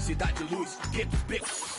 Cidade de Luz, Guetos Beco.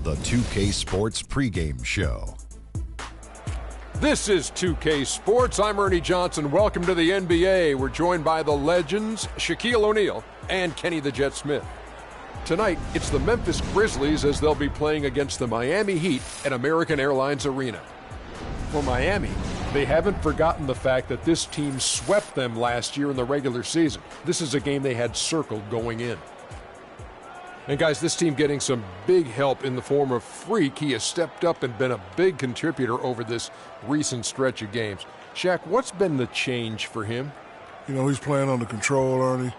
The 2K Sports pregame show. This is 2K Sports. I'm Ernie Johnson. Welcome to the NBA. We're joined by the legends Shaquille O'Neal and Kenny the Jet Smith. Tonight, it's the Memphis Grizzlies as they'll be playing against the Miami Heat at American Airlines Arena. For Miami, they haven't forgotten the fact that this team swept them last year in the regular season. This is a game they had circled going in. And guys, this team getting some big help in the form of Freak. He has stepped up and been a big contributor over this recent stretch of games. Shaq, what's been the change for him? You know, he's playing under control, Ernie.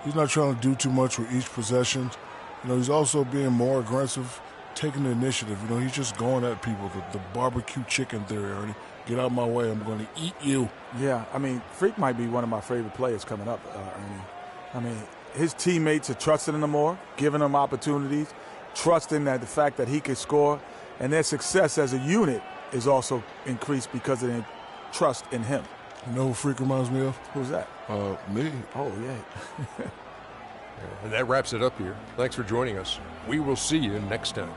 He's not trying to do too much with each possession. You know, he's also being more aggressive, taking the initiative. You know, he's just going at people. The barbecue chicken theory, Ernie. Get out of my way. I'm going to eat you. Yeah, I mean, Freak might be one of my favorite players coming up, Ernie. I mean, his teammates are trusting him more, giving him opportunities, trusting that the fact that he can score, and their success as a unit is also increased because of their trust in him. You know who Freak reminds me of? Who's that? Me. Oh, yeah. And that wraps it up here. Thanks for joining us. We will see you next time.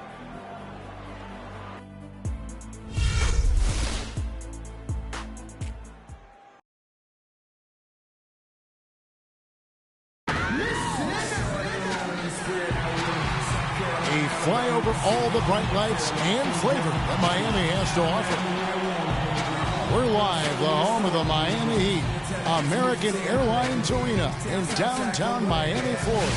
Fly over all the bright lights and flavor that Miami has to offer. We're live, the home of the Miami Heat, American Airlines Arena in downtown Miami, Florida.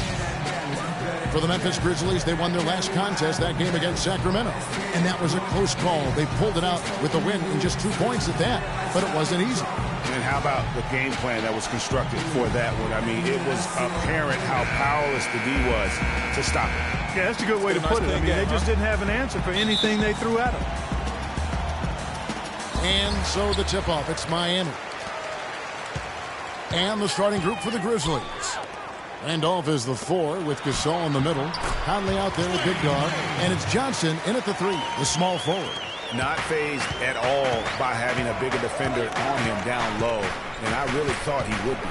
For the Memphis Grizzlies, they won their last contest, that game against Sacramento. And that was a close call. They pulled it out with the win in just 2 points at that, but it wasn't easy. And how about the game plan that was constructed for that one? I mean, it was apparent how powerless the D was to stop it. Yeah, that's a good way to put it. I mean, they just didn't have an answer for anything they threw at them. And so the tip-off, it's Miami. And the starting group for the Grizzlies. Randolph is the 4 with Gasol in the middle. Conley out there with Big Dog. And it's Johnson in at the 3, the small forward. Not phased at all by having a bigger defender on him down low. And I really thought he would be.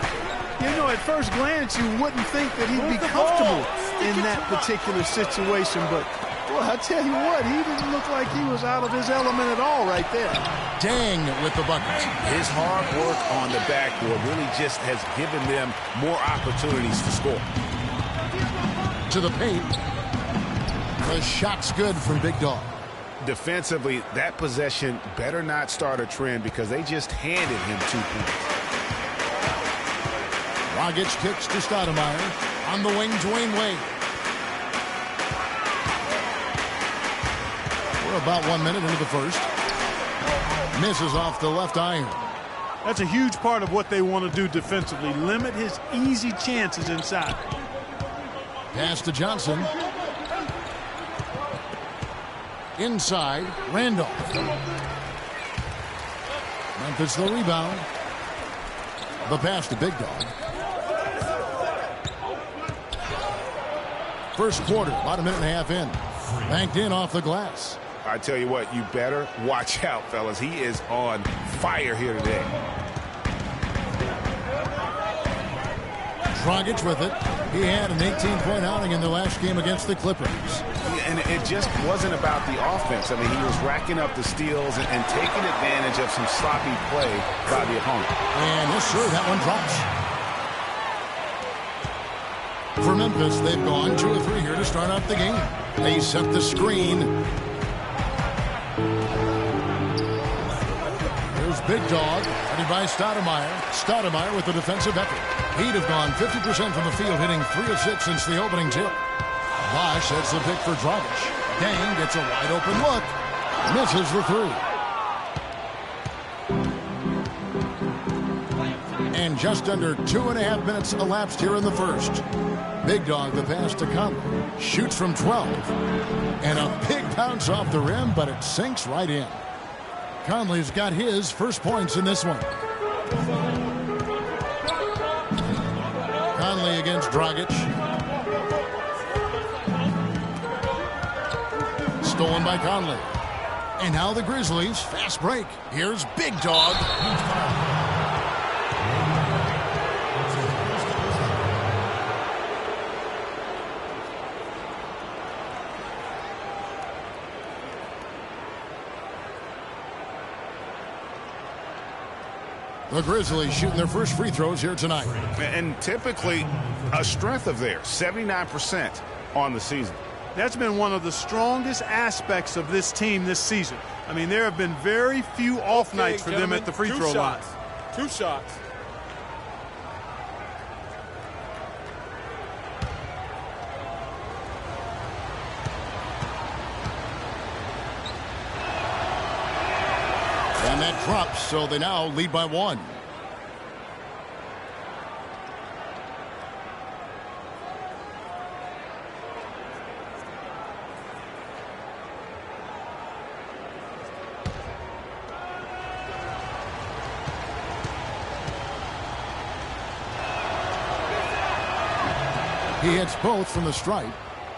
You know, at first glance, you wouldn't think that he'd be comfortable in that particular situation. But, boy, I tell you what, he didn't look like he was out of his element at all right there. Dang with the bucket. His hard work on the backboard really just has given them more opportunities to score. To the paint. The shot's good from Big Dog. Defensively, that possession better not start a trend because they just handed him 2 points. Dragic kicks to Stoudemire. On the wing, Dwayne Wade. We're about 1 minute into the first. Misses off the left iron. That's a huge part of what they want to do defensively. Limit his easy chances inside. Pass to Johnson. Inside, Randolph. Memphis the rebound. The pass to Big Dog. First quarter, about a minute and a half in. Banked in off the glass. I tell you what, you better watch out, fellas. He is on fire here today. Dragic with it. He had an 18-point outing in the last game against the Clippers. And it just wasn't about the offense. I mean, he was racking up the steals and taking advantage of some sloppy play by the opponent. And yes, sir, that one drops. For Memphis, they've gone 2 of 3 here to start out the game. They set the screen. Here's Big Dog, ready by Stoudemire. Stoudemire with the defensive effort. He'd have gone 50% from the field, hitting 3 of 6 since the opening tip. Bosch sets the pick for Dragic. Dang gets a wide open look. Misses the 3. And just under 2.5 minutes elapsed here in the first. Big Dog the pass to Conley. Shoots from 12. And a big bounce off the rim, but it sinks right in. Conley's got his first points in this one. Conley against Dragic. Stolen by Conley. And now the Grizzlies. Fast break. Here's Big Dog. The Grizzlies shooting their first free throws here tonight. And typically a strength of theirs, 79% on the season. That's been one of the strongest aspects of this team this season. I mean, there have been very few off nights for them at the free throw line. 2 shots. And that drops, so they now lead by 1. He hits both from the stripe.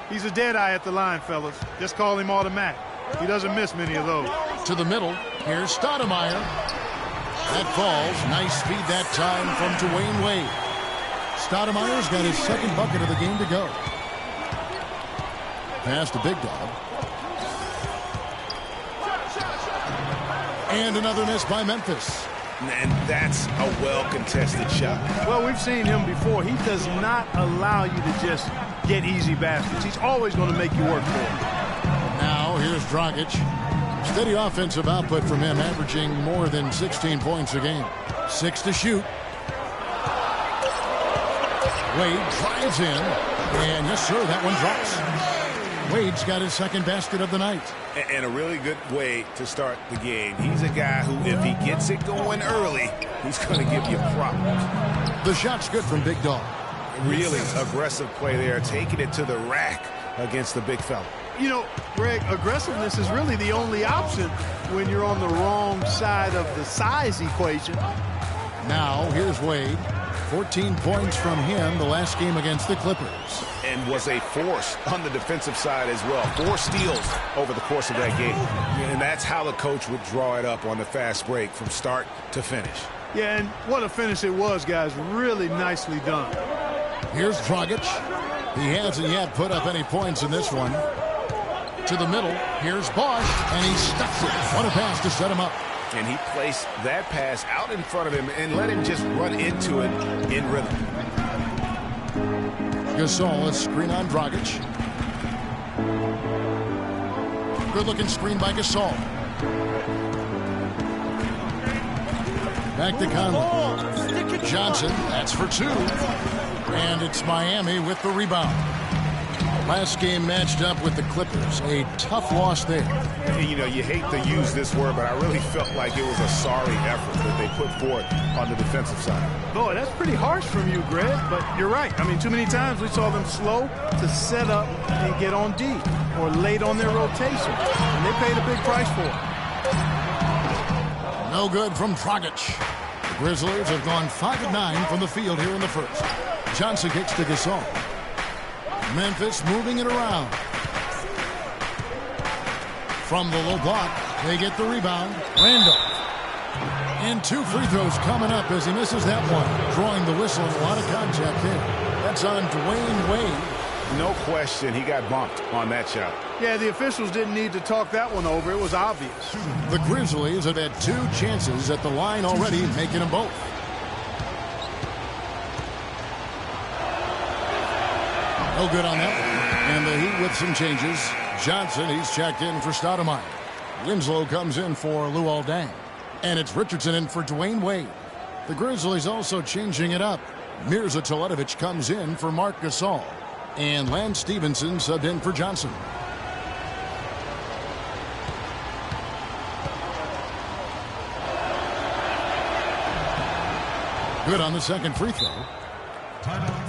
He's a dead eye at the line, fellas. Just call him automatic. He doesn't miss many of those. To the middle. Here's Stoudemire. That falls. Nice speed that time from Dwayne Wade. Stoudemire's got his second bucket of the game to go. Pass to Big Dog. And another miss by Memphis. And that's a well-contested shot. Well, we've seen him before. He does not allow you to just get easy baskets. He's always going to make you work for it. Now, here's Dragic. Steady offensive output from him, averaging more than 16 points a game. 6 to shoot. Wade drives in. And yes, sir, that one drops. Wade's got his second basket of the night. And a really good way to start the game. He's a guy who, if he gets it going early, he's going to give you problems. The shot's good from Big Dog. Really aggressive play there, taking it to the rack against the big fella. You know, Greg, aggressiveness is really the only option when you're on the wrong side of the size equation. Now, here's Wade. 14 points from him the last game against the Clippers. And was a force on the defensive side as well. 4 steals over the course of that game. And that's how the coach would draw it up on the fast break from start to finish. Yeah, and what a finish it was, guys. Really nicely done. Here's Dragic. He hasn't yet put up any points in this one. To the middle. Here's Bosch, and he stuffs it. What a pass to set him up. And he placed that pass out in front of him and let him just run into it in rhythm. Gasol, a screen on Dragic. Good-looking screen by Gasol. Back to Conley. Johnson, that's for 2. And it's Miami with the rebound. Last game matched up with the Clippers. A tough loss there. You know, you hate to use this word, but I really felt like it was a sorry effort that they put forth on the defensive side. Boy, that's pretty harsh from you, Greg, but you're right. I mean, too many times we saw them slow to set up and get on D or late on their rotation, and they paid a big price for it. No good from Dragic. The Grizzlies have gone 5 of 9 from the field here in the first. Johnson kicks to Gasol. Memphis moving it around. From the low block, they get the rebound. Randolph. And 2 free throws coming up as he misses that one. Drawing the whistle and a lot of contact there. That's on Dwayne Wade. No question he got bumped on that shot. Yeah, the officials didn't need to talk that one over. It was obvious. The Grizzlies have had 2 chances at the line already, making them both. No good on that one. And the Heat with some changes. Johnson, he's checked in for Stoudemire. Winslow comes in for Luol Deng. And it's Richardson in for Dwayne Wade. The Grizzlies also changing it up. Mirza Teletovic comes in for Marc Gasol. And Lance Stevenson subbed in for Johnson. Good on the second free throw. Timeout.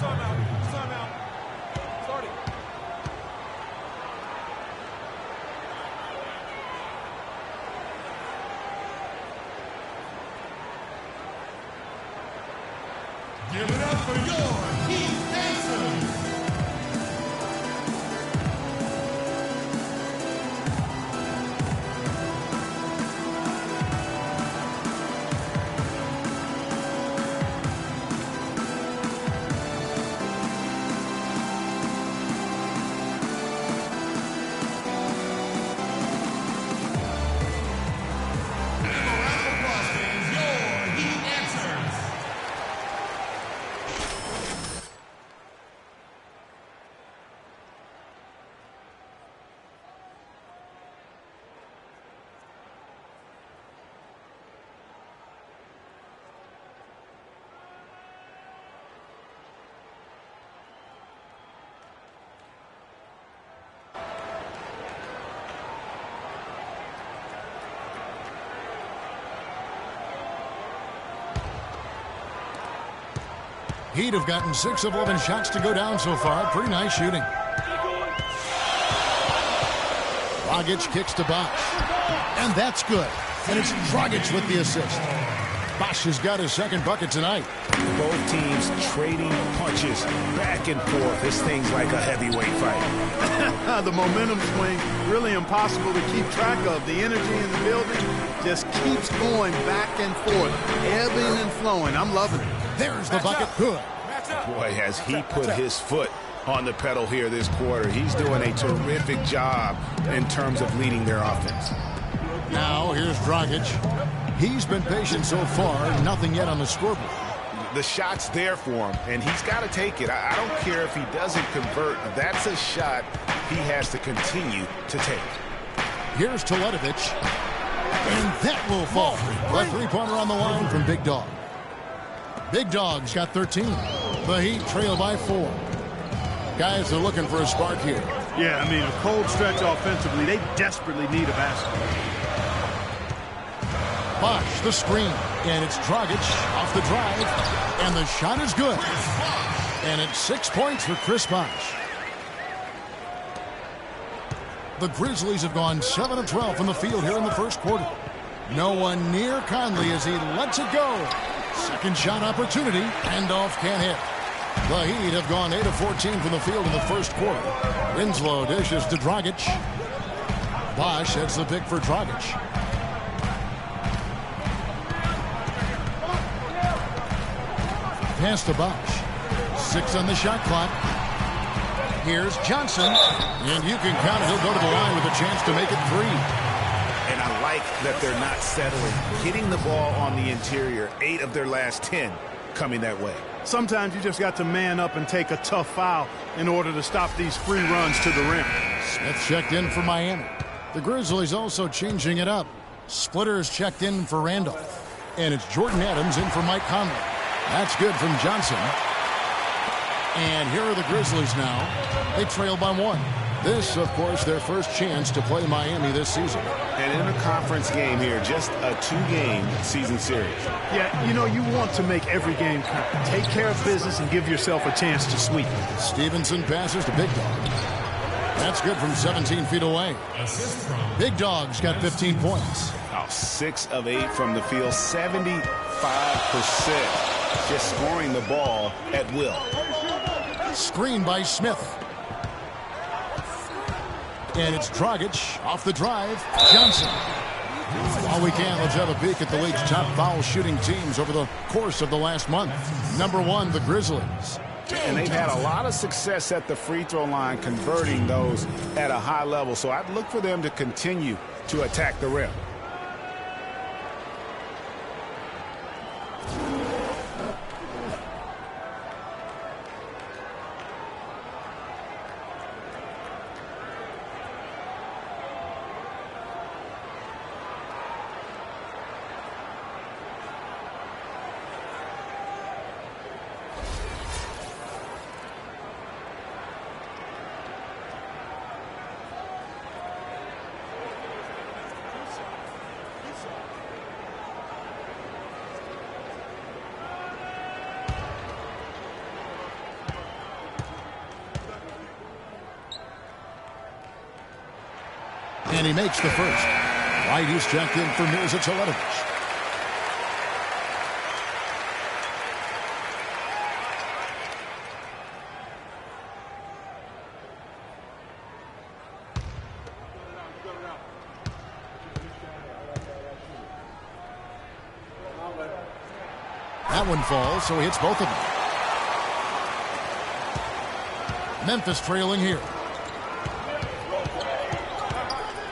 Give it up for your Heat Dancers. Heat have gotten 6 of 11 shots to go down so far. Pretty nice shooting. Dragic kicks to Bosch. And that's good. And it's Dragic with the assist. Bosch has got his second bucket tonight. Both teams trading punches back and forth. This thing's like a heavyweight fight. The momentum swing, really impossible to keep track of. The energy in the building just keeps going back and forth, ebbing and flowing. I'm loving it. There's the bucket. Good. Boy, has he put his foot on the pedal here this quarter. He's doing a terrific job in terms of leading their offense. Now here's Dragic. He's been patient so far. Nothing yet on the scoreboard. The shot's there for him, and he's got to take it. I don't care if he doesn't convert. That's a shot he has to continue to take. Here's Teletovic. And that will fall. A three-pointer on the line from Big Dog. Big Dog's got 13. The Heat trail by 4. Guys are looking for a spark here. Yeah, I mean, a cold stretch offensively. They desperately need a basket. Bosch, the screen. And it's Dragic off the drive. And the shot is good. And it's 6 points for Chris Bosch. The Grizzlies have gone 7 of 12 from the field here in the first quarter. No one near Conley as he lets it go. Second shot opportunity. Randolph can't hit. The Heat have gone 8 of 14 from the field in the first quarter. Winslow dishes to Dragic. Bosch heads the pick for Dragic. Pass to Bosch. 6 on the shot clock. Here's Johnson. And you can count it. He'll go to the line with a chance to make it 3. And I like that they're not settling. Hitting the ball on the interior. 8 of their last 10 coming that way. Sometimes you just got to man up and take a tough foul in order to stop these free runs to the rim. Smith checked in for Miami. The Grizzlies also changing it up. Splitters checked in for Randolph. And it's Jordan Adams in for Mike Conley. That's good from Johnson. And here are the Grizzlies now. They trail by 1. This, of course, their first chance to play Miami this season. An interconference game here, just a 2-game season series. Yeah, you know, you want to make every game count. Take care of business and give yourself a chance to sweep. Stevenson passes to Big Dog. That's good from 17 feet away. Big Dog's got 15 points. Oh, 6 of 8 from the field, 75%. Just scoring the ball at will. Screen by Smith. And it's Dragic off the drive. Johnson. While we can, let's have a peek at the league's top foul shooting teams over the course of the last month. Number 1, the Grizzlies. And they've had a lot of success at the free throw line, converting those at a high level. So I'd look for them to continue to attack the rim. And he makes the first. White is checked in for Mirza Teletovic. That one falls, so he hits both of them. Memphis trailing here.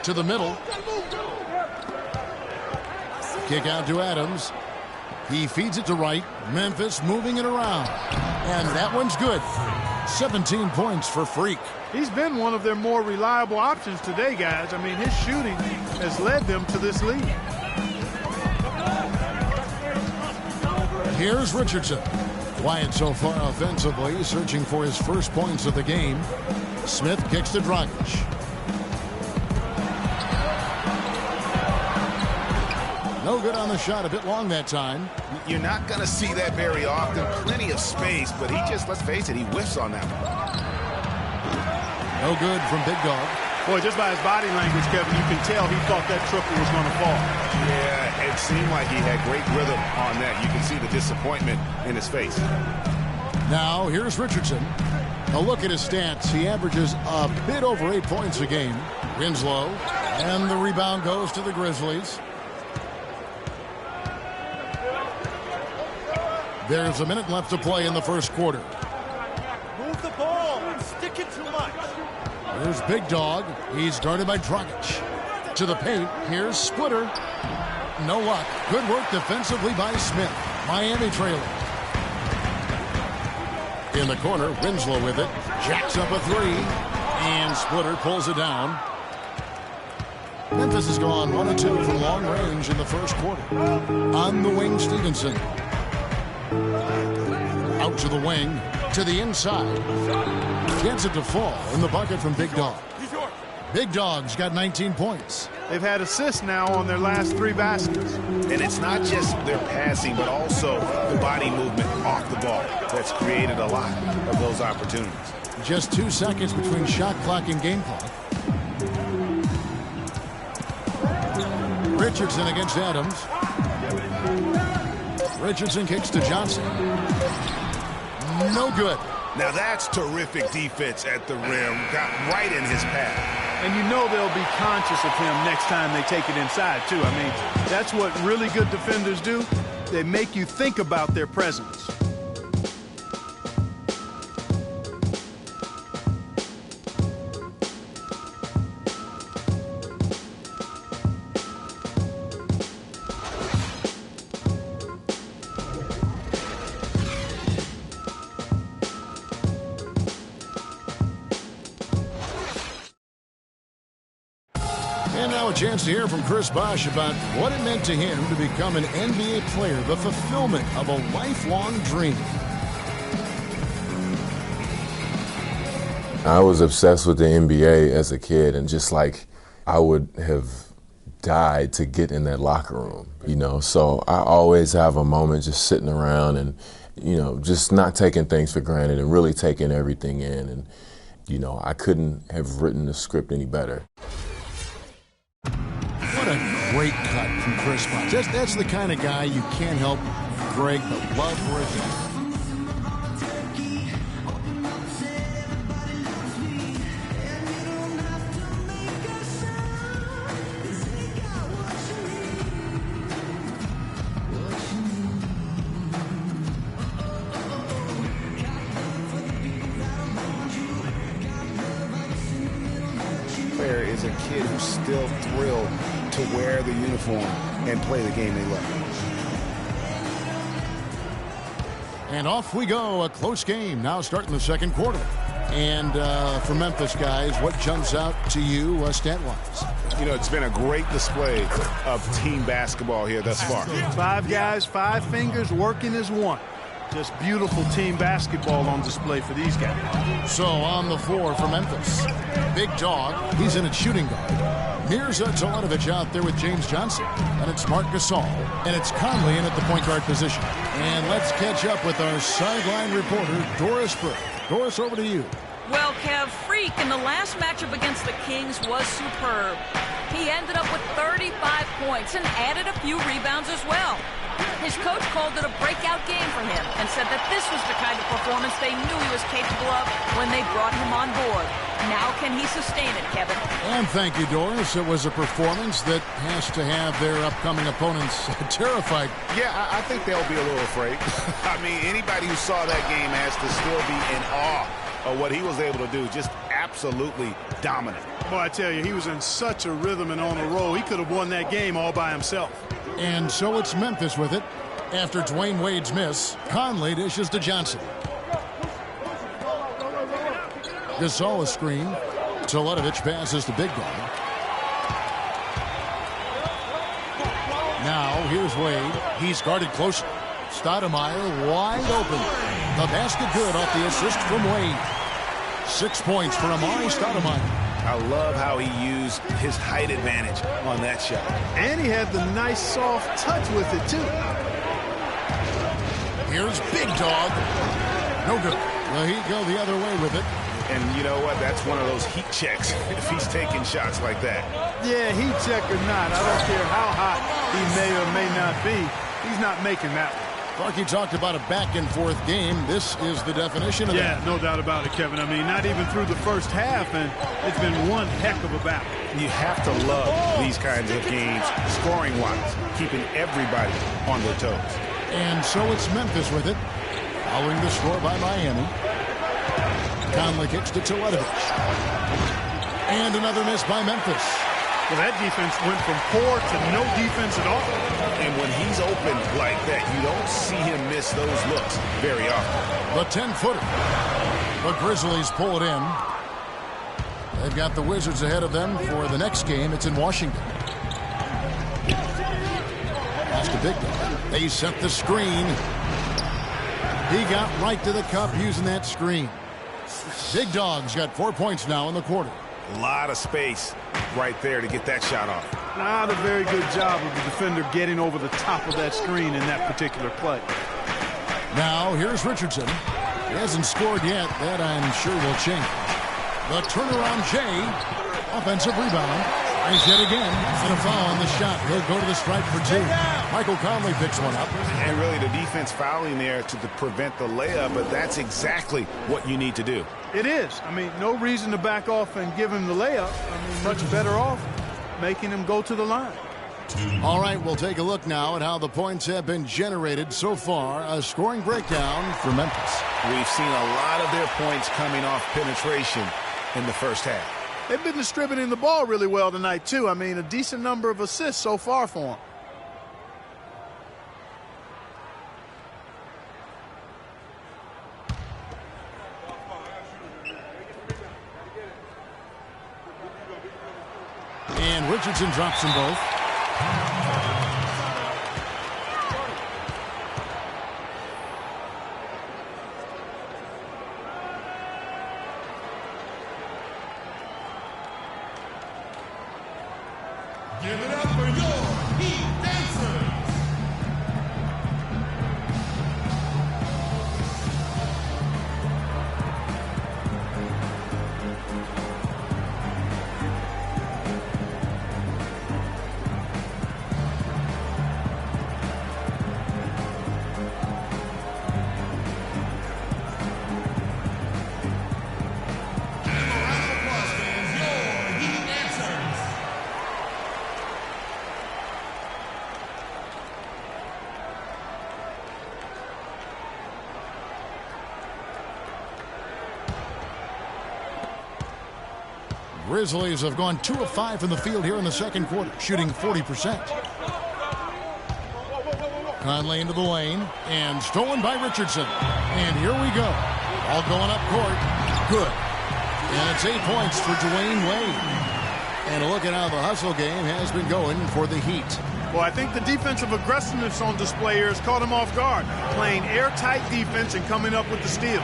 To the middle. Kick out to Adams. He feeds it to Wright. Memphis moving it around. And that one's good. 17 points for Freak. He's been one of their more reliable options today, guys. I mean, his shooting has led them to this lead. Here's Richardson. Quiet so far offensively, searching for his first points of the game. Smith kicks to Dragic. No good on the shot, a bit long that time. You're not going to see that very often. Plenty of space, but he just, let's face it, he whiffs on that one. No good from Big Dog. Boy, just by his body language, Kevin, you can tell he thought that triple was going to fall. Yeah, it seemed like he had great rhythm on that. You can see the disappointment in his face. Now, here's Richardson. A look at his stats. He averages a bit over 8 points a game. Winslow, and the rebound goes to the Grizzlies. There's a minute left to play in the first quarter. Move the ball and stick it too much. Here's Big Dog. He's guarded by Dragic. To the paint. Here's Splitter. No luck. Good work defensively by Smith. Miami trailing. In the corner, Winslow with it. Jacks up a three. And Splitter pulls it down. Memphis has gone 1 of 2 from long range in the first quarter. On the wing, Stevenson. Out to the wing, to the inside. Gets it to fall in the bucket from Big Dog. Big Dog's got 19 points. They've had assists now on their last 3 baskets. And it's not just their passing, but also the body movement off the ball that's created a lot of those opportunities. Just 2 seconds between shot clock and game clock. Richardson against Adams. Richardson kicks to Johnson. No good. Now that's terrific defense at the rim. Got right in his path. And you know they'll be conscious of him next time they take it inside, too. I mean, that's what really good defenders do. They make you think about their presence. And now a chance to hear from Chris Bosh about what it meant to him to become an NBA player, the fulfillment of a lifelong dream. I was obsessed with the NBA as a kid, and just like I would have died to get in that locker room, you know. So I always have a moment just sitting around and, you know, just not taking things for granted and really taking everything in. And, you know, I couldn't have written the script any better. What a great cut from Chris Bosh. That's the kind of guy you can't help, Greg, but love for his game. kid who's still thrilled to wear the uniform and play the game they love. And off we go. A close game now starting the second quarter. And for Memphis, guys, what jumps out to you stat-wise? You know, it's been a great display of team basketball here thus far. 5 guys, 5 fingers working as one. Just beautiful team basketball on display for these guys. So on the floor for Memphis, Big Dog, he's in at shooting guard. Mirza Teletovic out there with James Johnson. And it's Marc Gasol. And it's Conley in at the point guard position. And let's catch up with our sideline reporter, Doris Burke. Doris, over to you. Well, Kev, Freak in the last matchup against the Kings was superb. He ended up with 35 points and added a few rebounds as well. His coach called it a breakout game for him and said that this was the kind of performance they knew he was capable of when they brought him on board. Now can he sustain it, Kevin? And thank you, Doris. It was a performance that has to have their upcoming opponents terrified. Yeah, I think they'll be a little afraid. I mean, anybody who saw that game has to still be in awe of what he was able to do. Just absolutely dominant. Boy, I tell you, he was in such a rhythm and on a roll. He could have won that game all by himself. And so it's Memphis with it. After Dwayne Wade's miss, Conley dishes to Johnson. Gasol a screen. Teletovic passes to Big Dog. Now here's Wade. He's guarded closely. Stoudemire wide open. The basket good off the assist from Wade. 6 points for Amari Stoudemire. I love how he used his height advantage on that shot. And he had the nice soft touch with it, too. Here's Big Dog. No good. Well, he'd go the other way with it. And you know what? That's one of those heat checks if he's taking shots like that. Yeah, heat check or not, I don't care how hot he may or may not be. He's not making that one. Clarky talked about a back-and-forth game. This is the definition of that. Yeah, no doubt about it, Kevin. I mean, not even through the first half, and it's been one heck of a battle. You have to love these kinds of games, scoring-wise, keeping everybody on their toes. And so it's Memphis with it, following the score by Miami. Conley kicks to Teletovic. And another miss by Memphis. Well, that defense went from poor to no defense at all. And when he's open like that, you don't see him miss those looks very often. The 10-footer. The Grizzlies pull it in. They've got the Wizards ahead of them for the next game. It's in Washington. Pass to Big Dog. They set the screen. He got right to the cup using that screen. Big Dog's got 4 points now in the quarter. A lot of space right there to get that shot off. Not a very good job of the defender getting over the top of that screen in that particular play. Now here's Richardson. He hasn't scored yet. That I'm sure will change. The turnaround Jay. Offensive rebound. Tries yet again. And a foul on the shot. He'll go to the stripe for 2. Michael Conley picks one up. And really the defense fouling there to prevent the layup, but that's exactly what you need to do. It is. I mean, no reason to back off and give him the layup. I mean, much better off making him go to the line. All right, we'll take a look now at how the points have been generated so far. A scoring breakdown for Memphis. We've seen a lot of their points coming off penetration in the first half. They've been distributing the ball really well tonight, too. I mean, a decent number of assists so far for them. And Richardson drops them both. Give it up for your Heat Dancers. Grizzlies have gone 2 of 5 from the field here in the second quarter, shooting 40%. Conley into the lane, and stolen by Richardson. And here we go. All going up court. Good. And it's 8 points for Dwayne Wade. And look at how the hustle game has been going for the Heat. Well, I think the defensive aggressiveness on display here has caught him off guard. Playing airtight defense and coming up with the steal.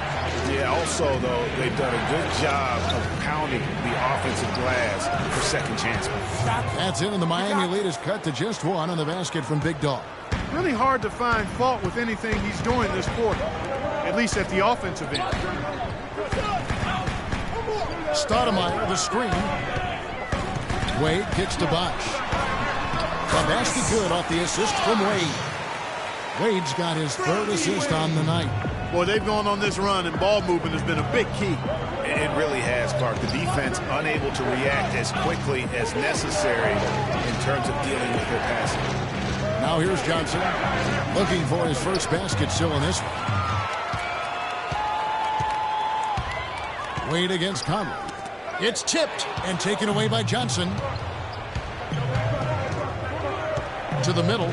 Yeah, also, though, they've done a good job of pounding the offensive glass for second chances. That's it, and the Miami lead is cut to just 1 on the basket from Big Dog. Really hard to find fault with anything he's doing this quarter, at least at the offensive end. Stoudemire, the screen. Wade kicks to Bosh. The basket good off the assist from Wade. Wade's got his 3rd assist on the night. Boy, they've gone on this run, and ball movement has been a big key. It really has, Clark. The defense unable to react as quickly as necessary in terms of dealing with their passing. Now here's Johnson, looking for his first basket still in this one. Wade against Conley. It's tipped and taken away by Johnson. To the middle.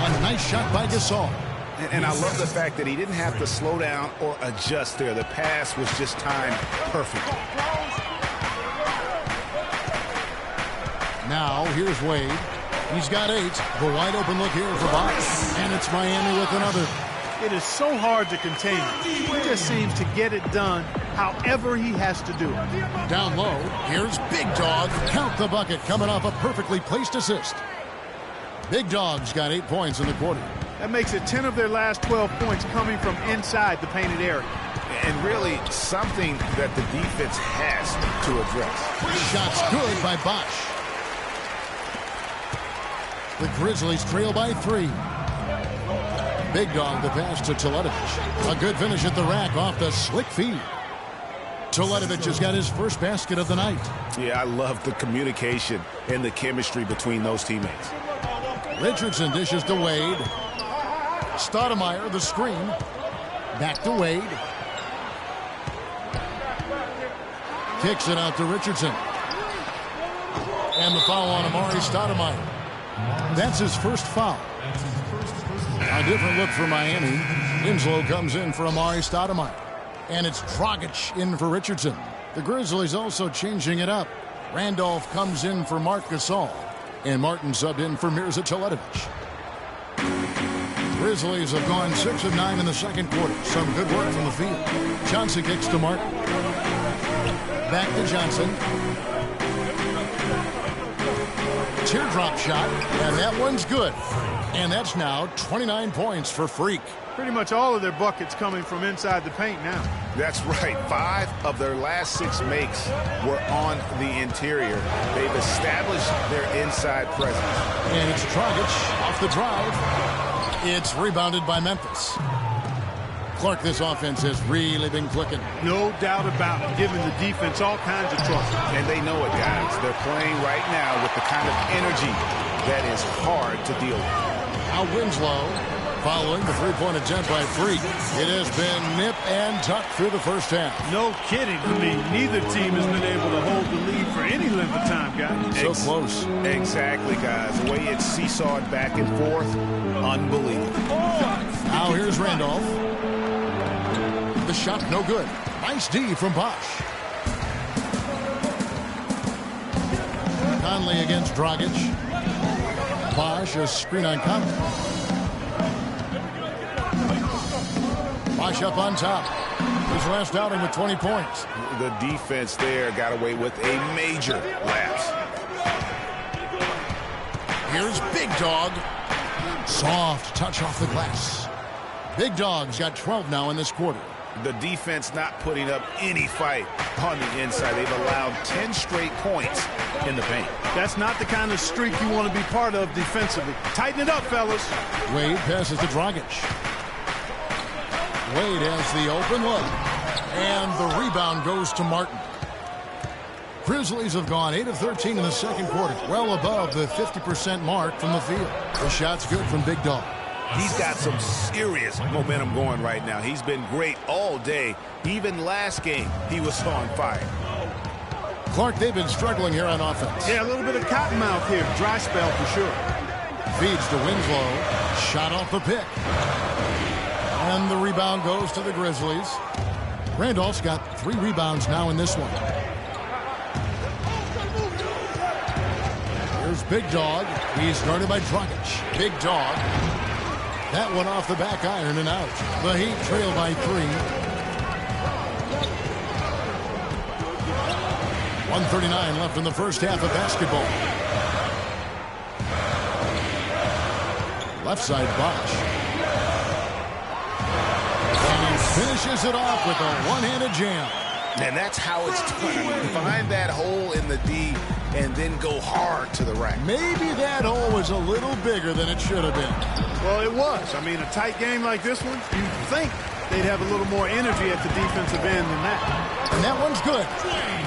A nice shot by Gasol. And I love the fact that he didn't have to slow down or adjust there. The pass was just timed perfectly. Now, here's Wade. He's got 8. The wide open look here for Bosh. And it's Miami with another. It is so hard to contain him. He just seems to get it done however he has to do it. Down low, here's Big Dog. Count the bucket, coming off a perfectly placed assist. Big Dog's got 8 points in the quarter. That makes it 10 of their last 12 points coming from inside the painted area. And really something that the defense has to address. Shots good by Bosh. The Grizzlies trail by 3. Big Dog the pass to Teletovic. A good finish at the rack off the slick feed. Teletovic has got his first basket of the night. Yeah, I love the communication and the chemistry between those teammates. Richardson dishes to Wade. Stoudemire the screen. Back to Wade. Kicks it out to Richardson. And the foul on Amari Stoudemire. That's his first foul. A different look for Miami. Winslow comes in for Amari Stoudemire. And it's Dragic in for Richardson. The Grizzlies also changing it up. Randolph comes in for Marc Gasol. And Martin subbed in for Mirza Teletovic. Grizzlies have gone 6 of 9 in the second quarter. Some good work from the field. Johnson kicks to Martin. Back to Johnson. Teardrop shot, and that one's good. And that's now 29 points for Freak. Pretty much all of their buckets coming from inside the paint now. That's right. 5 of their last 6 makes were on the interior. They've established their inside presence. And it's Dragic off the drive. It's rebounded by Memphis. Clark, this offense has really been clicking. No doubt about it, giving the defense all kinds of trouble. And they know it, guys. They're playing right now with the kind of energy that is hard to deal with. Now Winslow following the three-point attempt by Freak. It has been nip and tuck through the first half. No kidding. I mean, neither team has been able to hold the lead for any length of time, guys. So close. Exactly, guys. The way it's seesawed back and forth, unbelievable. Now here's Randolph. The shot no good. Nice D from Bosh. Conley against Dragic. Bosh, a screen on Conley. Bosh up on top. His last outing with 20 points. The defense there got away with a major lapse. Here's Big Dog. Soft touch off the glass. Big Dog's got 12 now in this quarter. The defense not putting up any fight on the inside. They've allowed 10 straight points in the paint. That's not the kind of streak you want to be part of defensively. Tighten it up, fellas. Wade passes to Dragic. Wade has the open look. And the rebound goes to Martin. Grizzlies have gone 8 of 13 in the second quarter, well above the 50% mark from the field. The shot's good from Big Dog. He's got some serious momentum going right now. He's been great all day. Even last game, he was on fire. Clark, they've been struggling here on offense. Yeah, a little bit of cottonmouth here. Dry spell for sure. Feeds to Winslow. Shot off the pick. And the rebound goes to the Grizzlies. Randolph's got 3 rebounds now in this one. Here's Big Dog. He's guarded by Dragic. Big Dog. That one off the back iron and out. The Heat trail by 3. 1:39 left in the first half of basketball. Left side Bosch. And he finishes it off with a one-handed jam. And that's how it's done. I mean, find that hole in the D and then go hard to the rack. Maybe that hole was a little bigger than it should have been. Well, it was. I mean, a tight game like this one, you'd think they'd have a little more energy at the defensive end than that. And that one's good.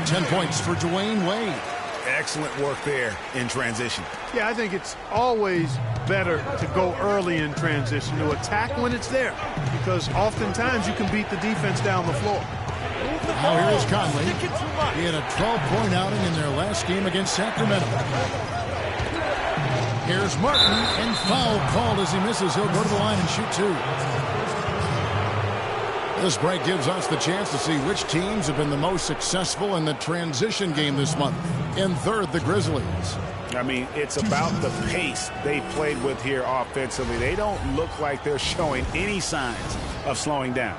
10 points for Dwayne Wade. Excellent work there in transition. Yeah, I think it's always better to go early in transition, to attack when it's there, because oftentimes you can beat the defense down the floor. Now here is Conley. He had a 12-point outing in their last game against Sacramento. Here's Martin, and foul called as he misses. He'll go to the line and shoot 2. This break gives us the chance to see which teams have been the most successful in the transition game this month. In third, the Grizzlies. I mean, it's about the pace they played with here offensively. They don't look like they're showing any signs of slowing down.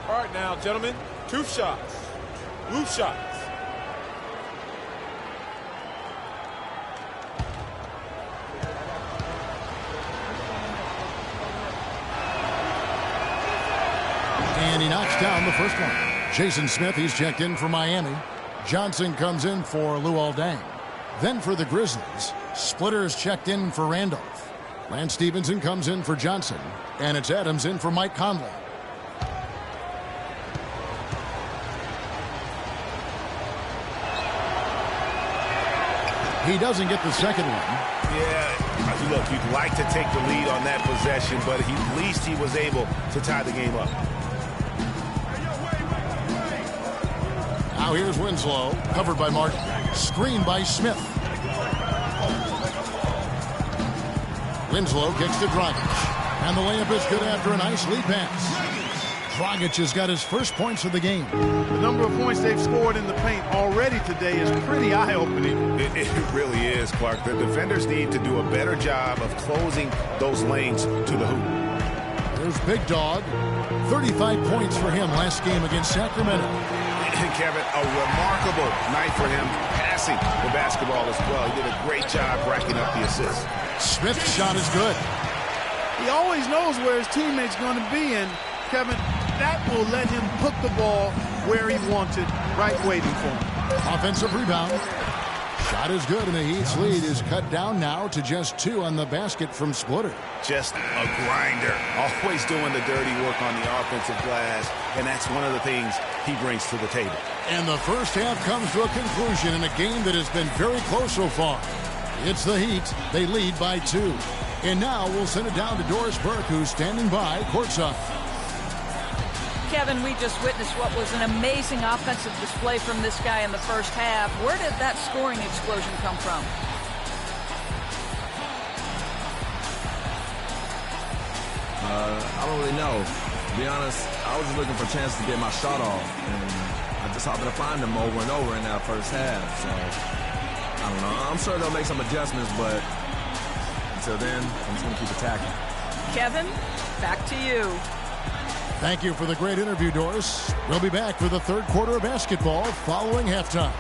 All right now, gentlemen, 2 shots. Blue shots. And he knocks down the first one. Jason Smith, he's checked in for Miami. Johnson comes in for Luol Deng. Then for the Grizzlies, Splitter's checked in for Randolph. Lance Stevenson comes in for Johnson. And it's Adams in for Mike Conley. He doesn't get the second one. Yeah, look, you'd like to take the lead on that possession, but at least he was able to tie the game up. Now here's Winslow, covered by Martin. Screen by Smith. Winslow kicks to Dragic. And the layup is good after a nice lead pass. Dragic has got his first points of the game. The number of points they've scored in the paint already today is pretty eye-opening. It really is, Clark. The defenders need to do a better job of closing those lanes to the hoop. There's Big Dog. 35 points for him last game against Sacramento. And Kevin, a remarkable night for him passing the basketball as well. He did a great job racking up the assists. Smith's shot is good. He always knows where his teammate's going to be, and Kevin, that will let him put the ball where he wants it, right waiting for him. Offensive rebound. Shot is good, and the Heat's lead is cut down now to just 2 on the basket from Splitter. Just a grinder. Always doing the dirty work on the offensive glass, and that's one of the things he brings to the table. And the first half comes to a conclusion in a game that has been very close so far. It's the Heat. They lead by 2. And now we'll send it down to Doris Burke, who's standing by courtside. Kevin, we just witnessed what was an amazing offensive display from this guy in the first half. Where did that scoring explosion come from? I don't really know. To be honest, I was just looking for a chance to get my shot off. And I just happened to find them over and over in that first half. So, I don't know. I'm sure they'll make some adjustments, but until then, I'm just going to keep attacking. Kevin, back to you. Thank you for the great interview, Doris. We'll be back for the third quarter of basketball following halftime.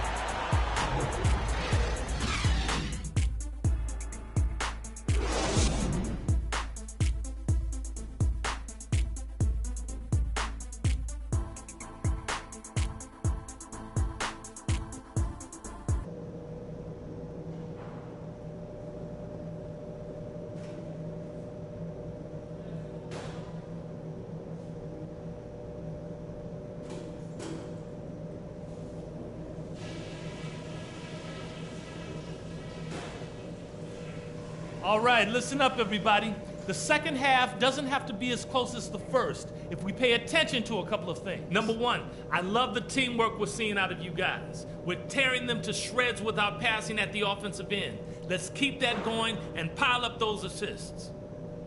All right, listen up, everybody. The second half doesn't have to be as close as the first if we pay attention to a couple of things. Number one, I love the teamwork we're seeing out of you guys. We're tearing them to shreds without passing at the offensive end. Let's keep that going and pile up those assists.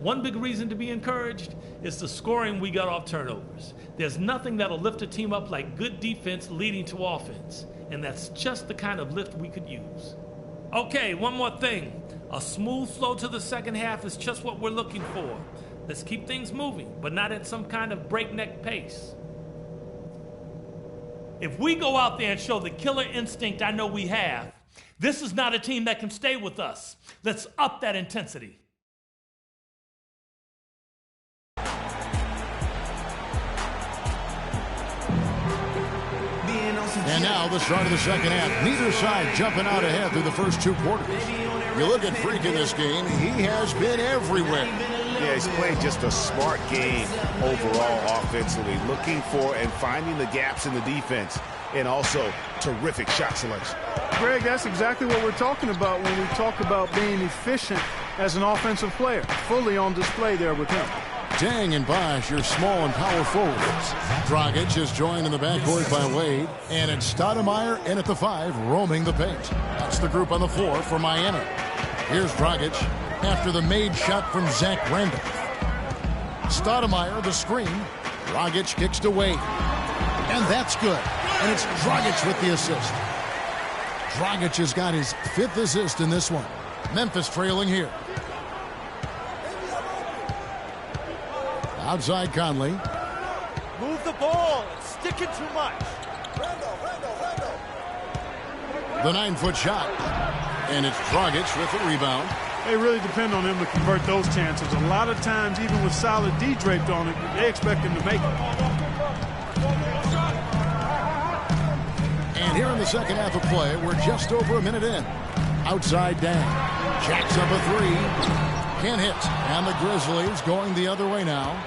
One big reason to be encouraged is the scoring we got off turnovers. There's nothing that'll lift a team up like good defense leading to offense, and that's just the kind of lift we could use. Okay, one more thing. A smooth flow to the second half is just what we're looking for. Let's keep things moving, but not at some kind of breakneck pace. If we go out there and show the killer instinct I know we have, this is not a team that can stay with us. Let's up that intensity. And now the start of the second half. Neither side jumping out ahead through the first two quarters. You look at Freak in this game, he has been everywhere. Yeah, he's played just a smart game overall offensively, looking for and finding the gaps in the defense, and also terrific shot selection. Greg, that's exactly what we're talking about when we talk about being efficient as an offensive player. Fully on display there with him. Dang and Bosch, your small and power forwards. Dragic is joined in the backcourt by Wade, and it's Stoudemire in at the 5, roaming the paint. That's the group on the floor for Miami. Here's Dragic after the made shot from Zach Randolph. Stoudemire the screen. Dragic kicks to Wade, and that's good. And it's Dragic with the assist. Dragic has got his 5th assist in this one. Memphis trailing here. Outside Conley. Move the ball. It's sticking too much. The 9-foot shot. And it's Dragic with the rebound. They really depend on him to convert those chances. A lot of times, even with solid D draped on it, they expect him to make it. And here in the second half of play, we're just over a minute in. Outside Dan. Jacks up a 3. Can't hit. And the Grizzlies going the other way now.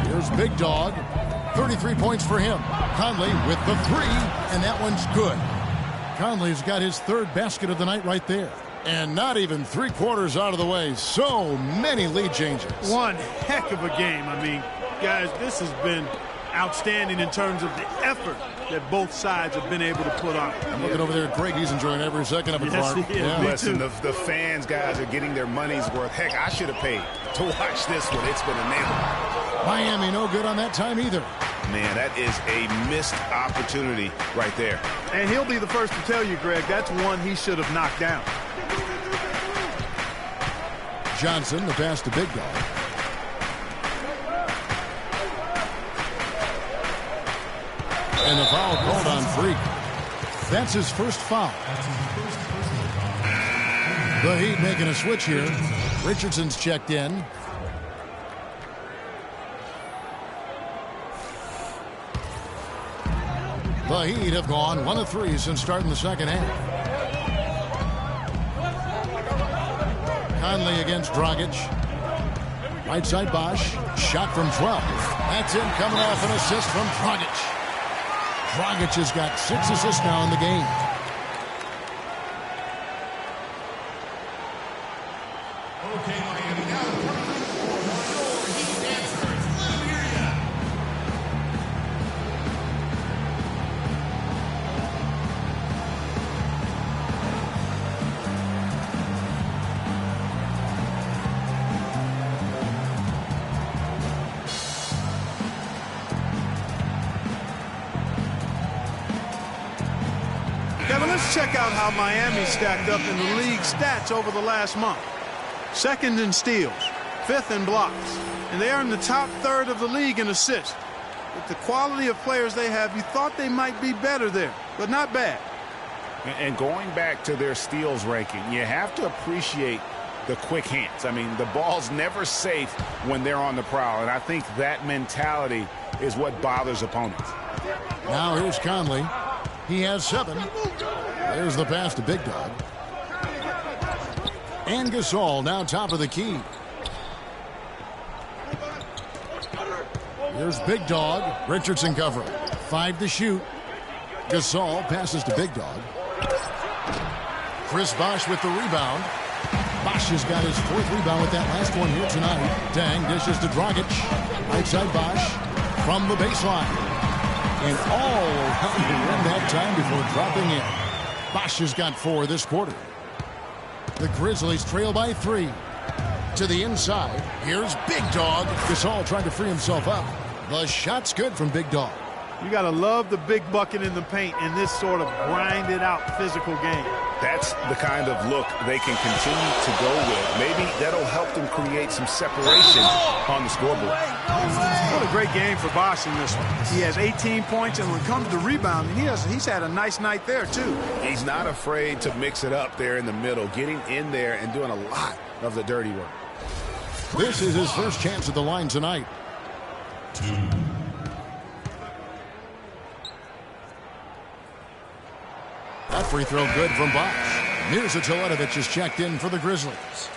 Here's Big Dog. 33 points for him. Conley with the 3, and that one's good. Conley's got his 3rd basket of the night right there. And not even 3/4 out of the way. So many lead changes. One heck of a game. I mean, guys, this has been outstanding in terms of the effort that both sides have been able to put on. I'm looking over there at Greg. He's enjoying every second of it, Yes, Clark. he is. Yeah. Listen, the fans, guys, are getting their money's worth. Heck, I should have paid to watch this one. It's been a nail. Miami no good on that time either. Man, that is a missed opportunity right there. And he'll be the first to tell you, Greg, that's one he should have knocked down. Johnson, the pass to Big Dog. And the foul called on Freak. That's his first foul. The Heat making a switch here. Richardson's checked in. The Heat have gone 1 of 3 since starting the second half. Conley against Dragic. Right side Bosch. Shot from 12. That's in, coming off an assist from Dragic. Dragic has got 6 assists now in the game. Okay, Miami, now your Heat dancers. Let me hear ya. Kevin, let's check out how Miami stacked up in the league stats over the last month. 2nd in steals, 5th in blocks, and they are in the top 1/3 of the league in assists. With the quality of players they have, you thought they might be better there, but not bad. And going back to their steals ranking, you have to appreciate the quick hands. I mean, the ball's never safe when they're on the prowl, and I think that mentality is what bothers opponents. Now here's Conley. He has 7. There's the pass to Big Dog. And Gasol now top of the key. Here's Big Dog. Richardson covering. 5 to shoot. Gasol passes to Big Dog. Chris Bosh with the rebound. Bosh has got his 4th rebound with that last one here tonight. Dang dishes to Dragic. Right side Bosh from the baseline. And all around the rim that time before dropping in. Bosh has got 4 this quarter. The Grizzlies trail by 3. To the inside. Here's Big Dog. Gasol trying to free himself up. The shot's good from Big Dog. You got to love the big bucket in the paint in this sort of grinded-out physical game. That's the kind of look they can continue to go with. Maybe that'll help them create some separation on the scoreboard. What a great game for Bosh in this one. He has 18 points, and when it comes to rebounding, he's had a nice night there, too. He's not afraid to mix it up there in the middle, getting in there and doing a lot of the dirty work. This is his first chance at the line tonight. 2. That free throw good from Bosh. Mirza Teletovic is checked in for the Grizzlies.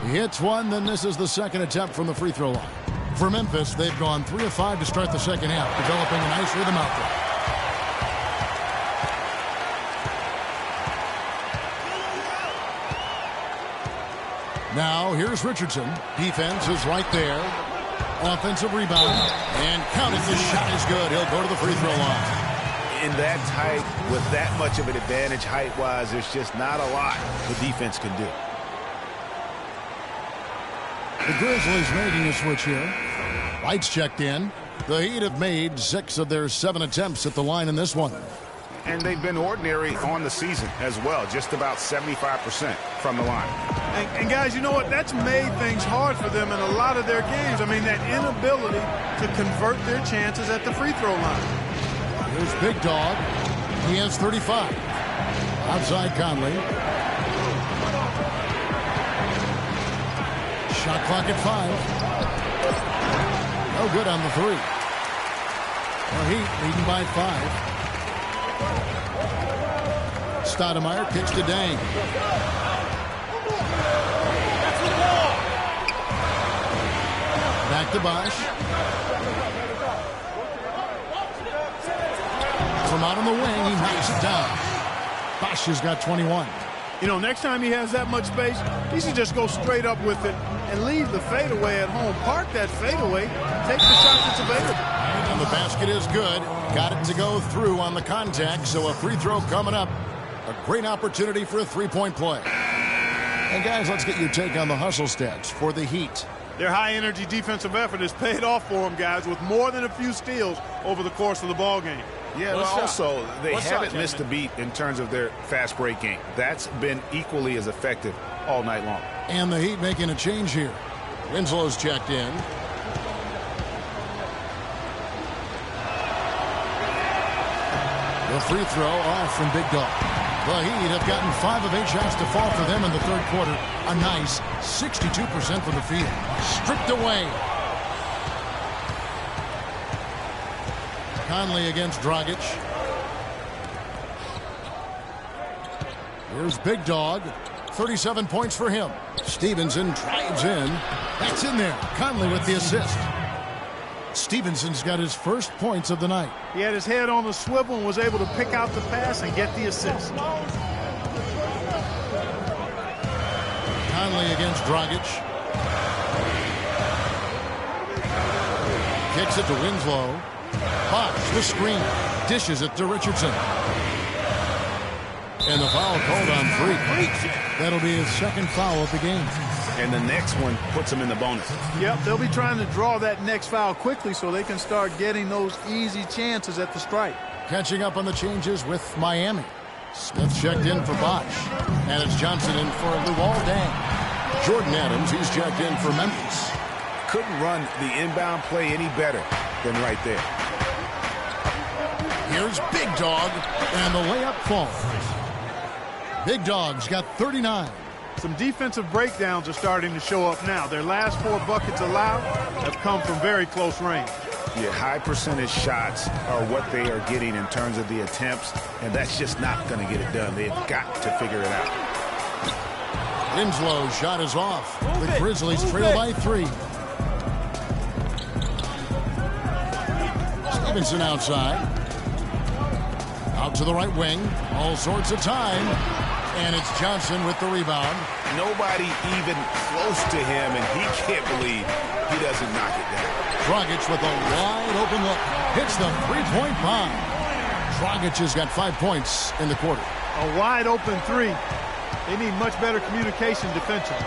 He hits one, then misses the second attempt from the free throw line. For Memphis, they've gone 3 of 5 to start the second half, developing a nice rhythm out there. Now, here's Richardson. Defense is right there. Offensive rebound. And counted. The shot is good. He'll go to the free throw line. In that tight, with that much of an advantage height-wise, there's just not a lot the defense can do. The Grizzlies making a switch here. White's checked in. The Heat have made 6 of their 7 attempts at the line in this one. And they've been ordinary on the season as well, just about 75% from the line. And guys, you know what? That's made things hard for them in a lot of their games. I mean, that inability to convert their chances at the free throw line. Here's Big Dog. He has 35. Outside Conley. Shot clock at 5. No good on the 3. The Heat leading by 5. Stoudemire kicks to Dang. Back to Bosh. From out on the wing, he knocks it down. Bosh has got 21. You know, next time he has that much space, he should just go straight up with it and leave the fadeaway at home. Park that fadeaway, take the shot that's available. And the basket is good. Got it to go through on the contact, so a free throw coming up. A great opportunity for a three-point play. And guys, let's get your take on the hustle stats for the Heat. Their high-energy defensive effort has paid off for them, guys, with more than a few steals over the course of the ball game. Yeah, but also, they haven't missed a beat in terms of their fast break game. That's been equally as effective all night long. And the Heat making a change here. Winslow's checked in. The free throw off from Big Dog. The Heat have gotten 5 of 8 shots to fall for them in the third quarter. A nice 62% from the field. Stripped away. Conley against Dragic. Here's Big Dog. 37 points for him. Stevenson drives in. That's in there. Conley with the assist. Stevenson's got his first points of the night. He had his head on the swivel and was able to pick out the pass and get the assist. Conley against Dragic. Kicks it to Winslow. Bosh the screen. Dishes it to Richardson. And the foul called on Freak. That'll be his second foul of the game. And the next one puts him in the bonus. Yep, they'll be trying to draw that next foul quickly so they can start getting those easy chances at the strike. Catching up on the changes with Miami. Smith checked in for Bosh. And it's Johnson in for Luol Deng. Jordan Adams, he's checked in for Memphis. Couldn't run the inbound play any better than right there. Here's Big Dog, and the layup falls. Big Dog's got 39. Some defensive breakdowns are starting to show up now. Their last 4 buckets allowed have come from very close range. Yeah, high percentage shots are what they are getting in terms of the attempts, and that's just not going to get it done. They've got to figure it out. Winslow's shot is off. The Grizzlies trail by 3. Stevenson outside. Out to the right wing. All sorts of time. And it's Johnson with the rebound. Nobody even close to him, and he can't believe he doesn't knock it down. Dragic with a wide open look. Hits the three-point bomb. Dragic has got 5 points in the quarter. A wide open 3. They need much better communication defensively.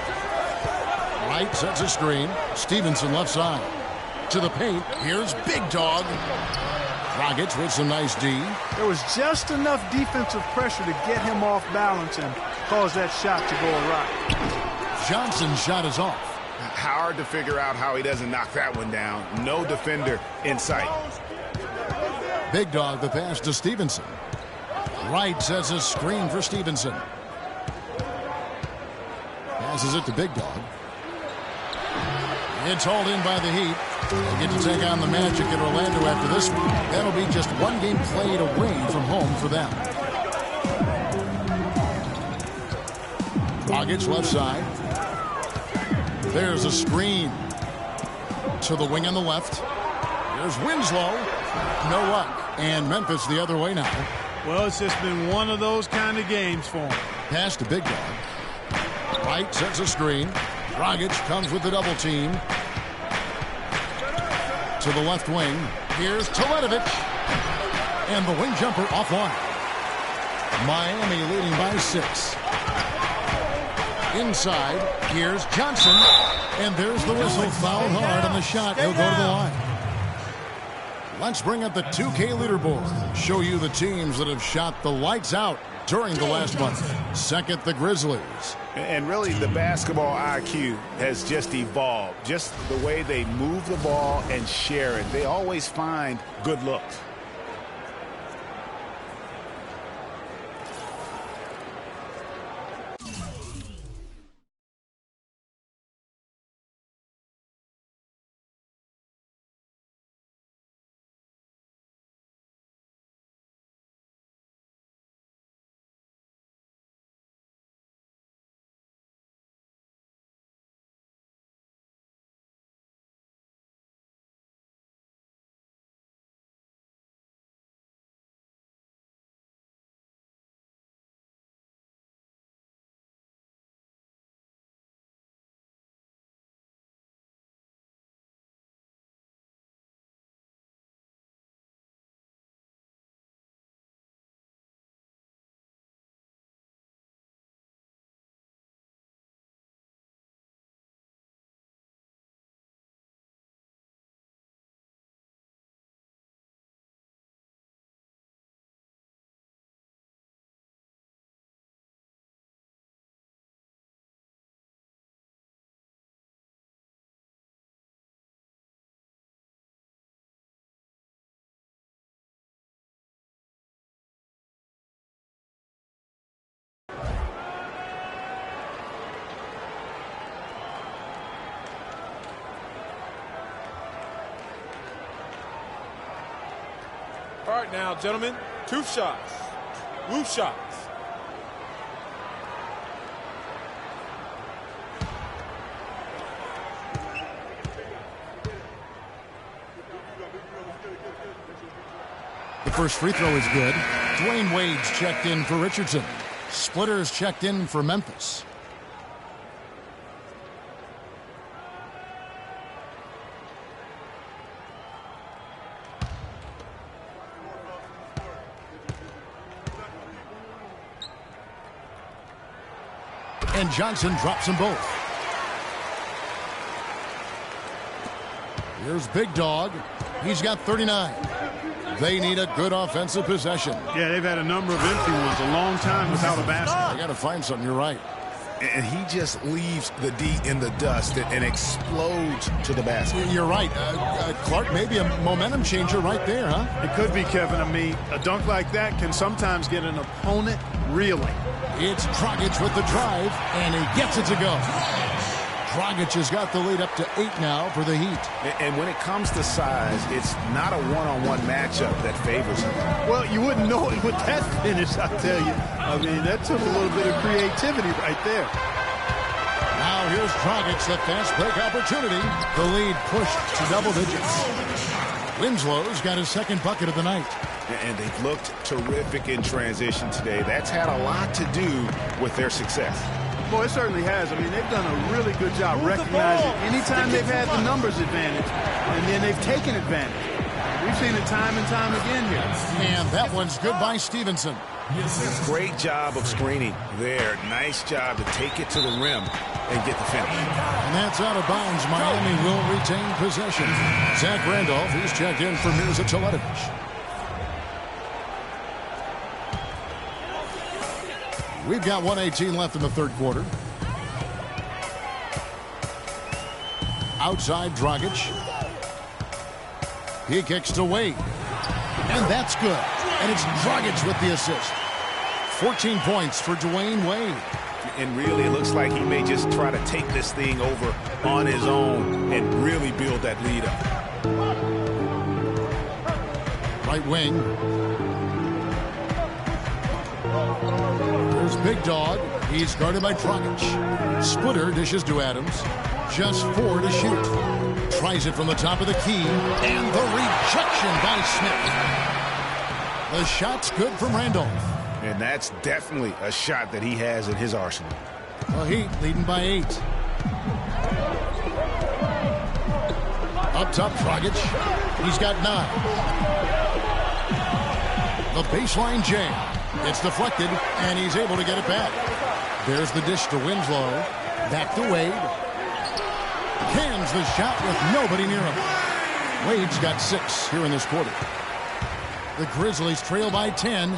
Wright sets a screen. Stevenson left side. To the paint. Here's Big Dog. Dragic with some nice D. There was just enough defensive pressure to get him off balance and cause that shot to go awry. Johnson's shot is off. Hard to figure out how he doesn't knock that one down. No defender in sight. Big Dog the pass to Stevenson. Wright sets a screen for Stevenson. Passes it to Big Dog. It's hauled in by the Heat. They get to take on the Magic in Orlando after this week. That'll be just one game played away from home for them. Dragic left side. There's a screen. To the wing on the left. There's Winslow. No luck. And Memphis the other way now. Well, it's just been one of those kind of games for him. Pass to Big Dog. Wright sets a screen. Dragic comes with the double team. To the left wing. Here's Teletovic. And the wing jumper offline. Miami leading by 6. Inside. Here's Johnson. And there's the whistle. Fouled hard on the shot. He'll go to the line. Let's bring up the 2K leaderboard. Show you the teams that have shot the lights out during the last month. Second, the Grizzlies. And really, the basketball IQ has just evolved. Just the way they move the ball and share it. They always find good looks. All right now, gentlemen, 2 shots. Woo shots. The first free throw is good. Dwayne Wade's checked in for Richardson. Splitter's checked in for Memphis. And Johnson drops them both. Here's Big Dog. He's got 39. They need a good offensive possession. Yeah, they've had a number of empty ones, a long time without a basket. They got to find something. You're right. And he just leaves the D in the dust and explodes to the basket. You're right. Clark, maybe a momentum changer right there, huh? It could be, Kevin. I mean, a dunk like that can sometimes get an opponent reeling. It's Dragic with the drive, and he gets it to go. Dragic has got the lead up to 8 now for the Heat. And when it comes to size, it's not a one-on-one matchup that favors him. Well, you wouldn't know it with that finish, I tell you. I mean, that took a little bit of creativity right there. Now here's Dragic, the fast break opportunity. The lead pushed to double digits. Winslow's got his second bucket of the night. And they've looked terrific in transition today. That's had a lot to do with their success. Boy, it certainly has. I mean, they've done a really good job recognizing anytime they've had the numbers advantage, and then they've taken advantage. We've seen it time and time again here. And that one's good by Stevenson. Great job of screening there. Nice job to take it to the rim and get the finish. And that's out of bounds. Miami will retain possession. Zach Randolph, he's checked in for Mirza Teletovic. We've got 1:18 left in the third quarter. Outside Dragic. He kicks to Wade. And that's good. And it's Dragic with the assist. 14 points for Dwayne Wade. And really, it looks like he may just try to take this thing over on his own and really build that lead up. Right wing. There's Big Dog. He's guarded by Dragic. Splitter dishes to Adams. Just 4 to shoot. Tries it from the top of the key. And the rejection by Smith. The shot's good from Randolph. And that's definitely a shot that he has in his arsenal. The Heat leading by 8. Up top, Dragic. He's got 9. The baseline jam. It's deflected, and he's able to get it back. There's the dish to Winslow. Back to Wade. Cans the shot with nobody near him. Wade's got 6 here in this quarter. The Grizzlies trail by 10.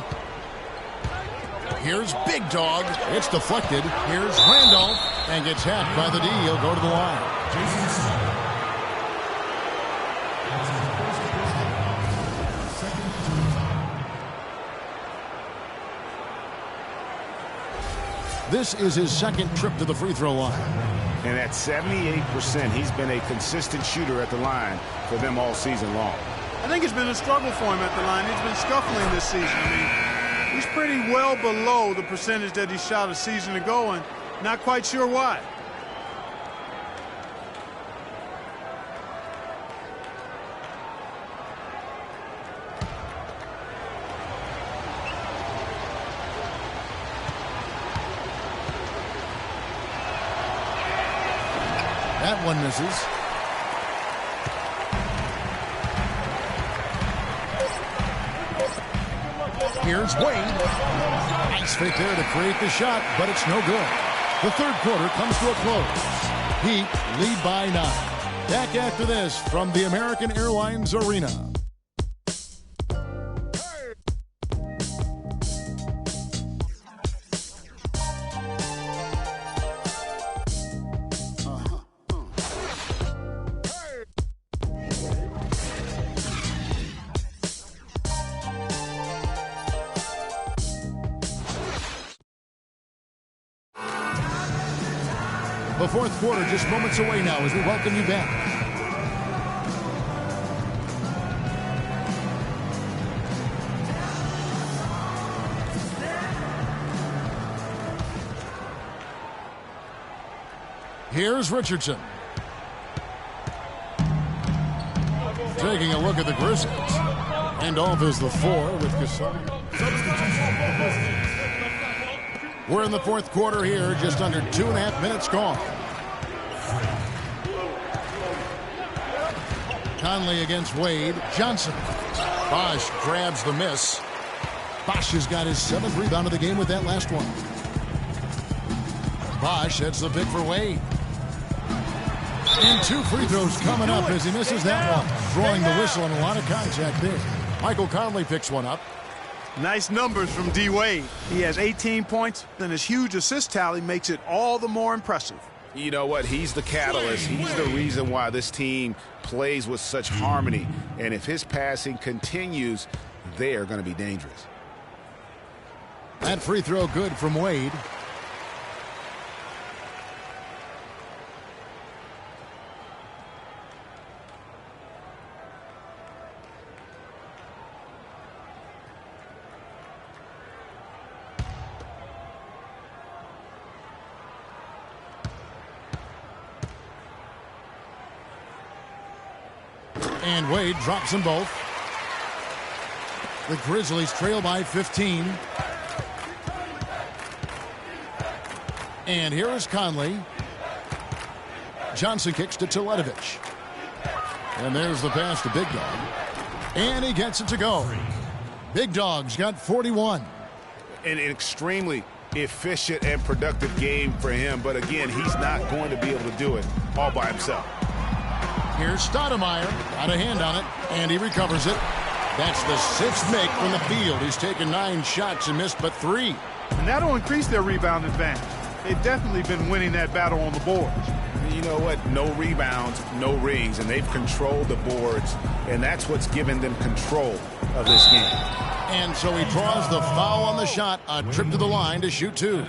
Here's Big Dog. It's deflected. Here's Randolph. And gets hacked by the D. He'll go to the line. This is his second trip to the free throw line. And at 78%, he's been a consistent shooter at the line for them all season long. I think it's been a struggle for him at the line. He's been scuffling this season. I mean, he's pretty well below the percentage that he shot a season ago, and not quite sure why. That one misses. Here's Wade. Nice fake there to create the shot, but it's no good. The third quarter comes to a close. Heat lead by 9. Back after this from the American Airlines Arena. The fourth quarter just moments away now as we welcome you back. Here's Richardson. Taking a look at the Grizzlies. Randolph is the 4 with Gasol. We're in the fourth quarter here, just under 2.5 minutes gone. Conley against Wade. Johnson. Bosch grabs the miss. Bosch has got his 7th rebound of the game with that last one. Bosch hits the pick for Wade. And 2 free throws coming up as he misses that one. Throwing the whistle and a lot of contact there. Michael Conley picks one up. Nice numbers from D. Wade. He has 18 points, and his huge assist tally makes it all the more impressive. You know what? He's the catalyst. He's the reason why this team plays with such harmony. And if his passing continues, they are going to be dangerous. That free throw good from Wade. And Wade drops them both. The Grizzlies trail by 15. And here is Conley. Johnson kicks to Teletovic. And there's the pass to Big Dog. And he gets it to go. Big Dog's got 41. An extremely efficient and productive game for him. But again, he's not going to be able to do it all by himself. Here's Stoudemire. Got a hand on it. And he recovers it. That's the 6th make from the field. He's taken 9 shots and missed but 3. And that'll increase their rebound advantage. They've definitely been winning that battle on the boards. You know what? No rebounds, no rings, and they've controlled the boards, and that's what's given them control of this game. And so he draws the foul on the shot, a trip to the line to shoot 2.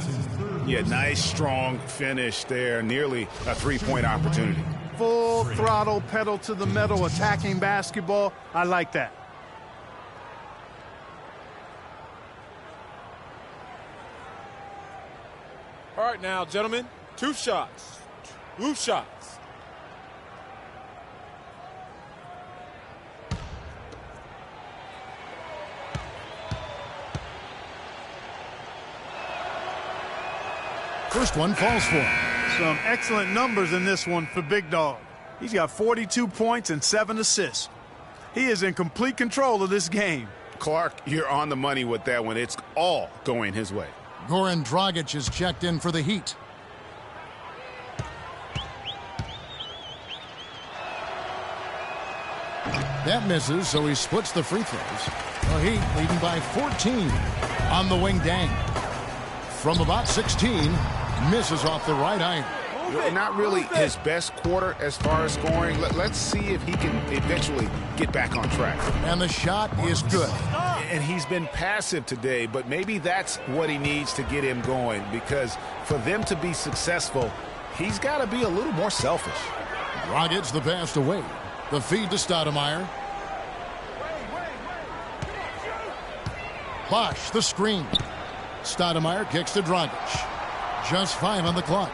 Yeah, nice, strong finish there, nearly a 3-point opportunity. Full throttle, pedal to the metal, attacking basketball. I like that. All right now, gentlemen, 2 shots. 2 shots. First one falls for him. Some excellent numbers in this one for Big Dog. He's got 42 points and 7 assists. He is in complete control of this game. Clark, you're on the money with that one. It's all going his way. Goran Dragic is checked in for the Heat. That misses, so he splits the free throws. The Heat leading by 14 on the wing. Dang. From about 16, misses off the right iron. Not really his best quarter as far as scoring. Let's see if he can eventually get back on track. And the shot is good. And he's been passive today, but maybe that's what he needs to get him going, because for them to be successful, he's got to be a little more selfish. Dragic the pass away. The feed to Stoudemire. Bosch the screen. Stoudemire kicks to Dragic. Just 5 on the clock.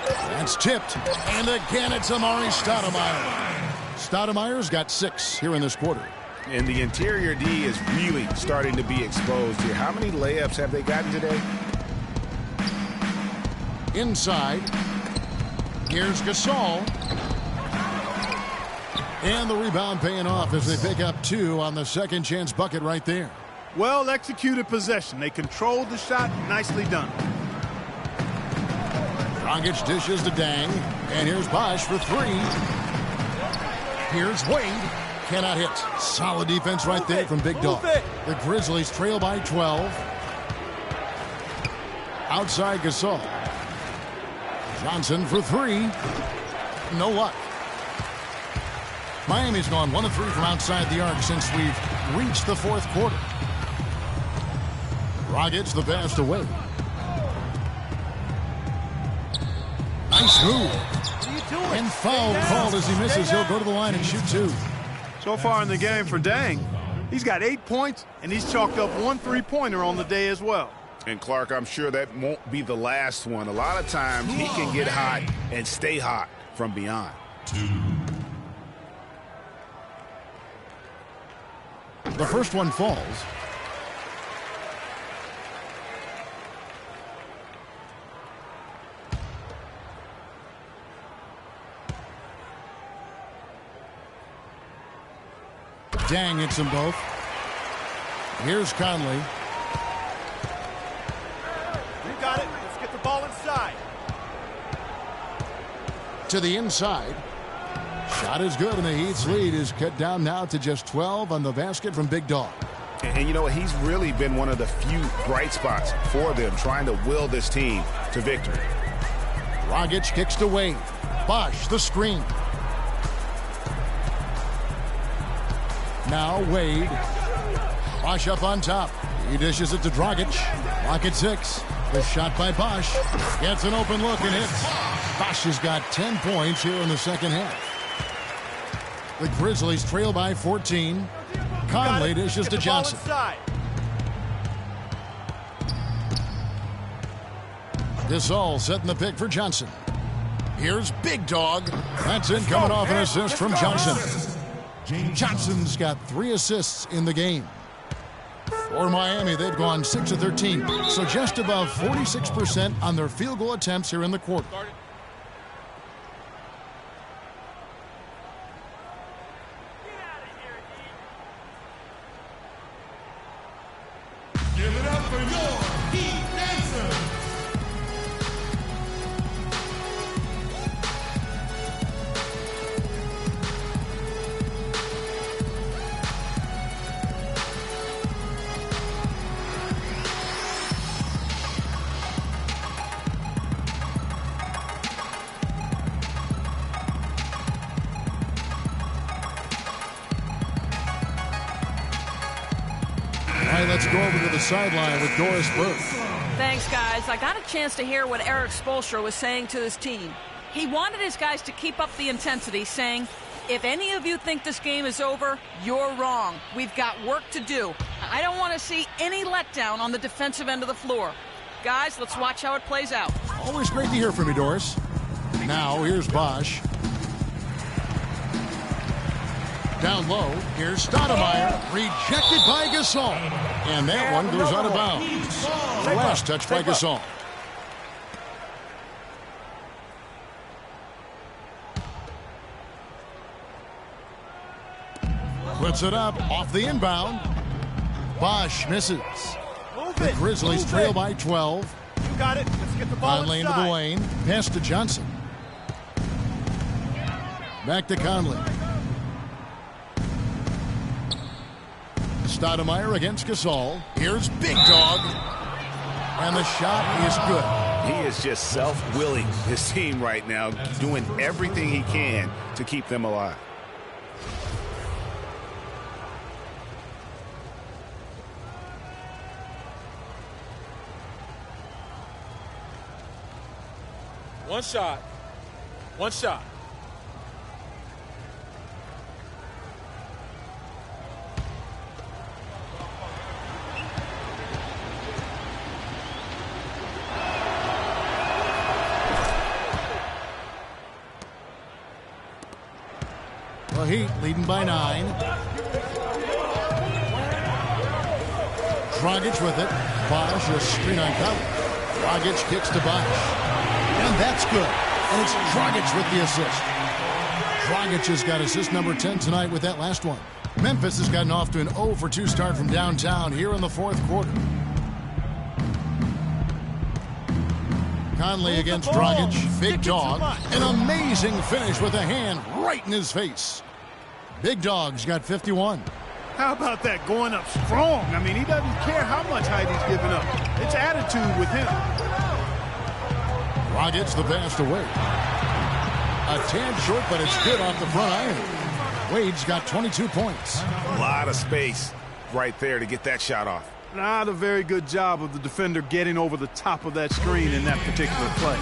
That's tipped. And again, it's Amari Stoudemire. Stoudemire's got 6 here in this quarter. And the interior D is really starting to be exposed here. How many layups have they gotten today? Inside. Here's Gasol. And the rebound paying off as they pick up 2 on the second chance bucket right there. Well executed possession. They controlled the shot. Nicely done. Dragic dishes to Dang. And here's Bosch for 3. Here's Wade. Cannot hit. Solid defense right there from Big Dog. The Grizzlies trail by 12. Outside Gasol. Johnson for 3. No luck. Miami's gone 1 of 3 from outside the arc since we've reached the 4th quarter. Dragic the pass to Wade. Nice move. And foul called as he misses. He'll go to the line and shoot 2. So far in the game for Dang, he's got 8 points, and he's chalked up 1 3-pointer on the day as well. And Clark, I'm sure that won't be the last one. A lot of times he can get hot and stay hot from beyond. 2. The first one falls. Dang hits them both. Here's Conley. You got it. Let's get the ball inside. To the inside. Shot is good, and the Heat's lead is cut down now to just 12 on the basket from Big Dog. And you know, he's really been one of the few bright spots for them, trying to will this team to victory. Dragic kicks to Wade. Bosch the screen. Now Wade. Bosch up on top. He dishes it to Dragic. Clock at 6. The shot by Bosch. Gets an open look and hits. Bosch has got 10 points here in the second half. The Grizzlies trail by 14. Conley dishes to Johnson. Gasol setting the pick for Johnson. Here's Big Dog. That's it, coming off an assist from Johnson. Johnson's got 3 assists in the game. For Miami, they've gone 6 of 13, so just above 46% on their field goal attempts here in the quarter. Give it up for your Heat Dancers. Let's go over to the sideline with Doris Burke. Thanks, guys. I got a chance to hear what Eric Spoelstra was saying to his team. He wanted his guys to keep up the intensity, saying, if any of you think this game is over, you're wrong. We've got work to do. I don't want to see any letdown on the defensive end of the floor. Guys, let's watch how it plays out. Always great to hear from you, Doris. Now, here's Bosch. Down low, here's Stoudemire, rejected by Gasol. And that one goes out of bounds. The last touch by Gasol. Puts it up off the inbound. Bosch misses. The Grizzlies trail by 12. You got it. Let's get the ball Conley into inside. the lane. Pass to Johnson. Back to Conley. Stoudemire against Gasol. Here's Big Dog. And the shot is good. He is just self-willing, his team right now, doing everything he can to keep them alive. One shot. One shot. The Heat leading by 9. Dragic with it. Bosch, a screen on cover. Dragic kicks to Bosch. And that's good. And it's Dragic with the assist. Dragic has got assist number 10 tonight with that last one. Memphis has gotten off to an 0 for 2 start from downtown here in the fourth quarter. Conley against Dragic. Big Dog. An amazing finish with a hand right in his face. Big Dog's got 51. How about that going up strong? I mean, he doesn't care how much height he's giving up. It's attitude with him. Dragic the pass to Wade. A tad short, but it's good off the front iron. Wade's got 22 points. A lot of space right there to get that shot off. Not a very good job of the defender getting over the top of that screen in that particular play.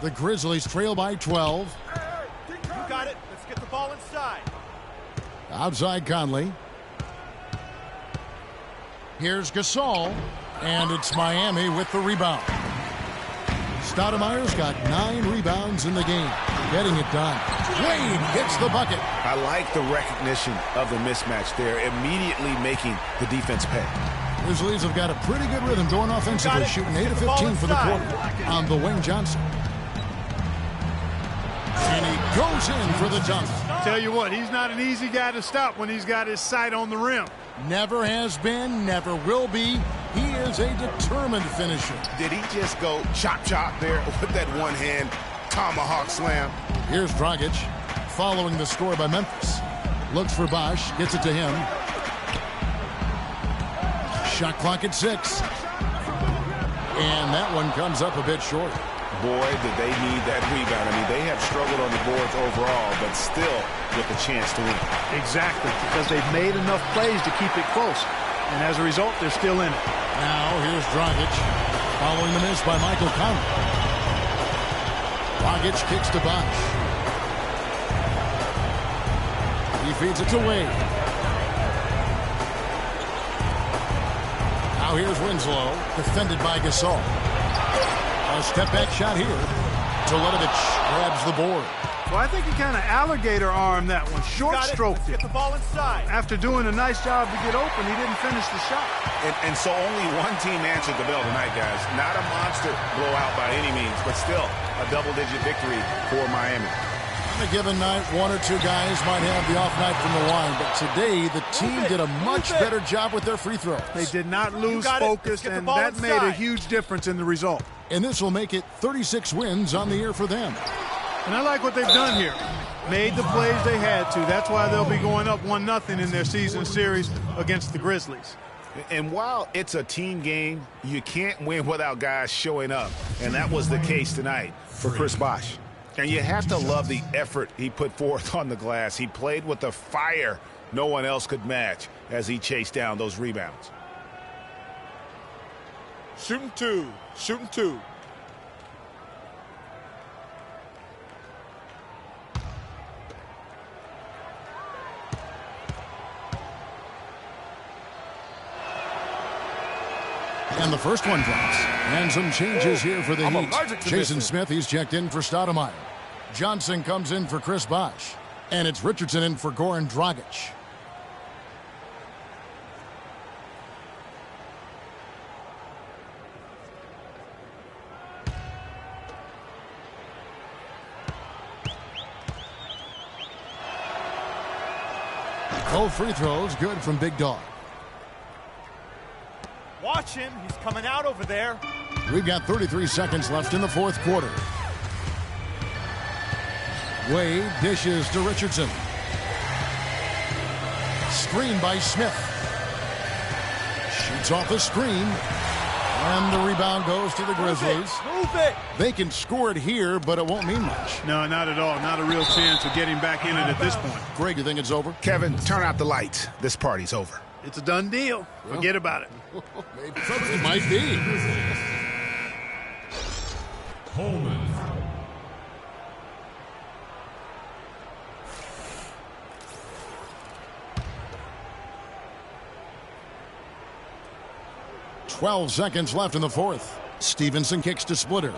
The Grizzlies trail by 12. You got it. Let's get the ball inside. Outside Conley. Here's Gasol. And it's Miami with the rebound. Stoudemire's got 9 rebounds in the game. Getting it done. Wade hits the bucket. I like the recognition of the mismatch there, immediately making the defense pay. Grizzlies have got a pretty good rhythm going offensively, shooting 8 of 15 for the quarter on the wing. Johnson. And he goes in for the dunk. Tell you what, he's not an easy guy to stop when he's got his sight on the rim. Never has been, never will be. He is a determined finisher. Did he just go chop there with that one hand? tomahawk slam. Here's Dragic, following the score by Memphis. Looks for Bosch, gets it to him. Shot clock at 6. And that one comes up a bit short. Boy, did they need that rebound. I mean, they have struggled on the boards overall, but still with a chance to win. Exactly, because they've made enough plays to keep it close. And as a result, they're still in it. Now here's Dragic, following the miss by Michael Conley. Dragic kicks to Bosch. He feeds it to Wade. Now here's Winslow, defended by Gasol. A step-back shot here. Toledovich grabs the board. Well, I think he kind of alligator armed that one. Short-stroked it. Get the ball inside. After doing a nice job to get open, he didn't finish the shot. And so only one team answered the bell tonight, guys. Not a monster blowout by any means, but still a double-digit victory for Miami. On a given night, one or two guys might have the off night from the line, but today the team did a much better job with their free throws. They did not lose focus, and that made a huge difference in the result. And this will make it 36 wins on the year for them. And I like what they've done here. Made the plays they had to. That's why they'll be going up 1-0 in their season series against the Grizzlies. And while it's a team game, you can't win without guys showing up. And that was the case tonight for Chris Bosh. And you have to love the effort he put forth on the glass. He played with the fire no one else could match as he chased down those rebounds. Shooting two. Shooting two. And the first one drops. And some changes here for the Heat. Jason Smith, he's checked in for Stoudemire. Johnson comes in for Chris Bosh. And it's Richardson in for Goran Dragic. Both free throws good from Big Dog. Watch him. He's coming out over there. We've got 33 seconds left in the fourth quarter. Wade dishes to Richardson. Screen by Smith. Shoots off the screen. And the rebound goes to the Grizzlies. Move it. They can score it here, but it won't mean much. No, not at all. Not a real chance of getting back in it at this point. Greg, you think it's over? Kevin, turn out the lights. This party's over. It's a done deal. Forget about it. Maybe it might be. Coleman. "12 seconds left in the fourth. Stevenson kicks to Splitter.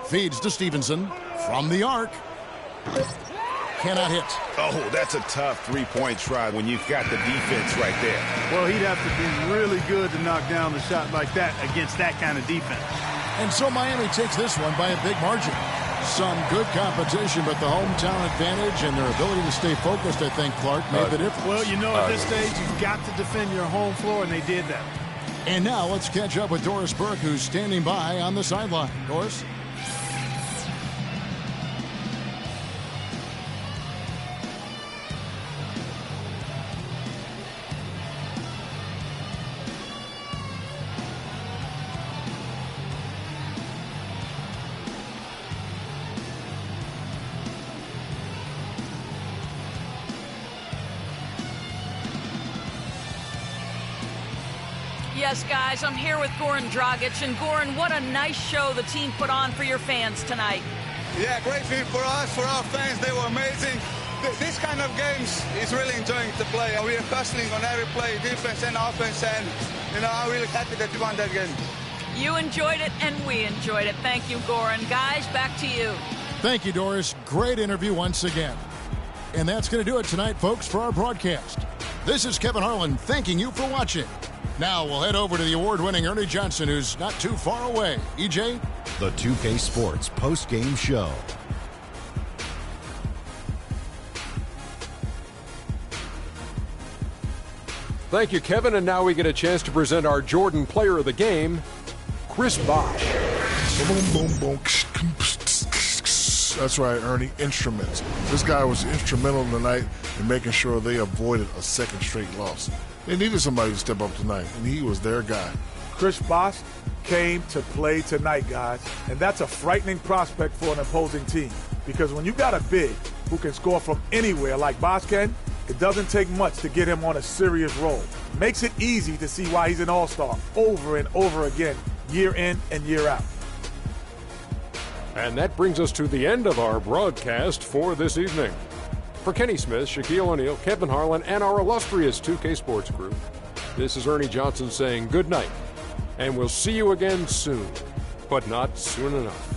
Feeds to Stevenson from the arc. Cannot hit. Oh, that's a tough three-point try when you've got the defense right there. Well, he'd have to be really good to knock down the shot like that against that kind of defense. And so Miami takes this one by a big margin. Some good competition, but the hometown advantage and their ability to stay focused, I think, Clark, made the difference. Well, you know, at this stage, you've got to defend your home floor, and they did that. And now let's catch up with Doris Burke, who's standing by on the sideline. Doris? Yes, guys, I'm here with Goran Dragic. And Goran, what a nice show the team put on for your fans tonight. Yeah, great feat for us, for our fans. They were amazing. This kind of games is really enjoying to play. We are hustling on every play, defense and offense, and I'm really happy that we won that game. You enjoyed it, and we enjoyed it. Thank you, Goran. Guys, back to you. Thank you, Doris. Great interview once again. And that's going to do it tonight, folks, for our broadcast. This is Kevin Harlan thanking you for watching. Now we'll head over to the award-winning Ernie Johnson, who's not too far away. EJ? The 2K Sports post-game show. Thank you, Kevin. And now we get a chance to present our Jordan Player of the Game, Chris Bosh. That's right, Ernie. Instruments. This guy was instrumental tonight in making sure they avoided a second straight loss. They needed somebody to step up tonight, and he was their guy. Chris Bosh came to play tonight, guys, and that's a frightening prospect for an opposing team because when you got a big who can score from anywhere like Bosh can, it doesn't take much to get him on a serious roll. Makes it easy to see why he's an all-star over and over again, year in and year out. And that brings us to the end of our broadcast for this evening. For Kenny Smith, Shaquille O'Neal, Kevin Harlan, and our illustrious 2K Sports crew, this is Ernie Johnson saying good night. And we'll see you again soon, but not soon enough.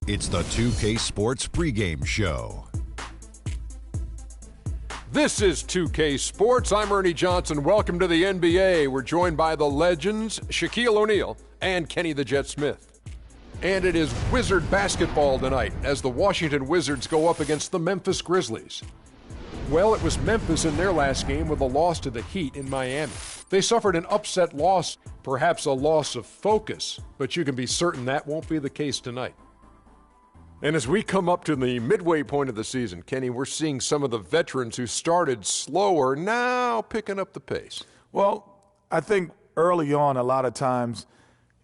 It's the 2K Sports pregame show. This is 2K Sports. I'm Ernie Johnson. Welcome to the NBA. We're joined by the legends, Shaquille O'Neal and Kenny the Jet Smith. And it is Wizard basketball tonight as the Washington Wizards go up against the Memphis Grizzlies. Well, it was Memphis in their last game with a loss to the Heat in Miami. They suffered an upset loss, perhaps a loss of focus, but you can be certain that won't be the case tonight. And as we come up to the midway point of the season, Kenny, we're seeing some of the veterans who started slower now picking up the pace. Well, I think early on, a lot of times,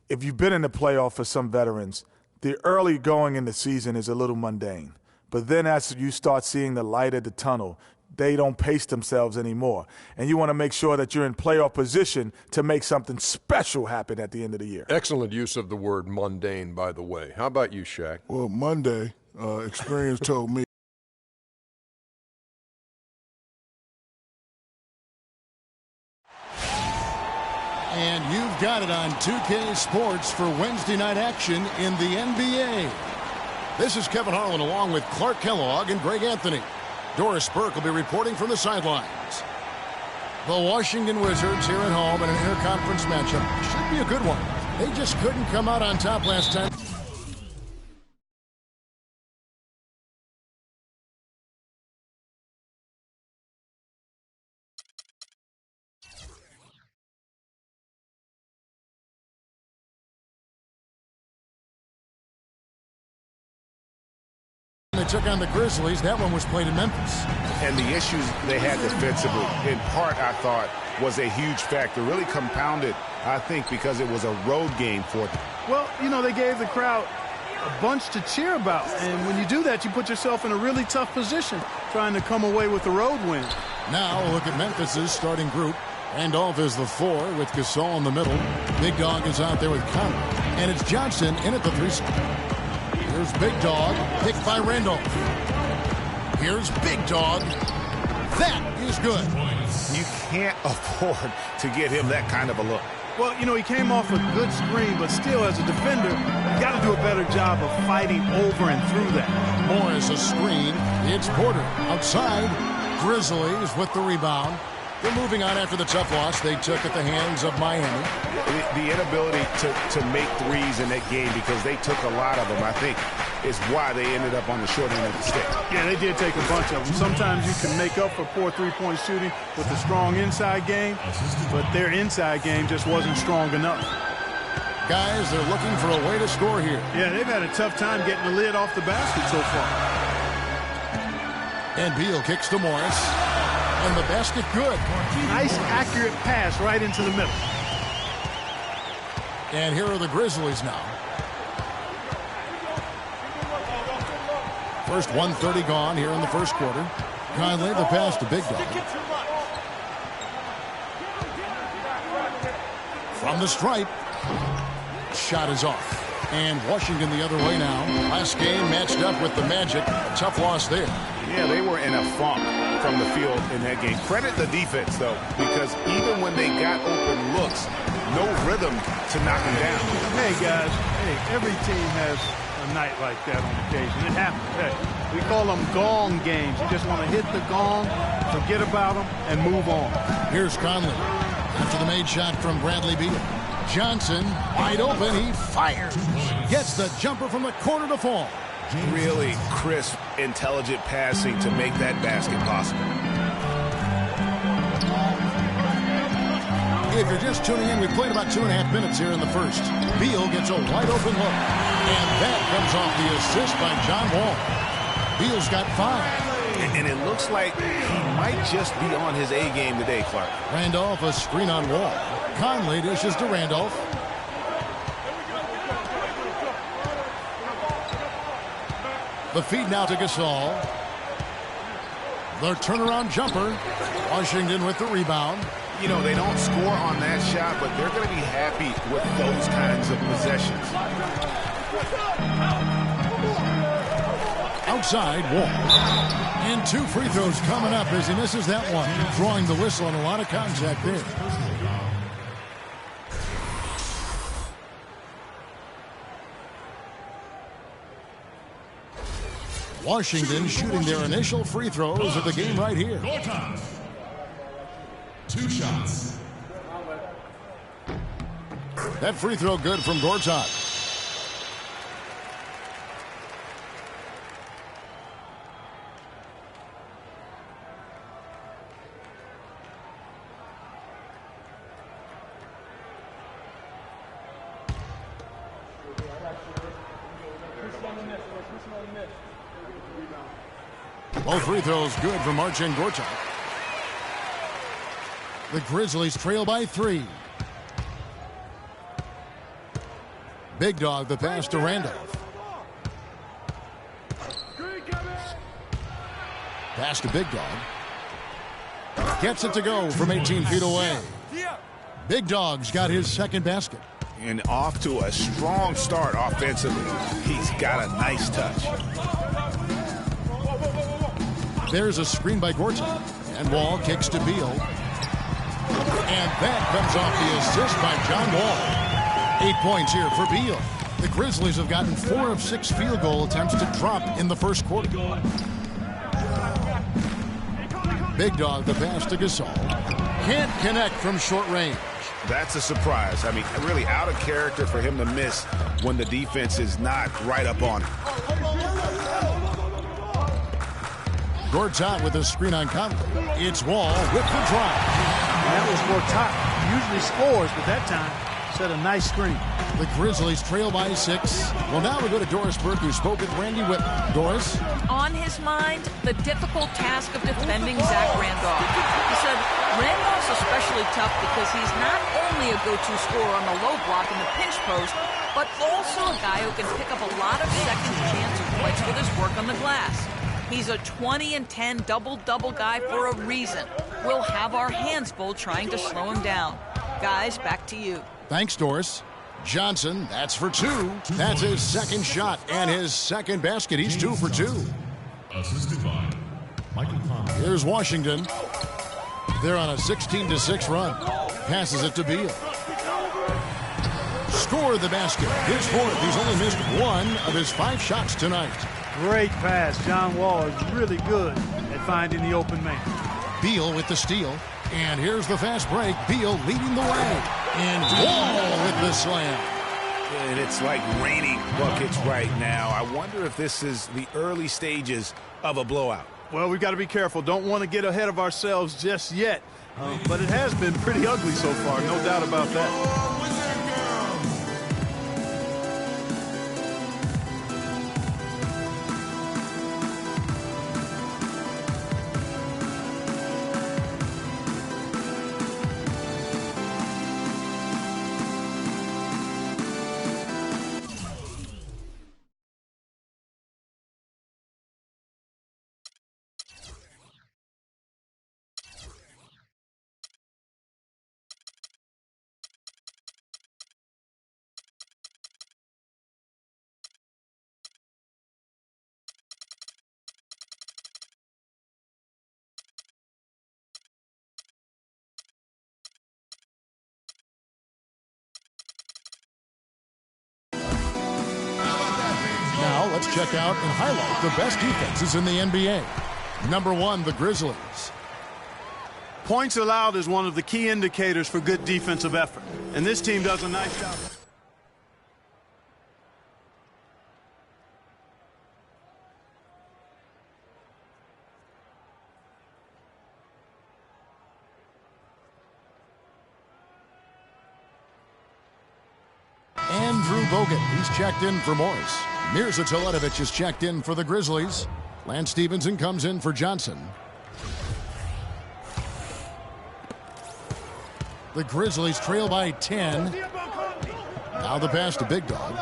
if you've been in the playoff for some veterans, the early going in the season is a little mundane. But then as you start seeing the light at the tunnel, they don't pace themselves anymore. And you want to make sure that you're in playoff position to make something special happen at the end of the year. Excellent use of the word mundane, by the way. How about you, Shaq? Well, Monday, experience told me. And you've got it on 2K Sports for Wednesday night action in the NBA. This is Kevin Harlan along with Clark Kellogg and Greg Anthony. Doris Burke will be reporting from the sidelines. The Washington Wizards here at home in an interconference matchup should be a good one. They just couldn't come out on top last time. They took on the Grizzlies. That one was played in Memphis. And the issues they had defensively, in part, I thought, was a huge factor. Really compounded, I think, because it was a road game for them. Well, you know, they gave the crowd a bunch to cheer about. And when you do that, you put yourself in a really tough position trying to come away with the road win. Now we'll look at Memphis's starting group. Randolph is the 4 with Gasol in the middle. Big Dog is out there with Conley. And it's Johnson in at the 3 spot. Here's Big Dog, picked by Randolph. Here's Big Dog, That is good. You can't afford to get him that kind of a look. Well, you know, he came off a good screen, but still, as a defender, you got to do a better job of fighting over and through that. Morris a screen. It's Porter outside. Grizzlies with the rebound. They're moving on after the tough loss they took at the hands of Miami. The inability to make threes in that game, because they took a lot of them, I think, is why they ended up on the short end of the stick. Yeah, they did take a bunch of them. Sometimes you can make up for poor three-point shooting with a strong inside game, but their inside game just wasn't strong enough. Guys, they're looking for a way to score here. Yeah, they've had a tough time getting the lid off the basket so far. And Beal kicks to Morris. And the basket good. Nice, accurate pass right into the middle. And here are the Grizzlies now. First 1:30 gone here in the first quarter. Conley, the pass to Big Dog. From the stripe. Shot is off. And Washington the other way now. Last game matched up with the Magic. A tough loss there. Yeah, they were in a funk from the field in that game. Credit the defense, though, because even when they got open looks, no rhythm to knock them down. Hey, guys, every team has a night like that on occasion. It happens. Hey, we call them gong games. You just want to hit the gong, forget about them, and move on. Here's Conley. After the made shot from Bradley Beal. Johnson, wide open, he fires. Gets the jumper from the corner to fall. Really crisp, intelligent passing to make that basket possible. If you're just tuning in, we played about 2.5 minutes here in the first. Beal gets a wide open look. And that comes off the assist by John Wall. Beal's got 5. And it looks like he might just be on his A game today, Clark. Randolph, a screen on Wall. Conley dishes to Randolph. The feed now to Gasol. The turnaround jumper. Washington with the rebound. You know, they don't score on that shot, but they're going to be happy with those kinds of possessions. Outside, Wall. And 2 free throws coming up as he misses that one. Drawing the whistle and a lot of contact there. Washington shooting their initial free throws of the game right here. 2 shots. That free throw good from Gortat. Both free throws good from Marcin Gortat. The Grizzlies trail by 3. Big Dog, the pass to Randolph. Pass to Big Dog. Gets it to go from 18 feet away. Big Dog's got his second basket. And off to a strong start offensively. He's got a nice touch. There's a screen by Gortat. And Wall kicks to Beal. And that comes off the assist by John Wall. 8 points here for Beal. The Grizzlies have gotten 4 of 6 field goal attempts to drop in the first quarter. Big Dog, the pass to Gasol. Can't connect from short range. That's a surprise. I mean, really out of character for him to miss when the defense is not right up on him. Gortat with a screen on Conley. It's Wall with the drive. And that was Gortat. Usually scores, but that time set a nice screen. The Grizzlies trail by 6. Well, now we go to Doris Burke, who spoke with Randy Whitman. Doris? On his mind, the difficult task of defending Zach Randolph. He said Randolph's especially tough because he's not only a go-to scorer on the low block in the pinch post, but also a guy who can pick up a lot of second chance points with his work on the glass. He's a 20 and 10 double-double guy for a reason. We'll have our hands full trying to slow him down. Guys, back to you. Thanks, Doris. Johnson, that's for 2. That's his second shot and his second basket. He's 2 for 2. Assisted by Here's Washington. They're on a 16-6 run. Passes it to Beal. Scored the basket. His fourth. He's only missed one of his 5 shots tonight. Great pass. John Wall is really good at finding the open man. Beal with the steal. And here's the fast break. Beal leading the way. And Wall with the slam. And it's like raining buckets right now. I wonder if this is the early stages of a blowout. Well, we've got to be careful. Don't want to get ahead of ourselves just yet. But it has been pretty ugly so far, no doubt about that. Now let's check out and highlight the best defenses in the NBA. Number 1, the Grizzlies. Points allowed is one of the key indicators for good defensive effort. And this team does a nice job. Andrew Bogut, he's checked in for Morris. Mirza Teletovic is checked in for the Grizzlies. Lance Stevenson comes in for Johnson. The Grizzlies trail by 10. Now the pass to Big Dog.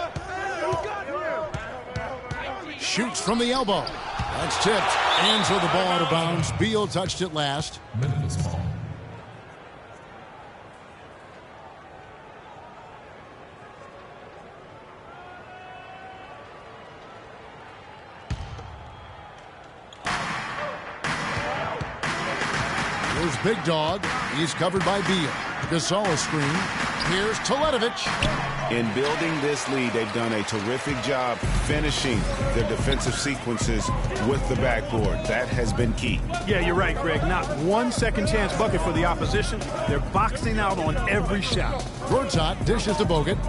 Shoots from the elbow. That's tipped. And so the ball out of bounds. Beal touched it last. Memphis ball. Here's Big Dog. He's covered by Beal. Gasol screen. Here's Teletovic. In building this lead, they've done a terrific job finishing their defensive sequences with the backboard. That has been key. Yeah, you're right, Greg. Not one second chance bucket for the opposition. They're boxing out on every shot. Gortat dishes to Bogut.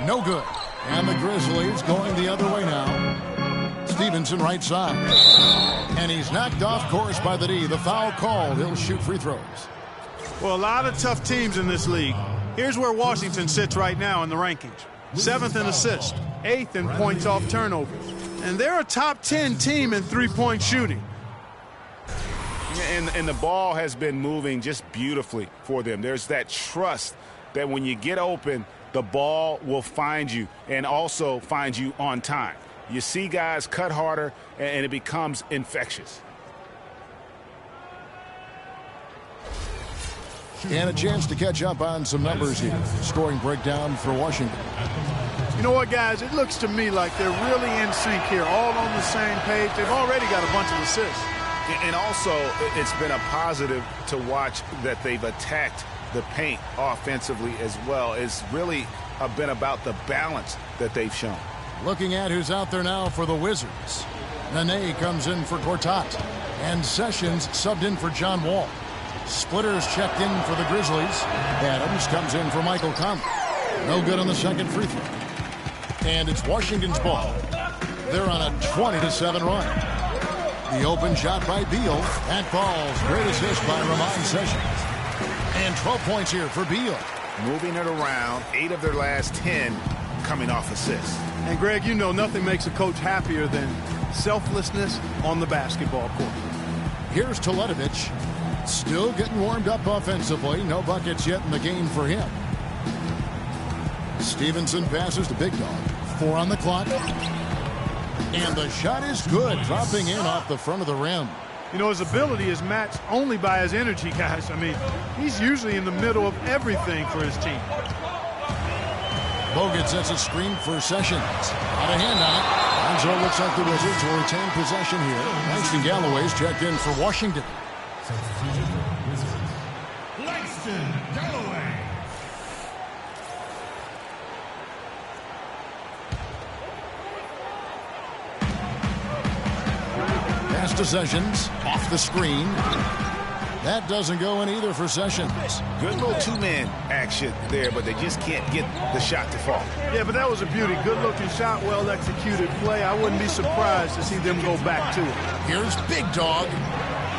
No good. And the Grizzlies going the other way now. Stevenson right side. And he's knocked off course by the D. The foul called. He'll shoot free throws. Well, a lot of tough teams in this league. Here's where Washington sits right now in the rankings. 7th in assists, 8th in points off turnovers. And they're a top 10 team in three-point shooting. And the ball has been moving just beautifully for them. There's that trust that when you get open, the ball will find you and also find you on time. You see guys cut harder, and it becomes infectious. And a chance to catch up on some numbers here. Scoring breakdown for Washington. You know what, guys? It looks to me like they're really in sync here, all on the same page. They've already got a bunch of assists. And also, it's been a positive to watch that they've attacked the paint offensively as well. It's really been about the balance that they've shown. Looking at who's out there now for the Wizards. Nene comes in for Gortat. And Sessions subbed in for John Wall. Splitters checked in for the Grizzlies. Adams comes in for Michael Conley. No good on the second free throw. And it's Washington's ball. They're on a 20-7 run. The open shot by Beal. That falls. Great assist by Ramon Sessions. And 12 points here for Beal. Moving it around, 8 of their last 10 coming off assists. And, Greg, you know nothing makes a coach happier than selflessness on the basketball court. Here's Teletovic. Still getting warmed up offensively. No buckets yet in the game for him. Stevenson passes to Big Dog. 4 on the clock. And the shot is good. Dropping in off the front of the rim. You know, his ability is matched only by his energy, guys. I mean, he's usually in the middle of everything for his team. Bogut sets a screen for Sessions. Out of hand on it. And so it looks like the Wizards will retain possession here. Langston Galloway's checked in for Washington. Langston Galloway. Pass to Sessions, off the screen. That doesn't go in either for Sessions. Good little two-man action there, but they just can't get the shot to fall. Yeah, but that was a beauty. Good-looking shot, well-executed play. I wouldn't be surprised to see them go back to it. Here's Big Dog.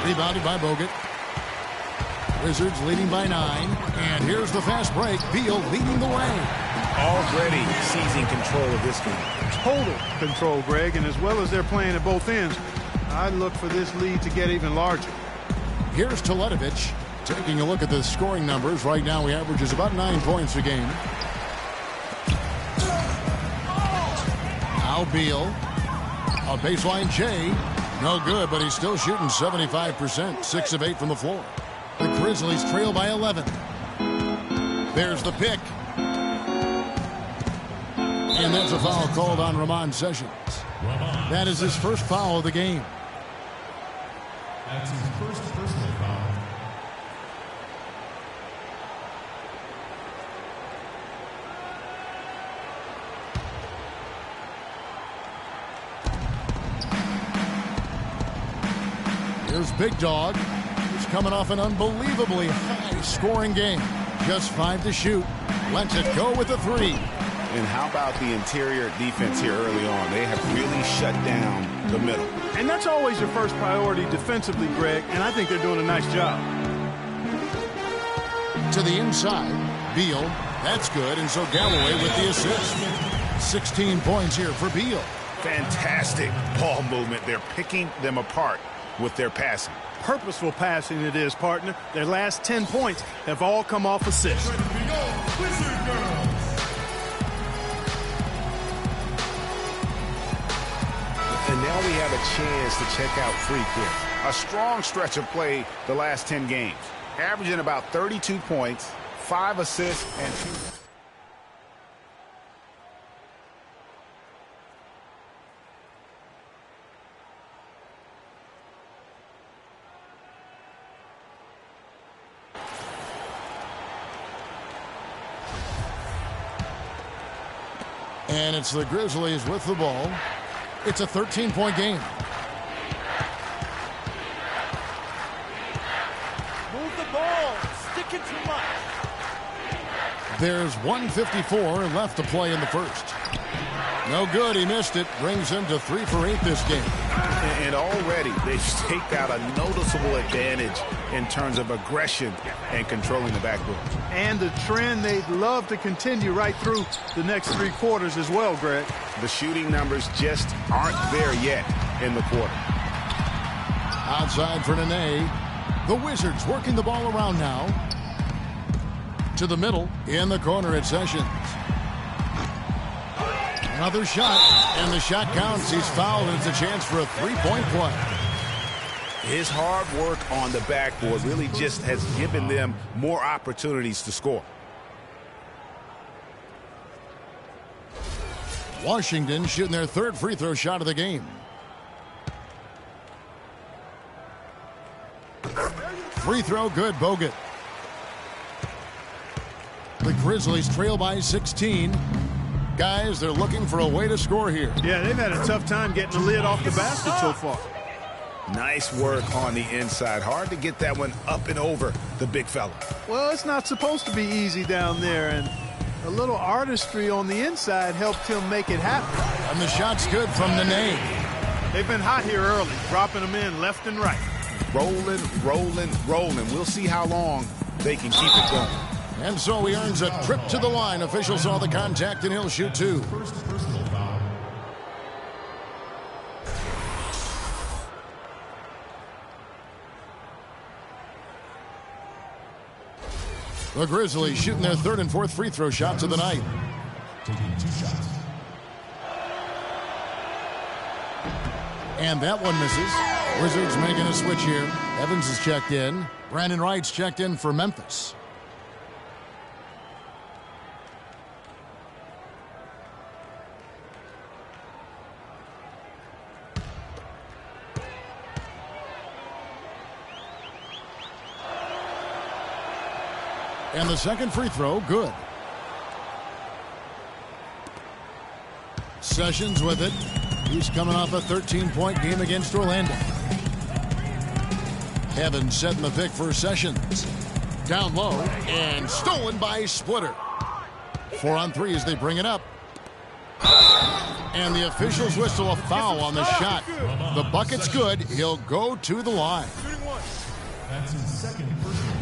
Rebounded by Bogut. Wizards leading by 9. And here's the fast break. Beal leading the way. Already seizing control of this game. Total control, Greg, and as well as they're playing at both ends, I'd look for this lead to get even larger. Here's Teletovic. Taking a look at the scoring numbers. Right now, he averages about 9 points a game. Now Beal. A baseline J. No good, but he's still shooting 75%. 6 of 8 from the floor. The Grizzlies trail by 11. There's the pick. And that's a foul called on Ramon Sessions. That is his first foul of the game. That's his first personal foul. Here's Big Dog. He's coming off an unbelievably high-scoring game. Just 5 to shoot. Lets it go with the 3. And how about the interior defense here early on? They have really shut down the middle. And that's always your first priority defensively, Greg, and I think they're doing a nice job. To the inside, Beal. That's good, and so Galloway with the assist. 16 points here for Beal. Fantastic ball movement. They're picking them apart with their passing. Purposeful passing it is, partner. Their last 10 points have all come off assists. Ready to go, Wizard Girls. And now we have a chance to check out Freak here. A strong stretch of play the last 10 games. Averaging about 32 points, 5 assists, and 2. And it's the Grizzlies with the ball. It's a 13-point game. Move the ball. Sticking too much. There's 1:54 left to play in the first. No good. He missed it. Brings him to 3 for 8 this game. And already they've staked out a noticeable advantage in terms of aggression and controlling the backboard. And the trend they'd love to continue right through the next 3 quarters as well, Greg. The shooting numbers just aren't there yet in the quarter. Outside for Nene. The Wizards working the ball around now. To the middle. In the corner at Sessions. Another shot. And the shot counts. He's fouled, and it's a chance for a 3-point play. His hard work on the backboard really just has given them more opportunities to score. Washington shooting their 3rd free throw shot of the game. Free throw good, Bogut. The Grizzlies trail by 16. Guys, they're looking for a way to score here. Yeah, they've had a tough time getting the lid off the basket so far. Nice work on the inside. Hard to get that one up and over the big fella. Well, it's not supposed to be easy down there, and a little artistry on the inside helped him make it happen. And the shot's good from Nene. They've been hot here early, dropping them in left and right. Rolling, rolling, rolling. We'll see how long they can keep it going. And so he earns a trip to the line. Officials saw the contact, and he'll shoot 2. First personal foul. The Grizzlies shooting their 3rd and 4th free throw shots of the night. Taking 2 shots. And that one misses. Wizards making a switch here. Evans is checked in. Brandon Wright's checked in for Memphis. And the second free throw, good. Sessions with it. He's coming off a 13-point game against Orlando. Evans setting the pick for Sessions. Down low and stolen by Splitter. 4 on 3 as they bring it up. And the officials whistle a foul on the shot. The bucket's good. He'll go to the line. That's his second personal.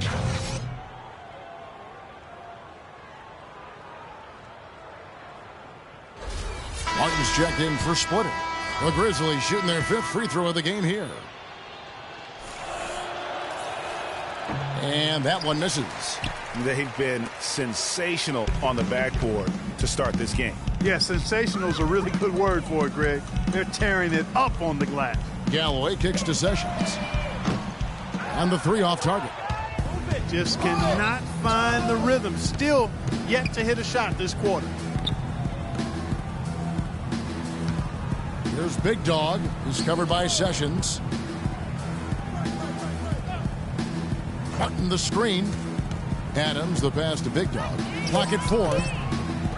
Martin's checked in for Splitter. The Grizzlies shooting their 5th free throw of the game here. And that one misses. They've been sensational on the backboard to start this game. Yeah, sensational is a really good word for it, Greg. They're tearing it up on the glass. Galloway kicks to Sessions. And the 3 off target. Just cannot find the rhythm. Still yet to hit a shot this quarter. Here's Big Dog. He's covered by Sessions. Martin the screen. Adams the pass to Big Dog. Clock at 4.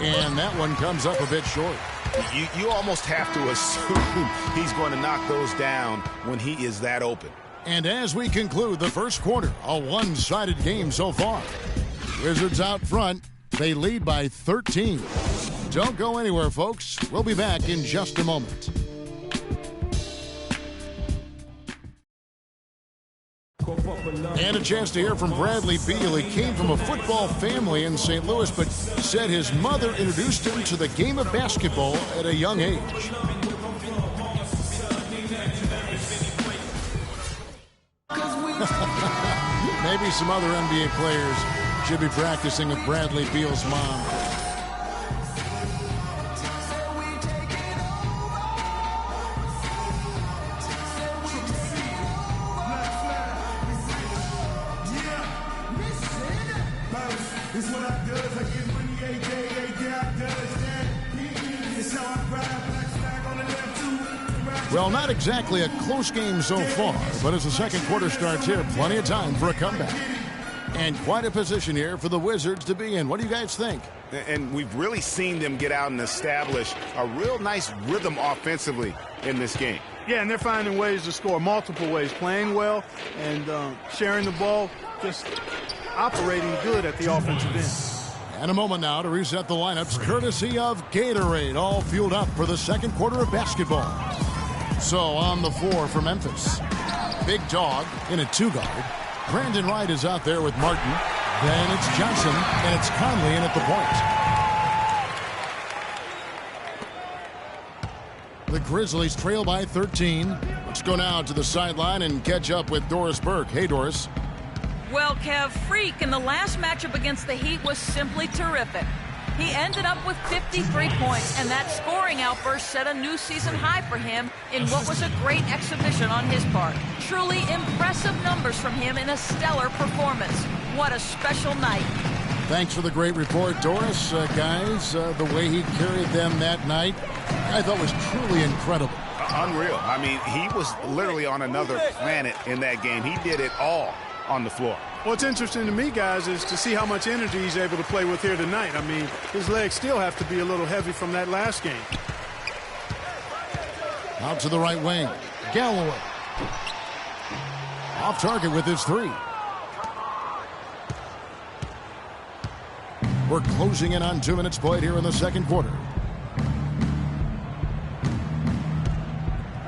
And that one comes up a bit short. You almost have to assume he's going to knock those down when he is that open. And as we conclude the first quarter, a one-sided game so far. Wizards out front. They lead by 13. Don't go anywhere, folks. We'll be back in just a moment. And a chance to hear from Bradley Beal. He came from a football family in St. Louis, but said his mother introduced him to the game of basketball at a young age. Maybe some other NBA players should be practicing with Bradley Beal's mom. Well, not exactly a close game so far, but as the second quarter starts here, plenty of time for a comeback. And quite a position here for the Wizards to be in. What do you guys think? And we've really seen them get out and establish a real nice rhythm offensively in this game. Yeah, and they're finding ways to score, multiple ways, playing well and sharing the ball, just operating good at the offensive end. And a moment now to reset the lineups, courtesy of Gatorade, all fueled up for the second quarter of basketball. So on the floor for Memphis, Big Dog in a 2-guard. Brandon Wright is out there with Martin. Then it's Johnson, and it's Conley in at the point. The Grizzlies trail by 13. Let's go now to the sideline and catch up with Doris Burke. Hey, Doris. Well, Kev, Freak in the last matchup against the Heat was simply terrific. He ended up with 53 points, and that scoring outburst set a new season high for him in what was a great exhibition on his part. Truly impressive numbers from him in a stellar performance. What a special night. Thanks for the great report, Doris. Guys, the way he carried them that night, I thought was truly incredible. Unreal. I mean, he was literally on another planet in that game. He did it all on the floor. What's interesting to me, guys, is to see how much energy he's able to play with here tonight. I mean, his legs still have to be a little heavy from that last game. Out to the right wing. Galloway. Off target with his 3. We're closing in on 2 minutes played here in the second quarter.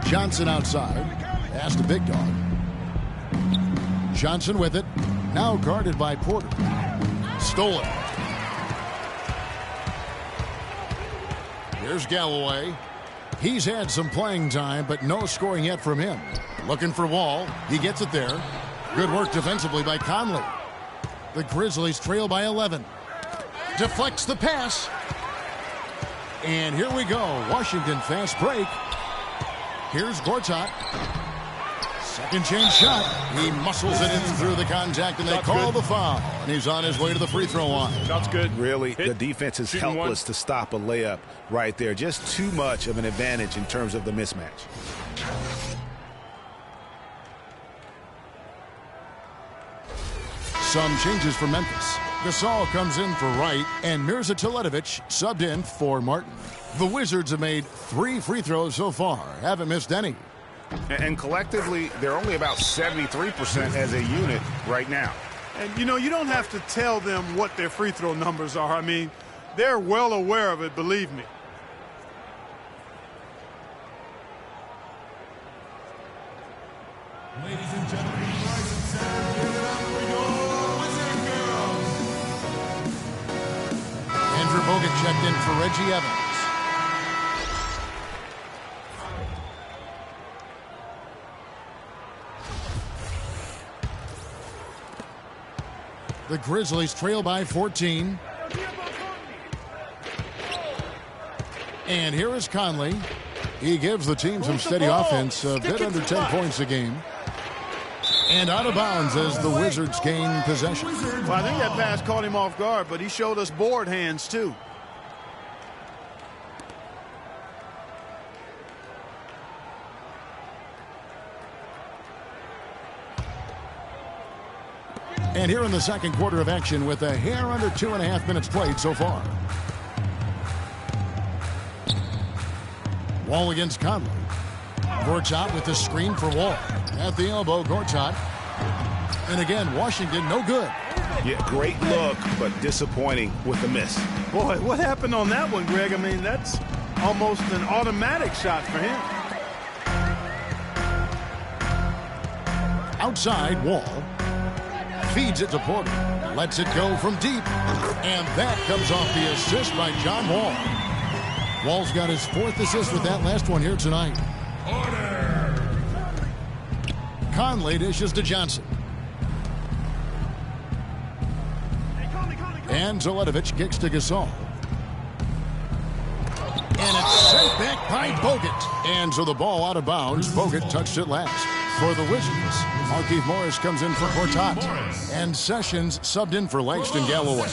Johnson outside. Pass to Big Dog. Johnson with it. Now guarded by Porter. Stolen. Here's Galloway. He's had some playing time, but no scoring yet from him. Looking for Wall. He gets it there. Good work defensively by Conley. The Grizzlies trail by 11. Deflects the pass. And here we go. Washington fast break. Here's Gortat. Second chance shot. He muscles it in through the contact, and they call the foul. And he's on his way to the free throw line. That's good. Really, the defense is helpless to stop a layup right there. Just too much of an advantage in terms of the mismatch. Some changes for Memphis. Gasol comes in for Wright, and Mirza Teletovic subbed in for Martin. The Wizards have made 3 free throws so far, haven't missed any. And collectively, they're only about 73% as a unit right now. And, you don't have to tell them what their free throw numbers are. I mean, they're well aware of it, believe me. Ladies and gentlemen, rise and sound, give it up for your Wizard Girls. Andrew Bogut checked in for Reggie Evans. The Grizzlies trail by 14. And here is Conley. He gives the team some steady offense, a bit under 10 points a game. And out of bounds as the Wizards gain possession. Well, I think that pass caught him off guard, but he showed us board hands, too. And here in the second quarter of action with a hair under 2.5 minutes played so far. Wall against Conley. Gortat with the screen for Wall. At the elbow, Gortat. And again, Washington, no good. Yeah, great look, but disappointing with the miss. Boy, what happened on that one, Greg? I mean, that's almost an automatic shot for him. Outside, Wall. Feeds it to Porter. Lets it go from deep. And that comes off the assist by John Wall. Wall's got his 4th assist with that last one here tonight. Conley dishes to Johnson. And Teletovic kicks to Gasol. And it's sent back by Bogut. And so the ball out of bounds. Bogut touched it last. For the Wizards, Markieff Morris comes in for Gortat. And Sessions subbed in for Langston Galloway.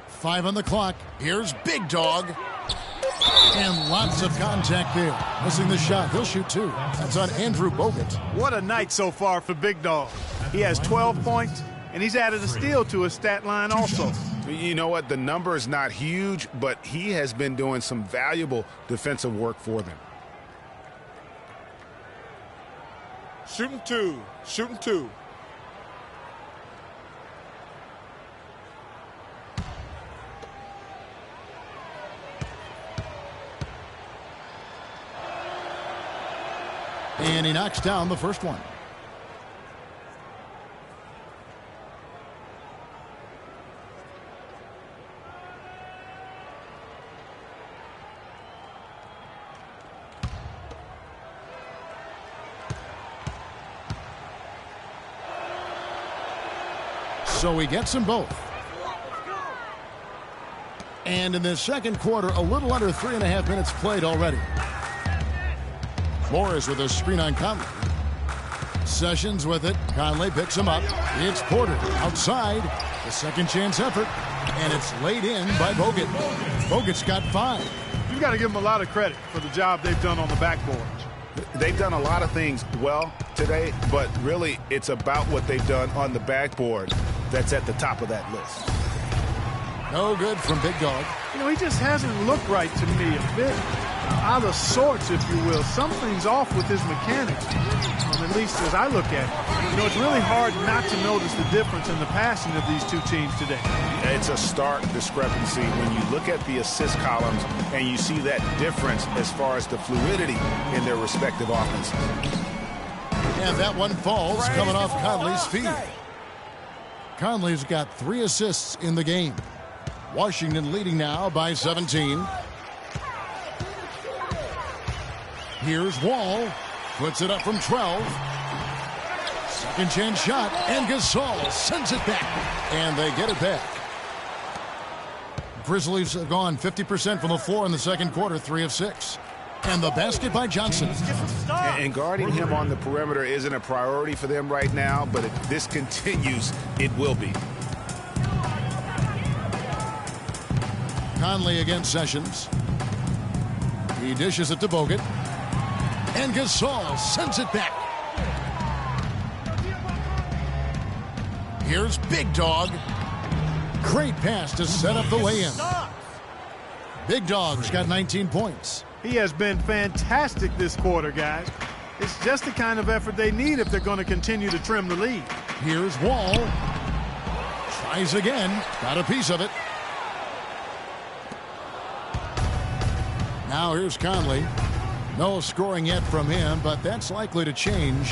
Five on the clock. Here's Big Dog. And lots of contact there. Missing the shot. He'll shoot 2. That's on Andrew Bogut. What a night so far for Big Dog. He has 12 points, and he's added a steal to his stat line also. You know what? The number is not huge, but he has been doing some valuable defensive work for them. Shooting 2. Shooting 2. And he knocks down the first one. So he gets them both. And in the second quarter, a little under 3.5 minutes played already. Morris with a screen on Conley. Sessions with it. Conley picks him up. It's Porter outside. The second chance effort. And it's laid in by Bogut. Bogut's got 5. You've got to give them a lot of credit for the job they've done on the backboard. They've done a lot of things well today, but really it's about what they've done on the backboard that's at the top of that list. No good from Big Dog. He just hasn't looked right to me. A bit out of sorts, if you will. Something's off with his mechanics, at least as I look at it. It's really hard not to notice the difference in the passing of these two teams today. It's a stark discrepancy when you look at the assist columns and you see that difference as far as the fluidity in their respective offenses. And that one falls coming off Conley's feet. Conley's got 3 assists in the game. Washington leading now by 17. Here's Wall. Puts it up from 12. Second chance shot. And Gasol sends it back. And they get it back. Grizzlies have gone 50% from the floor in the second quarter, 3 of 6. And the basket by Johnson. And guarding him on the perimeter isn't a priority for them right now, but if this continues, it will be. Conley against Sessions. He dishes it to Bogut. And Gasol sends it back. Here's Big Dog. Great pass to set up the way in. Big Dog's got 19 points. He has been fantastic this quarter, guys. It's just the kind of effort they need if they're going to continue to trim the lead. Here's Wall. Tries again. Got a piece of it. Now here's Conley. No scoring yet from him, but that's likely to change.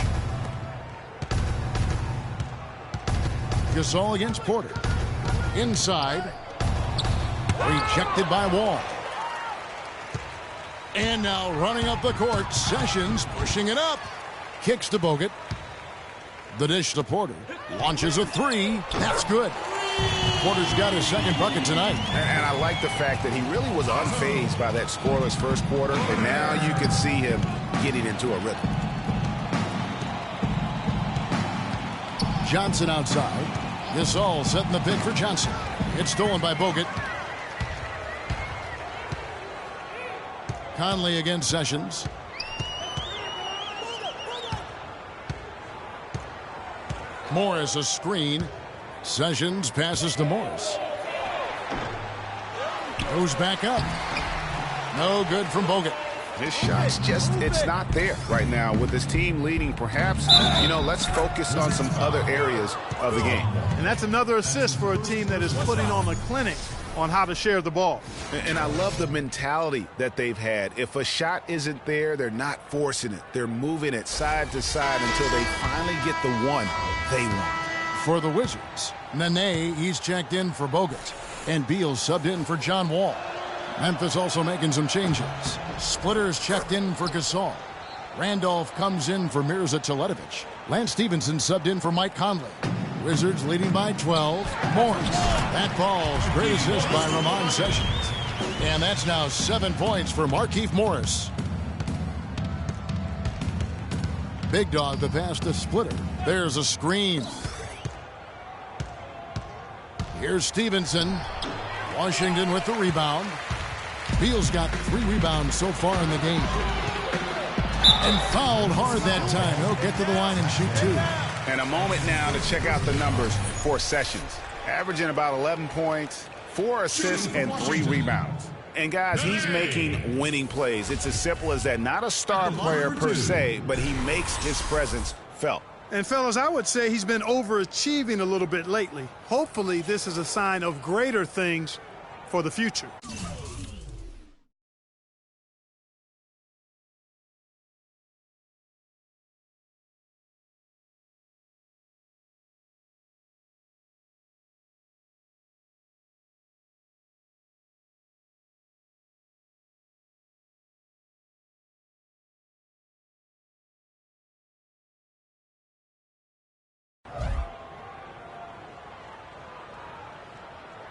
Gasol against Porter. Inside. Rejected by Wall. And now running up the court, Sessions pushing it up. Kicks to Bogut. The dish to Porter. Launches a three. That's good. Porter's got his second bucket tonight. And I like the fact that he really was unfazed by that scoreless first quarter, and now you can see him getting into a rhythm. Johnson outside. Gasol setting the pick for Johnson. It's stolen by Bogut. Conley against Sessions. Morris a screen. Sessions passes to Morris. Goes back up. No good from Bogut. His shot's just, it's not there right now. With his team leading, perhaps, let's focus on some other areas of the game. And that's another assist for a team that is putting on a clinic on how to share the ball. And I love the mentality that they've had. If a shot isn't there, they're not forcing it. They're moving it side to side until they finally get the one they want. For the Wizards, Nene, he's checked in for Bogut. And Beal subbed in for John Wall. Memphis also making some changes. Splitters checked in for Gasol. Randolph comes in for Mirza Teletovic. Lance Stevenson subbed in for Mike Conley. Wizards leading by 12. Morris. That ball's great assist by Ramon Sessions. And that's now 7 points for Markieff Morris. Big Dog the pass to Splitter. There's a screen. Here's Stevenson. Washington with the rebound. Beal's got 3 rebounds so far in the game. And fouled hard that time. He'll get to the line and shoot 2. And a moment now to check out the numbers for Sessions. Averaging about 11 points, 4 assists, and 3 rebounds. And guys, he's making winning plays. It's as simple as that. Not a star player per se, but he makes his presence felt. And fellas, I would say he's been overachieving a little bit lately. Hopefully this is a sign of greater things for the future.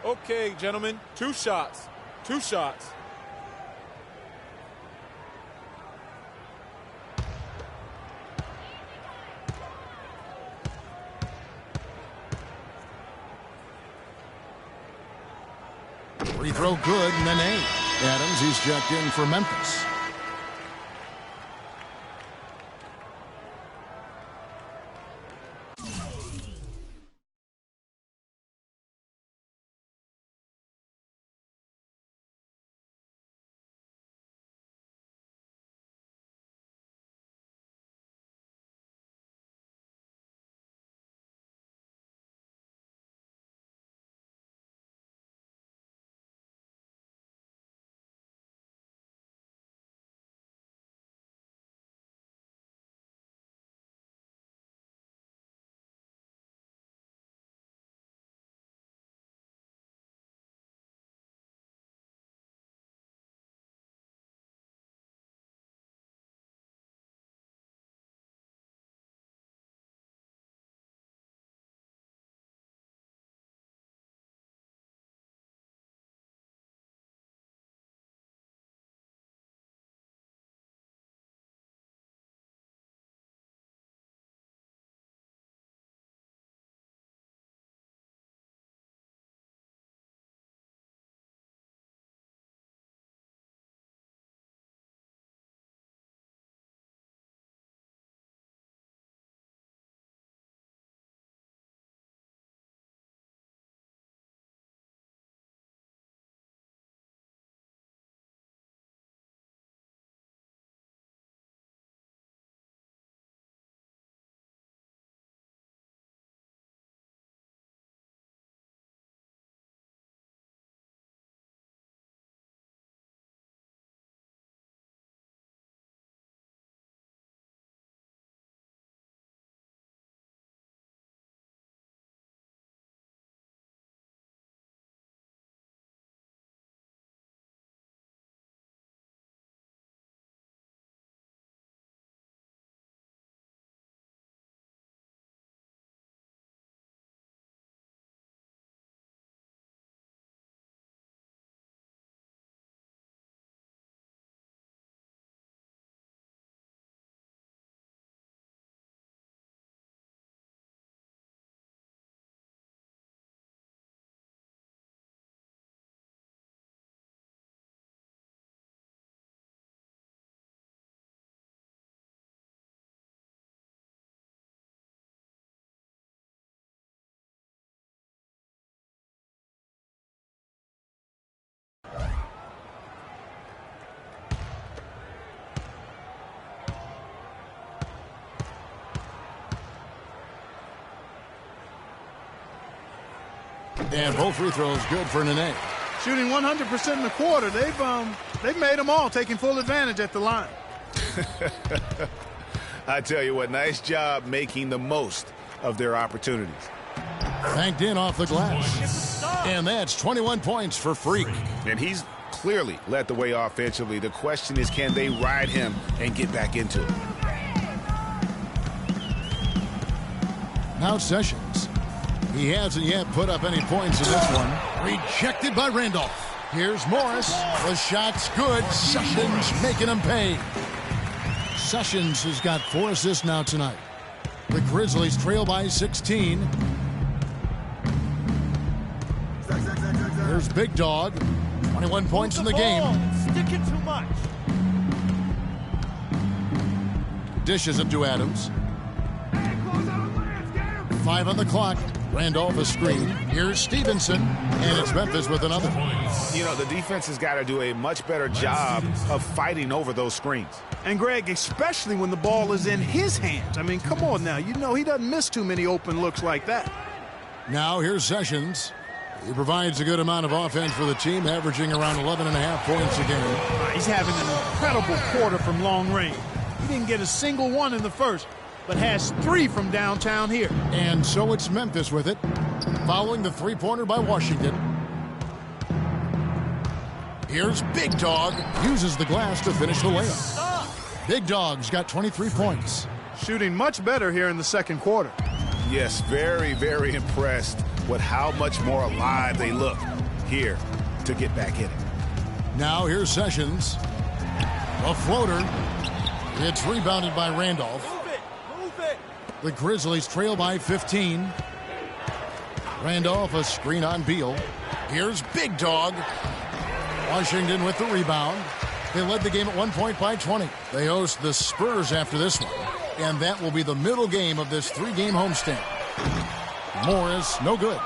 Okay, gentlemen, 2 shots. 2 shots. Free throw good, Nene. Adams, he's checked in for Memphis. And both free throws good for Nene. Shooting 100% in the quarter. They've made them all, taking full advantage at the line. I tell you what, nice job making the most of their opportunities. Banked in off the glass. And that's 21 points for Freak. And he's clearly led the way offensively. The question is, can they ride him and get back into it? Now Sessions. He hasn't yet put up any points in this one. Rejected by Randolph. Here's Morris. The shot's good. Sessions making him pay. Sessions has got 4 assists now tonight. The Grizzlies trail by 16. Here's Big Dog. 21 points in the game. Sticking too much. Dishes it to Adams. 5 on the clock. Randolph a screen. Here's Stevenson. And it's Memphis with another. You know, the defense has got to do a much better job of fighting over those screens. And Greg, especially when the ball is in his hands. I mean, come on now. You know he doesn't miss too many open looks like that. Now here's Sessions. He provides a good amount of offense for the team, averaging around 11.5 points a game. He's having an incredible quarter from long range. He didn't get a single one in the first, but has 3 from downtown here. And so it's Memphis with it, following the three-pointer by Washington. Here's Big Dog. Uses the glass to finish the layup. Big Dog's got 23 points. Shooting much better here in the second quarter. Yes, very, very impressed with how much more alive they look here to get back in it. Now here's Sessions. A floater. It's rebounded by Randolph. Move it. The Grizzlies trail by 15. Randolph a screen on Beal. Here's Big Dog. Washington with the rebound. They led the game at 1 point by 20. They host the Spurs after this one. And that will be the middle game of this 3-game homestand. Morris, no good.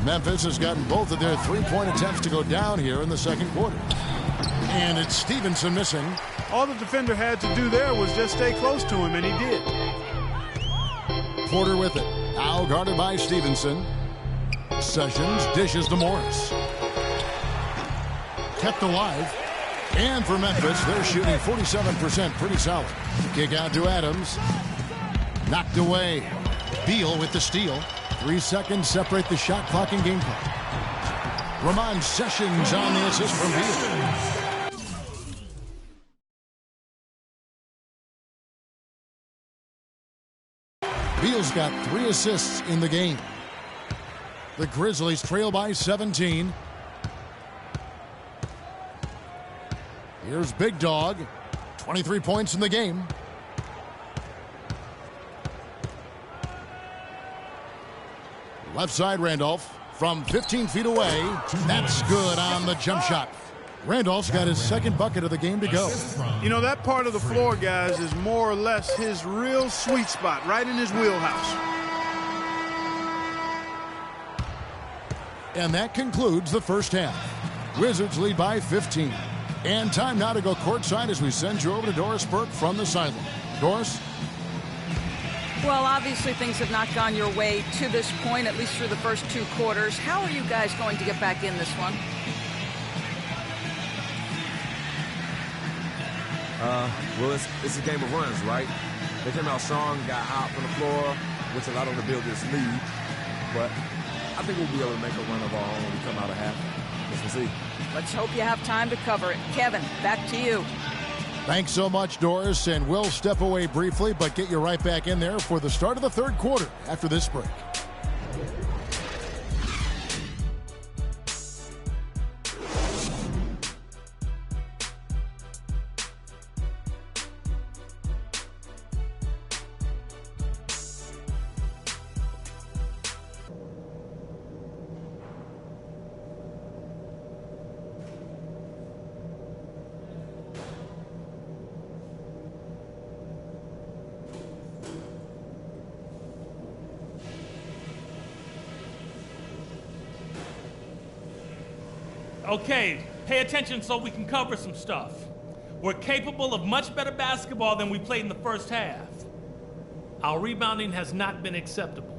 Memphis has gotten both of their 3-point attempts to go down here in the second quarter. And it's Stevenson missing. All the defender had to do there was just stay close to him, and he did. Porter with it. Now guarded by Stevenson. Sessions dishes to Morris. Kept alive. And for Memphis, they're shooting 47%, pretty solid. Kick out to Adams. Knocked away. Beal with the steal. 3 seconds separate the shot clock and game clock. Ramon Sessions on the assist from Beal. Beal's got 3 assists in the game. The Grizzlies trail by 17. Here's Big Dog. 23 points in the game. Left side Randolph from 15 feet away. That's good on the jump shot. Randolph's got his second bucket of the game to go. You know, that part of the floor, guys, is more or less his real sweet spot, right in his wheelhouse. And that concludes the first half. Wizards lead by 15. And time now to go courtside as we send you over to Doris Burke from the sideline. Doris? Well, obviously things have not gone your way to this point, at least through the first 2 quarters. How are you guys going to get back in this one? Well, it's a game of runs, right? They came out strong, got hot from the floor, which allowed them to build this lead. But I think we'll be able to make a run of our own when we come out of half. Let's see. Let's hope you have time to cover it. Kevin, back to you. Thanks so much, Doris, and we'll step away briefly, but get you right back in there for the start of the third quarter after this break. Okay, pay attention so we can cover some stuff. We're capable of much better basketball than we played in the first half. Our rebounding has not been acceptable.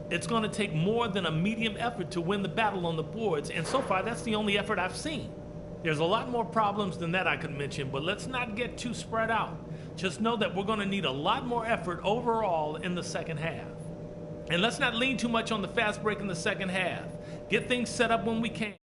It's going to take more than a medium effort to win the battle on the boards, and so far that's the only effort I've seen. There's a lot more problems than that I could mention, but let's not get too spread out. Just know that we're going to need a lot more effort overall in the second half. And let's not lean too much on the fast break in the second half. Get things set up when we can.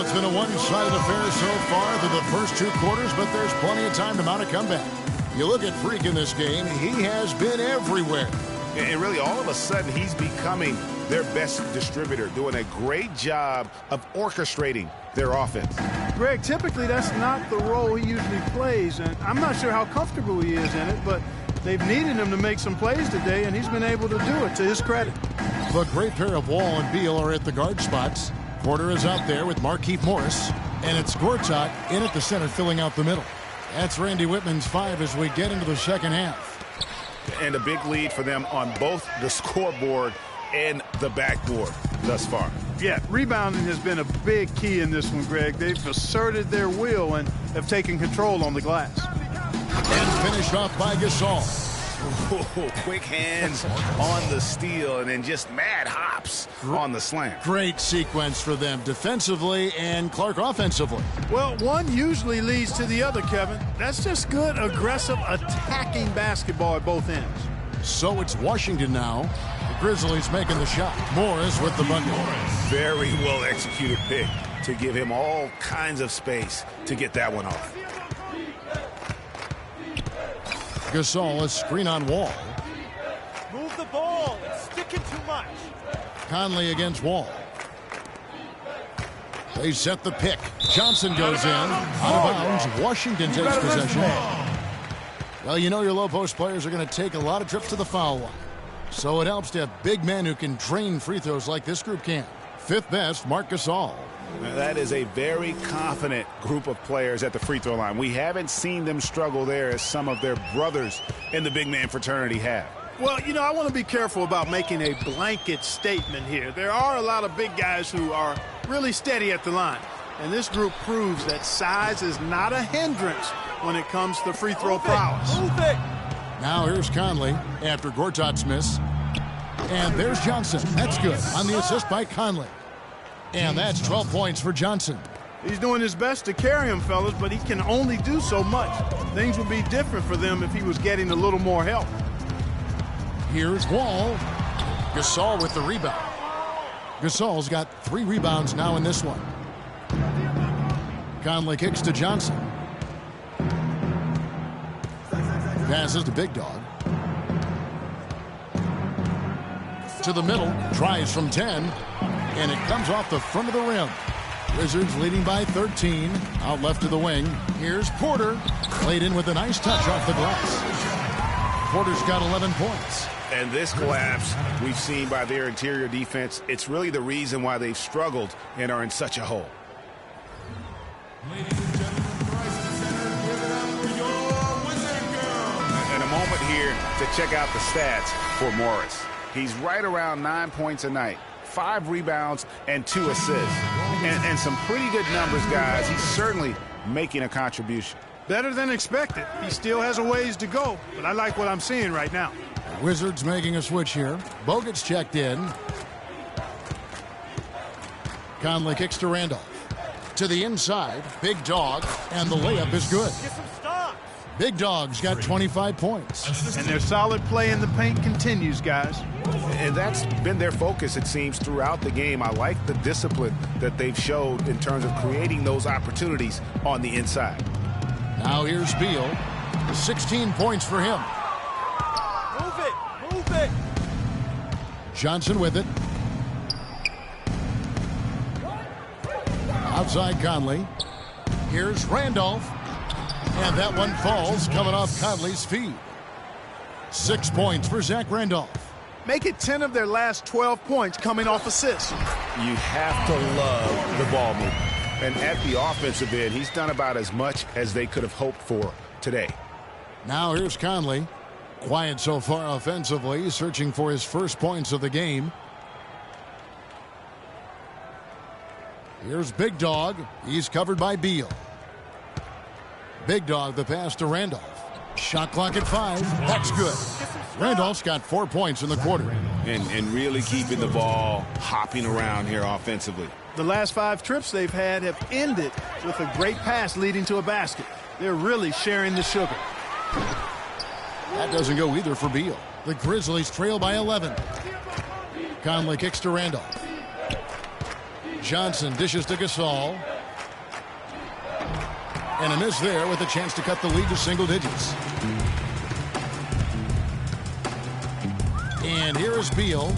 it's been a one-sided affair so far through the first 2 quarters, but there's plenty of time to mount a comeback. You look at Freak in this game, he has been everywhere. And really, all of a sudden, he's becoming their best distributor, doing a great job of orchestrating their offense. Greg, typically that's not the role he usually plays, and I'm not sure how comfortable he is in it, but they've needed him to make some plays today, and he's been able to do it to his credit. The great pair of Wall and Beal are at the guard spots. Porter is out there with Markieff Morris, and it's Gortat in at the center filling out the middle. That's Randy Whitman's 5 as we get into the second half. And a big lead for them on both the scoreboard and the backboard thus far. Yeah, rebounding has been a big key in this one, Greg. They've asserted their will and have taken control on the glass. And finished off by Gasol. Ooh, quick hands on the steal and then just mad hops on the slam. Great sequence for them defensively and Clark offensively. Well, one usually leads to the other, Kevin. That's just good, aggressive, attacking basketball at both ends. So it's Washington now. The Grizzlies making the shot. Morris with the bucket. Very well executed pick to give him all kinds of space to get that one off. Gasol, a screen on Wall. Move the ball. It's sticking too much. Conley against Wall. They set the pick. Johnson goes in. Out of bounds. Washington takes possession. Well, you know your low post players are going to take a lot of trips to the foul line. So it helps to have big men who can drain free throws like this group can. 5th best, Marc Gasol. Now, that is a very confident group of players at the free throw line. We haven't seen them struggle there as some of their brothers in the big man fraternity have. Well, you know, I want to be careful about making a blanket statement here. There are a lot of big guys who are really steady at the line. And this group proves that size is not a hindrance when it comes to free throw prowess. Move it. Now here's Conley after Gortat's miss. And there's Johnson. That's good on the assist by Conley. And that's 12 points for Johnson. He's doing his best to carry him, fellas, but he can only do so much. Things would be different for them if he was getting a little more help. Here's Wall. Gasol with the rebound. Gasol's got 3 rebounds now in this one. Conley kicks to Johnson. Passes to Big Dog. To the middle. Tries from 10. And it comes off the front of the rim. Wizards leading by 13. Out left to the wing. Here's Porter. Played in with a nice touch off the glass. Porter's got 11 points. And this collapse we've seen by their interior defense, it's really the reason why they've struggled and are in such a hole. Ladies and gentlemen, Bryson Center, give it up for your Wizard Girl. And a moment here to check out the stats for Morris. He's right around 9 points a night, 5 rebounds, and 2 assists. And some pretty good numbers, guys. He's certainly making a contribution. Better than expected. He still has a ways to go, but I like what I'm seeing right now. The Wizards making a switch here. Bogut's checked in. Conley kicks to Randolph. To the inside, Big Dog, and the layup is good. Get some stops. Big Dog's got 25 points. And their solid play in the paint continues, guys. And that's been their focus, it seems, throughout the game. I like the discipline that they've showed in terms of creating those opportunities on the inside. Now here's Beal. 16 points for him. Move it. Move it. Johnson with it. Outside Conley. Here's Randolph. And that one falls coming off Conley's feet. 6 points for Zach Randolph. Make it 10 of their last 12 points coming off assists. You have to love the ball movement. And at the offensive end, he's done about as much as they could have hoped for today. Now here's Conley. Quiet so far offensively, searching for his first points of the game. Here's Big Dog. He's covered by Beal. Big Dog, the pass to Randolph. Shot clock at 5. That's good. Randolph's got 4 points in the quarter. And really keeping the ball hopping around here offensively. The last 5 trips they've had have ended with a great pass leading to a basket. They're really sharing the sugar. That doesn't go either for Beal. The Grizzlies trail by 11. Conley kicks to Randolph. Johnson dishes to Gasol. And a miss there with a chance to cut the lead to single digits. And here is Beal.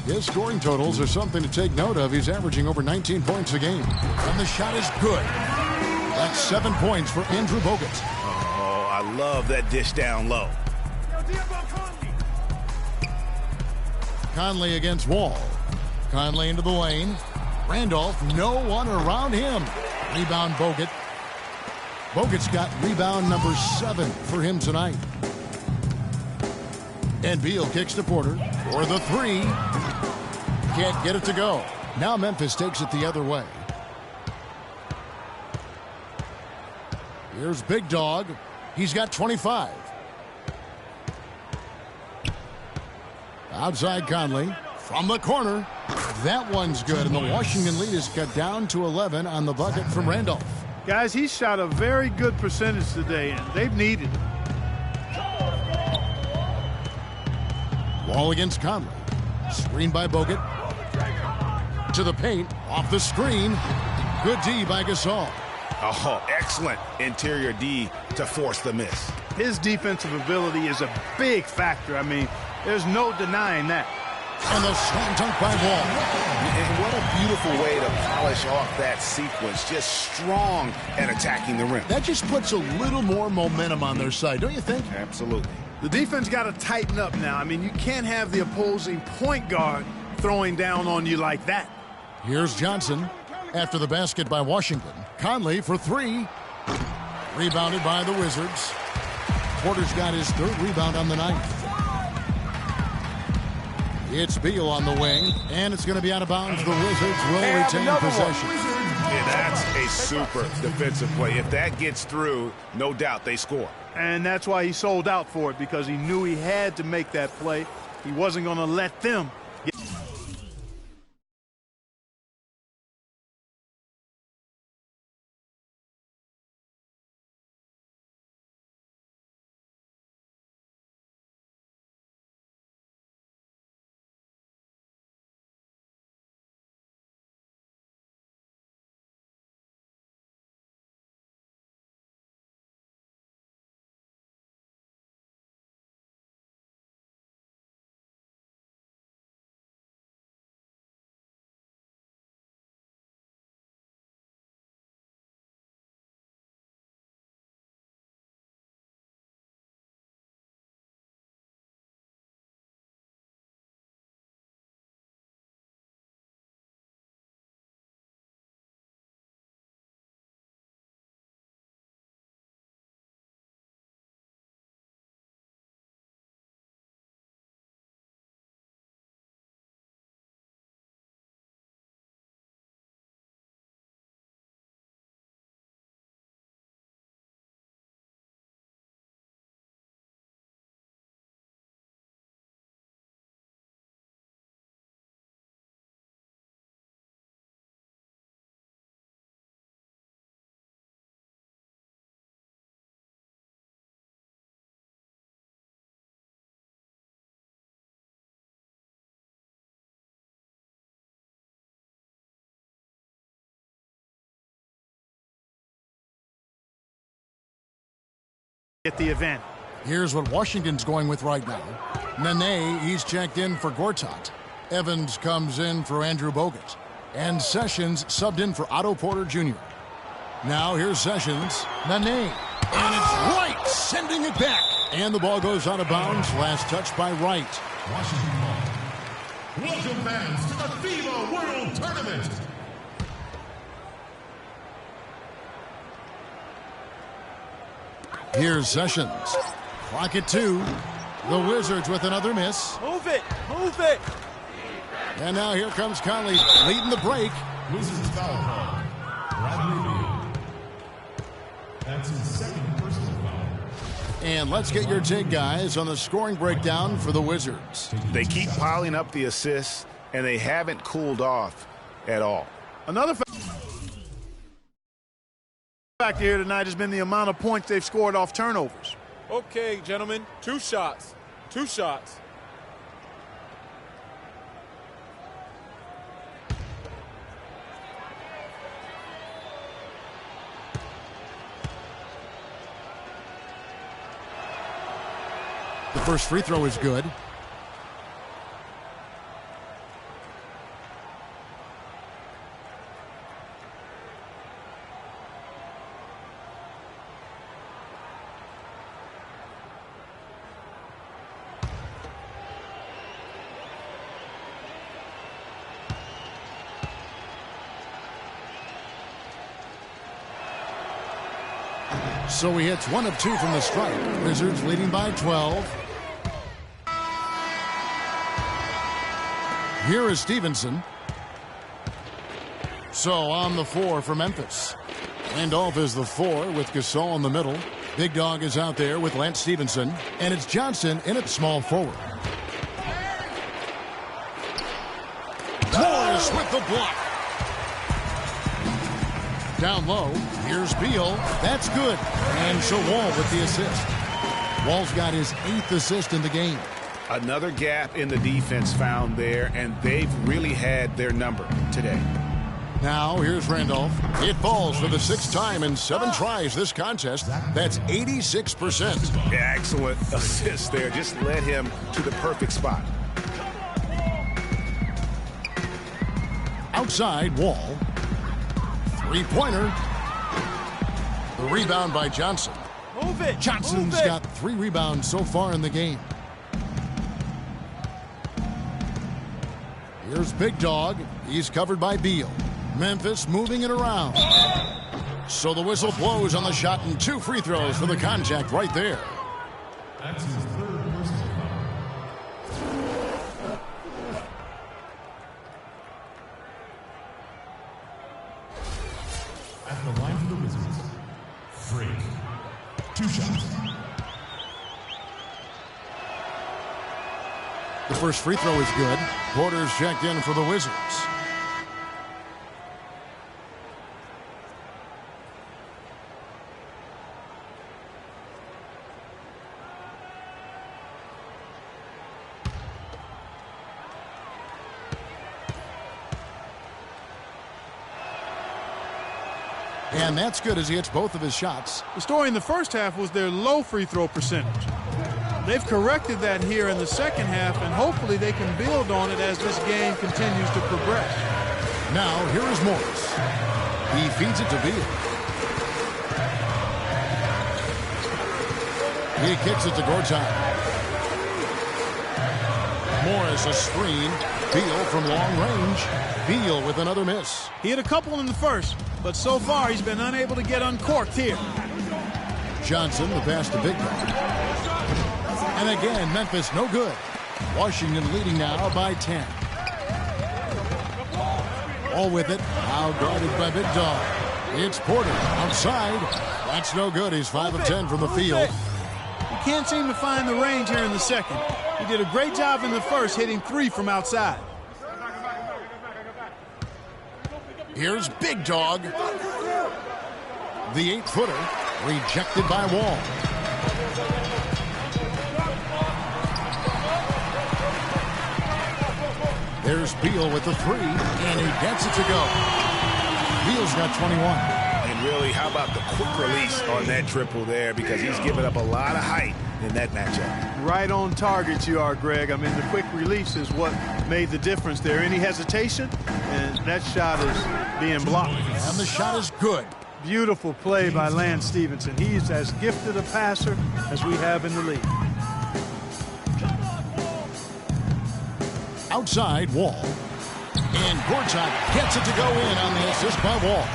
His scoring totals are something to take note of. He's averaging over 19 points a game. And the shot is good. That's 7 points for Andrew Bogut. Oh, I love that dish down low. Conley against Wall. Conley into the lane. Randolph, no one around him. Rebound Bogut. Bogut's got rebound number 7 for him tonight. And Beal kicks to Porter for the 3. Can't get it to go. Now Memphis takes it the other way. Here's Big Dog. He's got 25. Outside Conley from the corner. That one's good, and the Washington lead is cut down to 11 on the bucket from Randolph. Guys, he shot a very good percentage today, and they've needed it. Wall against Conley. Screen by Bogut. To the paint. Off the screen. Good D by Gasol. Oh, excellent interior D to force the miss. His defensive ability is a big factor. I mean, there's no denying that. And the slam dunk by Wall. And what a beautiful way to polish off that sequence. Just strong at attacking the rim. That just puts a little more momentum on their side, don't you think? Absolutely. The defense got to tighten up now. I mean, you can't have the opposing point guard throwing down on you like that. Here's Johnson after the basket by Washington. Conley for 3. Rebounded by the Wizards. Porter's got his 3rd rebound on the night. It's Beal on the wing, and it's going to be out of bounds. The Wizards will retain possession. Yeah, that's a super defensive play. If that gets through, no doubt they score. And that's why he sold out for it, because he knew he had to make that play. He wasn't going to let them get... the event. Here's what Washington's going with right now. Nene, he's checked in for Gortat. Evans comes in for Andrew Bogut. And Sessions subbed in for Otto Porter Jr. Now here's Sessions. Nene. And it's Wright sending it back. And the ball goes out of bounds. Last touch by Wright. Washington ball. Welcome fans to the FIBA World Tournament. Here's Sessions. Clock at 2. The Wizards with another miss. Move it! Move it! And now here comes Conley leading the break. Wizards foul call. Bradley Beal. That's his 2nd personal foul. And let's get your take, guys, on the scoring breakdown for the Wizards. They keep piling up the assists, and they haven't cooled off at all. Another factor here tonight has been the amount of points they've scored off turnovers. Okay, gentlemen, 2 shots. 2 shots. First free throw is good. So he hits 1 of 2 from the stripe. Wizards leading by 12. Here is Stevenson. So on the 4 for Memphis. Randolph is the 4 with Gasol in the middle. Big Dog is out there with Lance Stevenson. And it's Johnson in at small forward. Morris with the block. Down low, here's Beal. That's good. And so Wall with the assist. Wall's got his 8th assist in the game. Another gap in the defense found there, and they've really had their number today. Now, here's Randolph. It falls for the 6th time in 7 tries this contest. That's 86%. Excellent assist there. Just led him to the perfect spot. Outside, Wall. Three-pointer. The rebound by Johnson. Move it. Johnson's Move it. got 3 rebounds so far in the game. Here's Big Dog. He's covered by Beal. Memphis moving it around. So the whistle blows on the shot and 2 free throws for the contact right there. That's his 3rd personal foul. At the line for the Wizards, Freak. 2 shots. The first free throw is good. Porter's checked in for the Wizards. And that's good as he hits both of his shots. The story in the first half was their low free throw percentage. They've corrected that here in the second half, and hopefully they can build on it as this game continues to progress. Now, here is Morris. He feeds it to Beal. He kicks it to Gortat. Morris a screen. Beal from long range. Beal with another miss. He had a couple in the first, but so far he's been unable to get uncorked here. Johnson, the pass to Big Dog. And again, Memphis no good. Washington leading now by 10. All with it. Now guarded by Big Dog. It's Porter outside. That's no good. He's 5 of 10 from the field. He can't seem to find the range here in the second. He did a great job in the first, hitting 3 from outside. Here's Big Dog. The 8-footer rejected by Wall. There's Beal with the 3, and he gets it to go. Beal's got 21. And really, how about the quick release on that triple there, because he's given up a lot of height in that matchup. Right on target you are, Greg. I mean, the quick release is what made the difference there. Any hesitation, and that shot is being blocked. And the shot is good. Beautiful play by Lance Stevenson. He's as gifted a passer as we have in the league. Outside, Wall. And Gortat gets it to go in on the assist by Wall.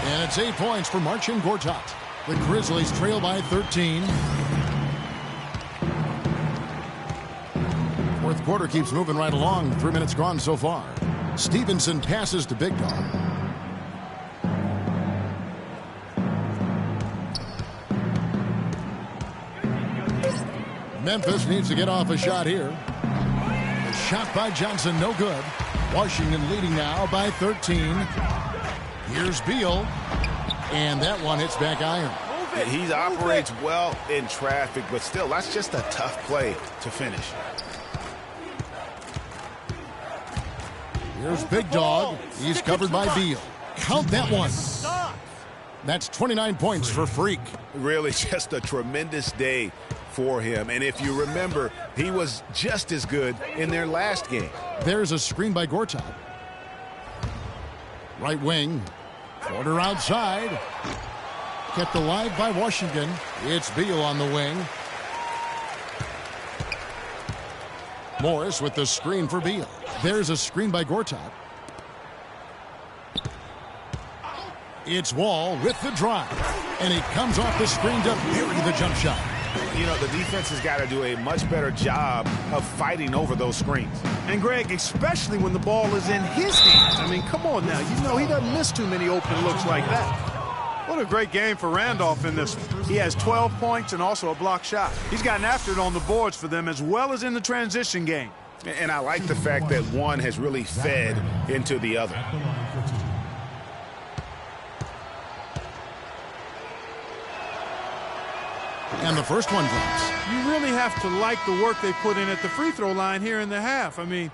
And it's 8 points for Marcin Gortat. The Grizzlies trail by 13. Fourth quarter keeps moving right along. 3 minutes gone so far. Stevenson passes to Big Dog. Memphis needs to get off a shot here. A shot by Johnson, no good. Washington leading now by 13. Here's Beal. And that one hits back iron. He operates well in traffic, but still, that's just a tough play to finish. Here's Big Dog. He's covered by Beal. Count that one. That's 29 points for Freak. Really just a tremendous day for him. And if you remember, he was just as good in their last game. There's a screen by Gortat. Right wing. Porter outside. Kept alive by Washington. It's Beal on the wing. Morris with the screen for Beal. There's a screen by Gortat. It's Wall with the drive. And he comes off the screen to bury the jump shot. You know, the defense has got to do a much better job of fighting over those screens. And, Greg, especially when the ball is in his hands. I mean, come on now. You know he doesn't miss too many open looks like that. What a great game for Randolph in this one. He has 12 points and also a block shot. He's gotten after it on the boards for them as well as in the transition game. And I like the fact that one has really fed into the other. And the first one drops. You really have to like the work they put in at the free throw line here in the half. I mean,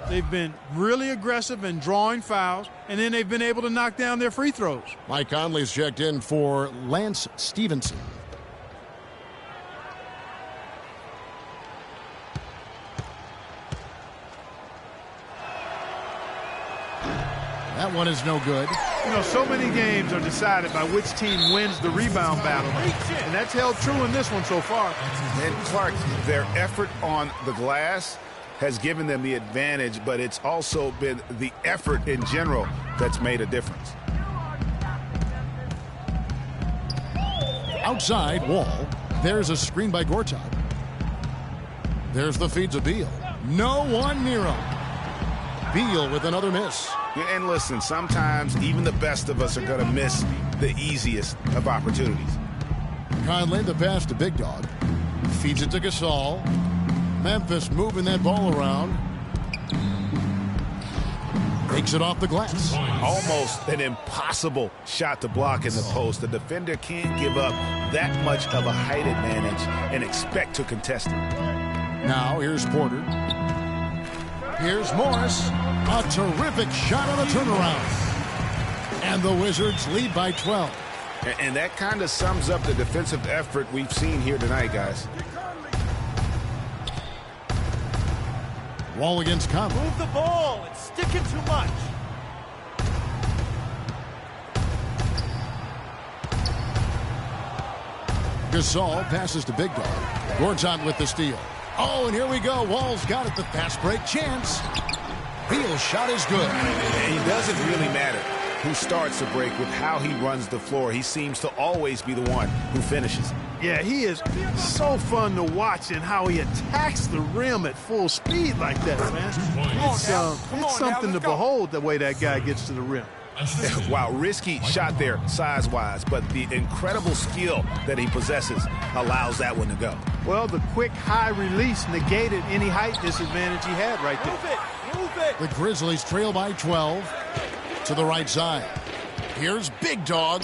they've been really aggressive in drawing fouls, and then they've been able to knock down their free throws. Mike Conley's checked in for Lance Stevenson. That one is no good. You know, so many games are decided by which team wins the rebound battle, and that's held true in this one so far. And Clark, their effort on the glass has given them the advantage, but it's also been the effort in general that's made a difference. Outside, Wall. There's a screen by Gortat. There's the feed to Beal. No one near him. Beal with another miss. And listen, sometimes even the best of us are going to miss the easiest of opportunities. Conley, the pass to Big Dog. Feeds it to Gasol. Memphis moving that ball around. Takes it off the glass. Almost an impossible shot to block in the post. The defender can't give up that much of a height advantage and expect to contest it. Now here's Porter. Here's Morris. A terrific shot on a turnaround. And the Wizards lead by 12. And that kind of sums up the defensive effort we've seen here tonight, guys. Wall against Conley. Move the ball. It's sticking too much. Gasol passes to Big Dog. Gortat with the steal. Oh, and here we go. Wall's got it. The fast break chance. Beal's shot is good. And it doesn't really matter who starts the break with how he runs the floor. He seems to always be the one who finishes. Yeah, he is so fun to watch and how he attacks the rim at full speed like that, man. It's something to behold the way that guy gets to the rim. Wow, risky shot there size-wise, but the incredible skill that he possesses allows that one to go. Well, the quick high release negated any height disadvantage he had right there. Move it. The Grizzlies trail by 12 to the right side. Here's Big Dog.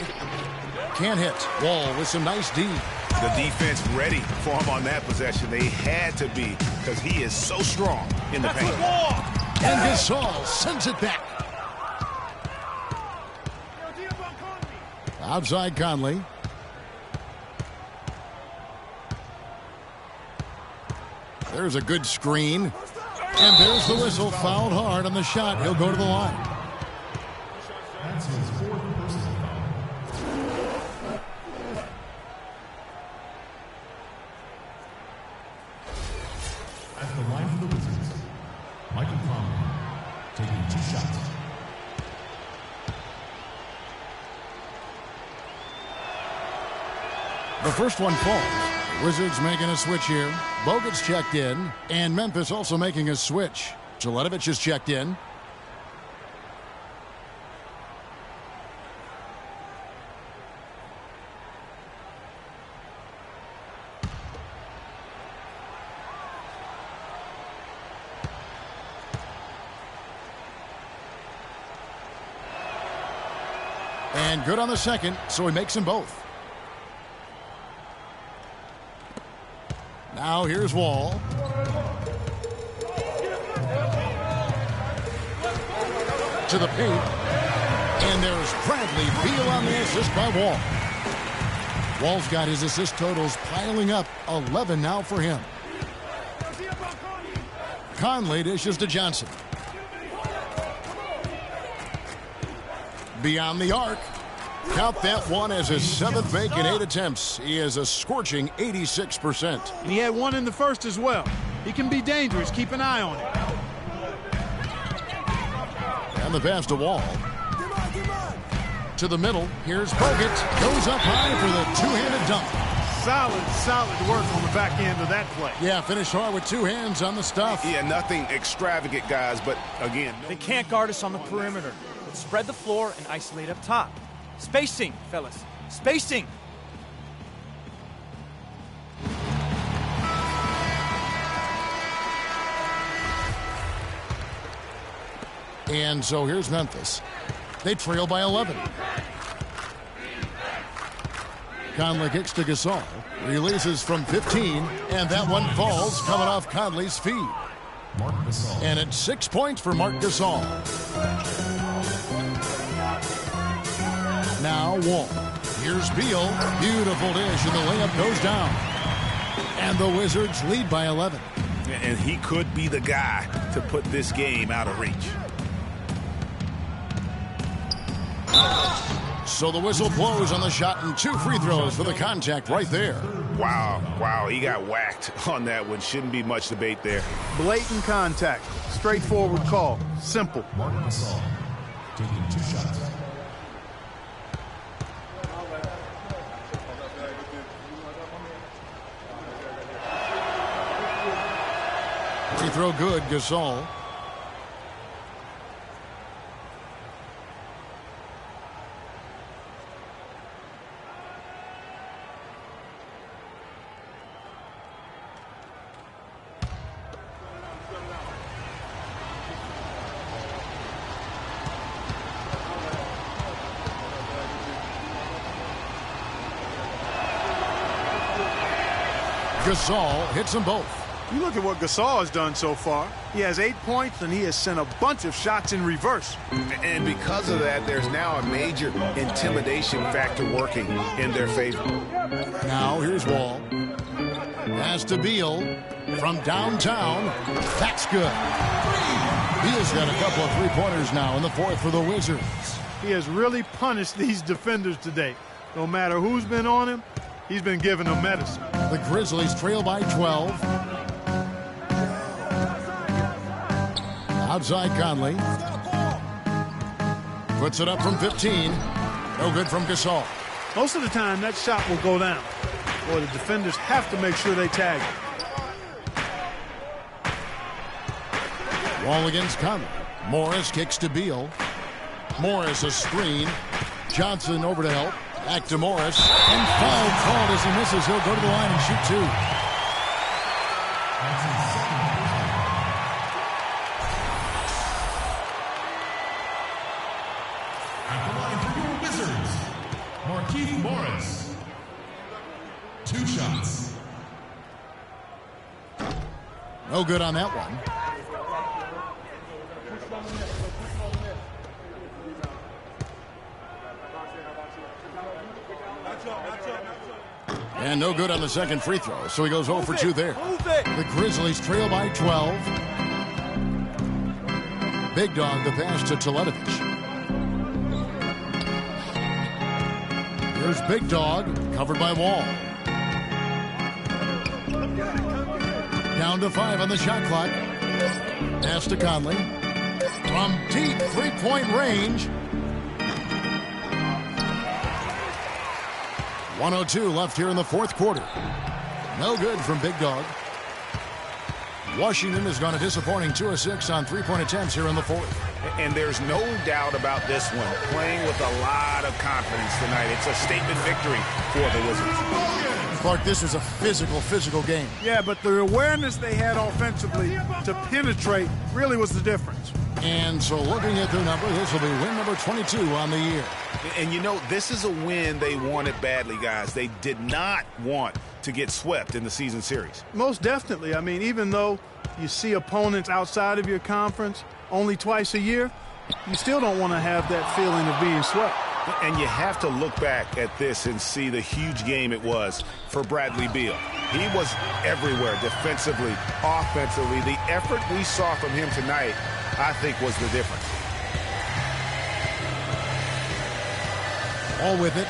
Can't hit. Wall with some nice D. The defense ready for him on that possession. They had to be because he is so strong in the paint. And Gasol sends it back. Outside Conley. There's a good screen. And there's the whistle. Fouled hard on the shot. He'll go to the line. That's his fourth personal foul. At the line for the Wizards, Michael Conley taking 2 shots. The first one falls. Wizards making a switch here. Bogut's checked in. And Memphis also making a switch. Jeletovic is checked in. And good on the second, so he makes them both. Now here's Wall. To the paint. And there's Bradley Beal on the assist by Wall. Wall's got his assist totals piling up. 11 now for him. Conley dishes to Johnson. Beyond the arc. Count that one as his 7th make in 8 attempts. He is a scorching 86%. And he had one in the first as well. He can be dangerous. Keep an eye on him. And the pass to Wall. To the middle. Here's Bogut. Goes up high for the two-handed dunk. Solid work on the back end of that play. Yeah, finish hard with 2 hands on the stuff. Yeah, nothing extravagant, guys, but again. They can't guard us on the perimeter. Let's spread the floor and isolate up top. Spacing, fellas. Spacing. And so here's Memphis. They trail by 11. Conley kicks to Gasol. Releases from 15. And that one falls coming off Conley's feet. And it's 6 points for Marc Gasol. Now Wall. Here's Beal. Beautiful dish, and the layup goes down. And the Wizards lead by 11. And he could be the guy to put this game out of reach. So the whistle blows on the shot, and 2 free throws for the contact right there. Wow, he got whacked on that one. Shouldn't be much debate there. Blatant contact. Straightforward call. Simple. Marc Gasol taking 2 shots. Free throw good, Gasol. Gasol hits them both. You look at what Gasol has done so far. He has 8 points, and he has sent a bunch of shots in reverse. And because of that, there's now a major intimidation factor working in their favor. Now here's Wall. Pass to Beal from downtown. That's good. Beal's got a couple of three-pointers now in the 4th for the Wizards. He has really punished these defenders today. No matter who's been on him, he's been giving them medicine. The Grizzlies trail by 12. Outside Conley. Puts it up from 15. No good from Gasol. Most of the time, that shot will go down. Boy, the defenders have to make sure they tag him. Wall against Conley. Morris kicks to Beal. Morris a screen. Johnson over to help. Back to Morris. And foul called as he misses. He'll go to the line and shoot two. At the line for your Wizards, Markieff Morris. 2 shots. No good on that one. And no good on the second free throw, so he goes 0 for 2 there. The Grizzlies trail by 12. Big Dog the pass to Teletovic. Here's Big Dog, covered by Wall. Down to 5 on the shot clock. Pass to Conley. From deep three-point range. 1:02 left here in the fourth quarter. No good from Big Dog. Washington has gone a disappointing 2 of 6 on three-point attempts here in the fourth. And there's no doubt about this one. Playing with a lot of confidence tonight. It's a statement victory for the Wizards. Clark, this was a physical game. Yeah, but the awareness they had offensively to penetrate really was the difference. And so looking at their number, this will be win number 22 on the year. And you know, this is a win they wanted badly, guys. They did not want to get swept in the season series. Most definitely. I mean, even though you see opponents outside of your conference only twice a year, you still don't want to have that feeling of being swept. And you have to look back at this and see the huge game it was for Bradley Beal. He was everywhere defensively, offensively. The effort we saw from him tonight, I think, was the difference. All with it.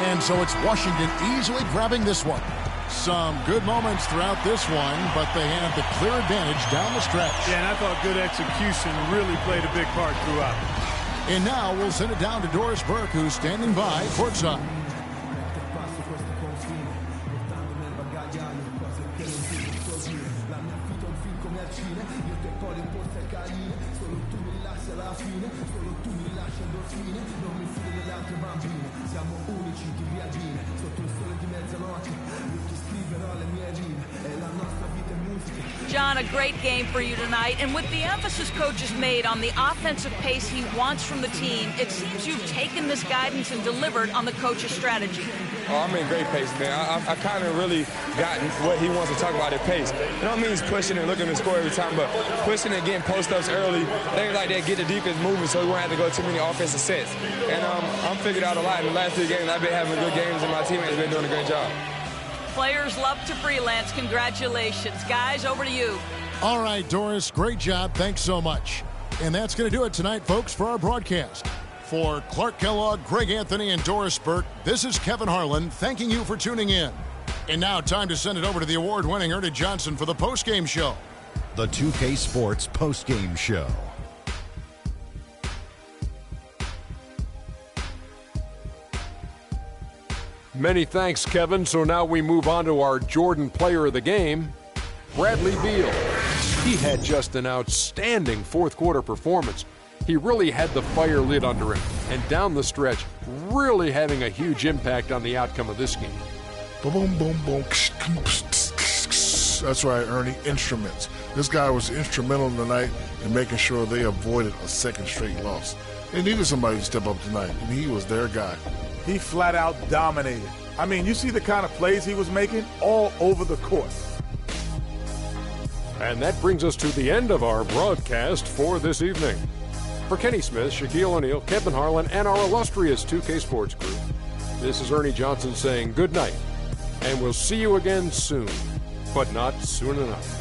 And so it's Washington easily grabbing this one. Some good moments throughout this one, but they have the clear advantage down the stretch. Yeah, and I thought good execution really played a big part throughout. And now we'll send it down to Doris Burke, who's standing by courtside. John, a great game for you tonight, and with the emphasis coach has made on the offensive pace he wants from the team, it seems you've taken this guidance and delivered on the coach's strategy. Oh, I'm in great pace, man. I kind of really gotten what he wants to talk about at pace. It don't mean pushing and looking to score every time, but pushing and getting post-ups early, things like that, get the defense moving so we won't have to go too many offensive sets. And I'm figured out a lot in the last 3 games. I've been having good games, and my teammates been doing a great job. Players love to freelance. Congratulations. Guys, over to you. All right, Doris, great job. Thanks so much. And that's going to do it tonight, folks, for our broadcast. For Clark Kellogg, Greg Anthony, and Doris Burke, this is Kevin Harlan thanking you for tuning in. And now time to send it over to the award-winning Ernie Johnson for the postgame show. The 2K Sports postgame show. Many thanks, Kevin. So now we move on to our Jordan player of the game, Bradley Beal. He had just an outstanding fourth quarter performance. He really had the fire lit under him, and down the stretch, really having a huge impact on the outcome of this game. Boom, boom, boom. That's right, Ernie. Instruments. This guy was instrumental tonight in making sure they avoided a second straight loss. They needed somebody to step up tonight, and he was their guy. He flat out dominated. I mean, you see the kind of plays he was making all over the court. And that brings us to the end of our broadcast for this evening. For Kenny Smith, Shaquille O'Neal, Kevin Harlan, and our illustrious 2K Sports group, this is Ernie Johnson saying good night, and we'll see you again soon, but not soon enough.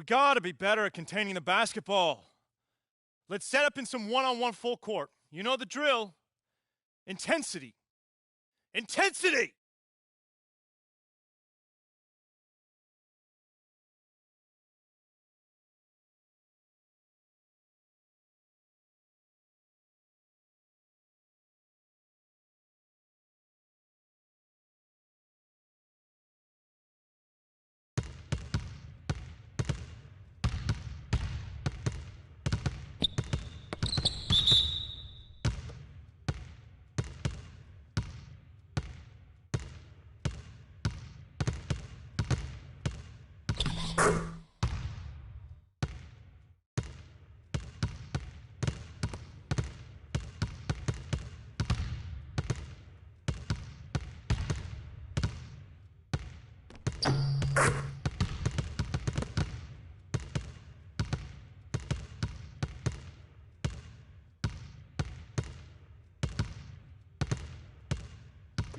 We gotta be better at containing the basketball. Let's set up in some one-on-one full court. You know the drill. Intensity. Intensity!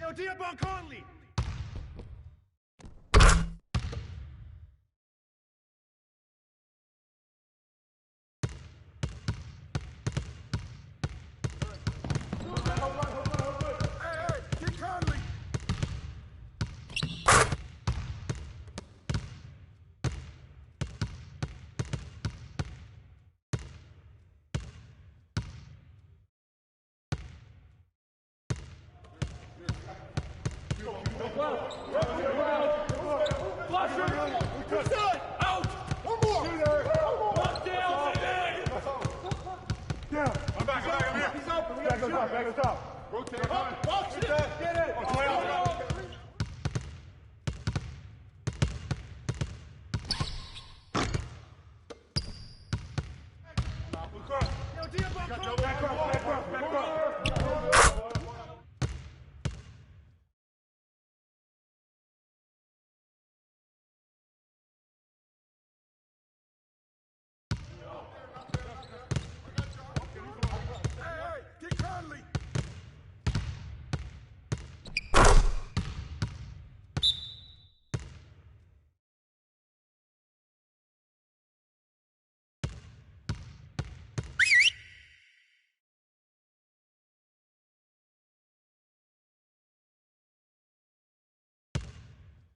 Yo, Diabon Conley!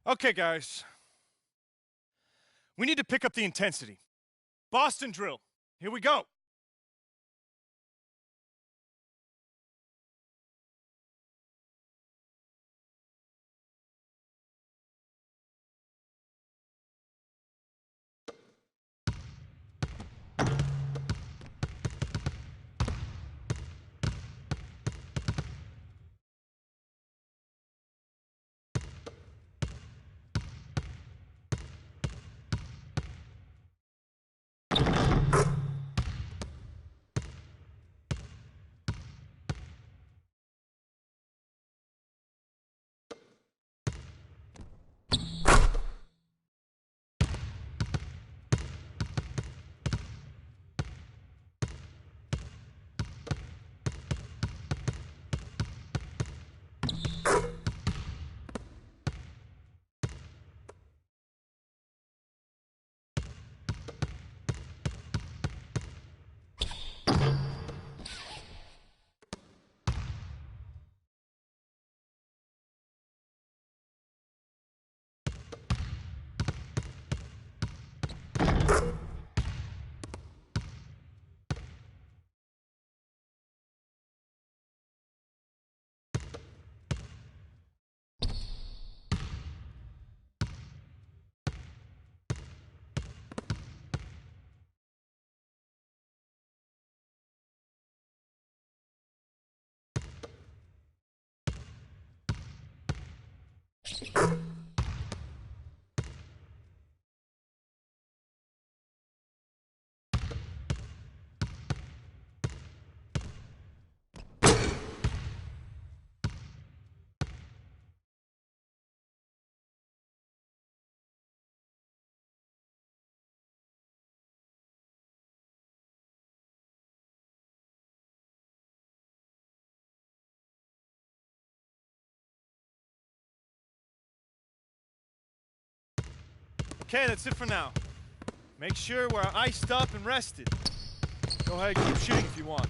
Okay, guys. We need to pick up the intensity. Boston drill. Here we go. Okay, that's it for now. Make sure we're iced up and rested. Go ahead, keep shooting if you want.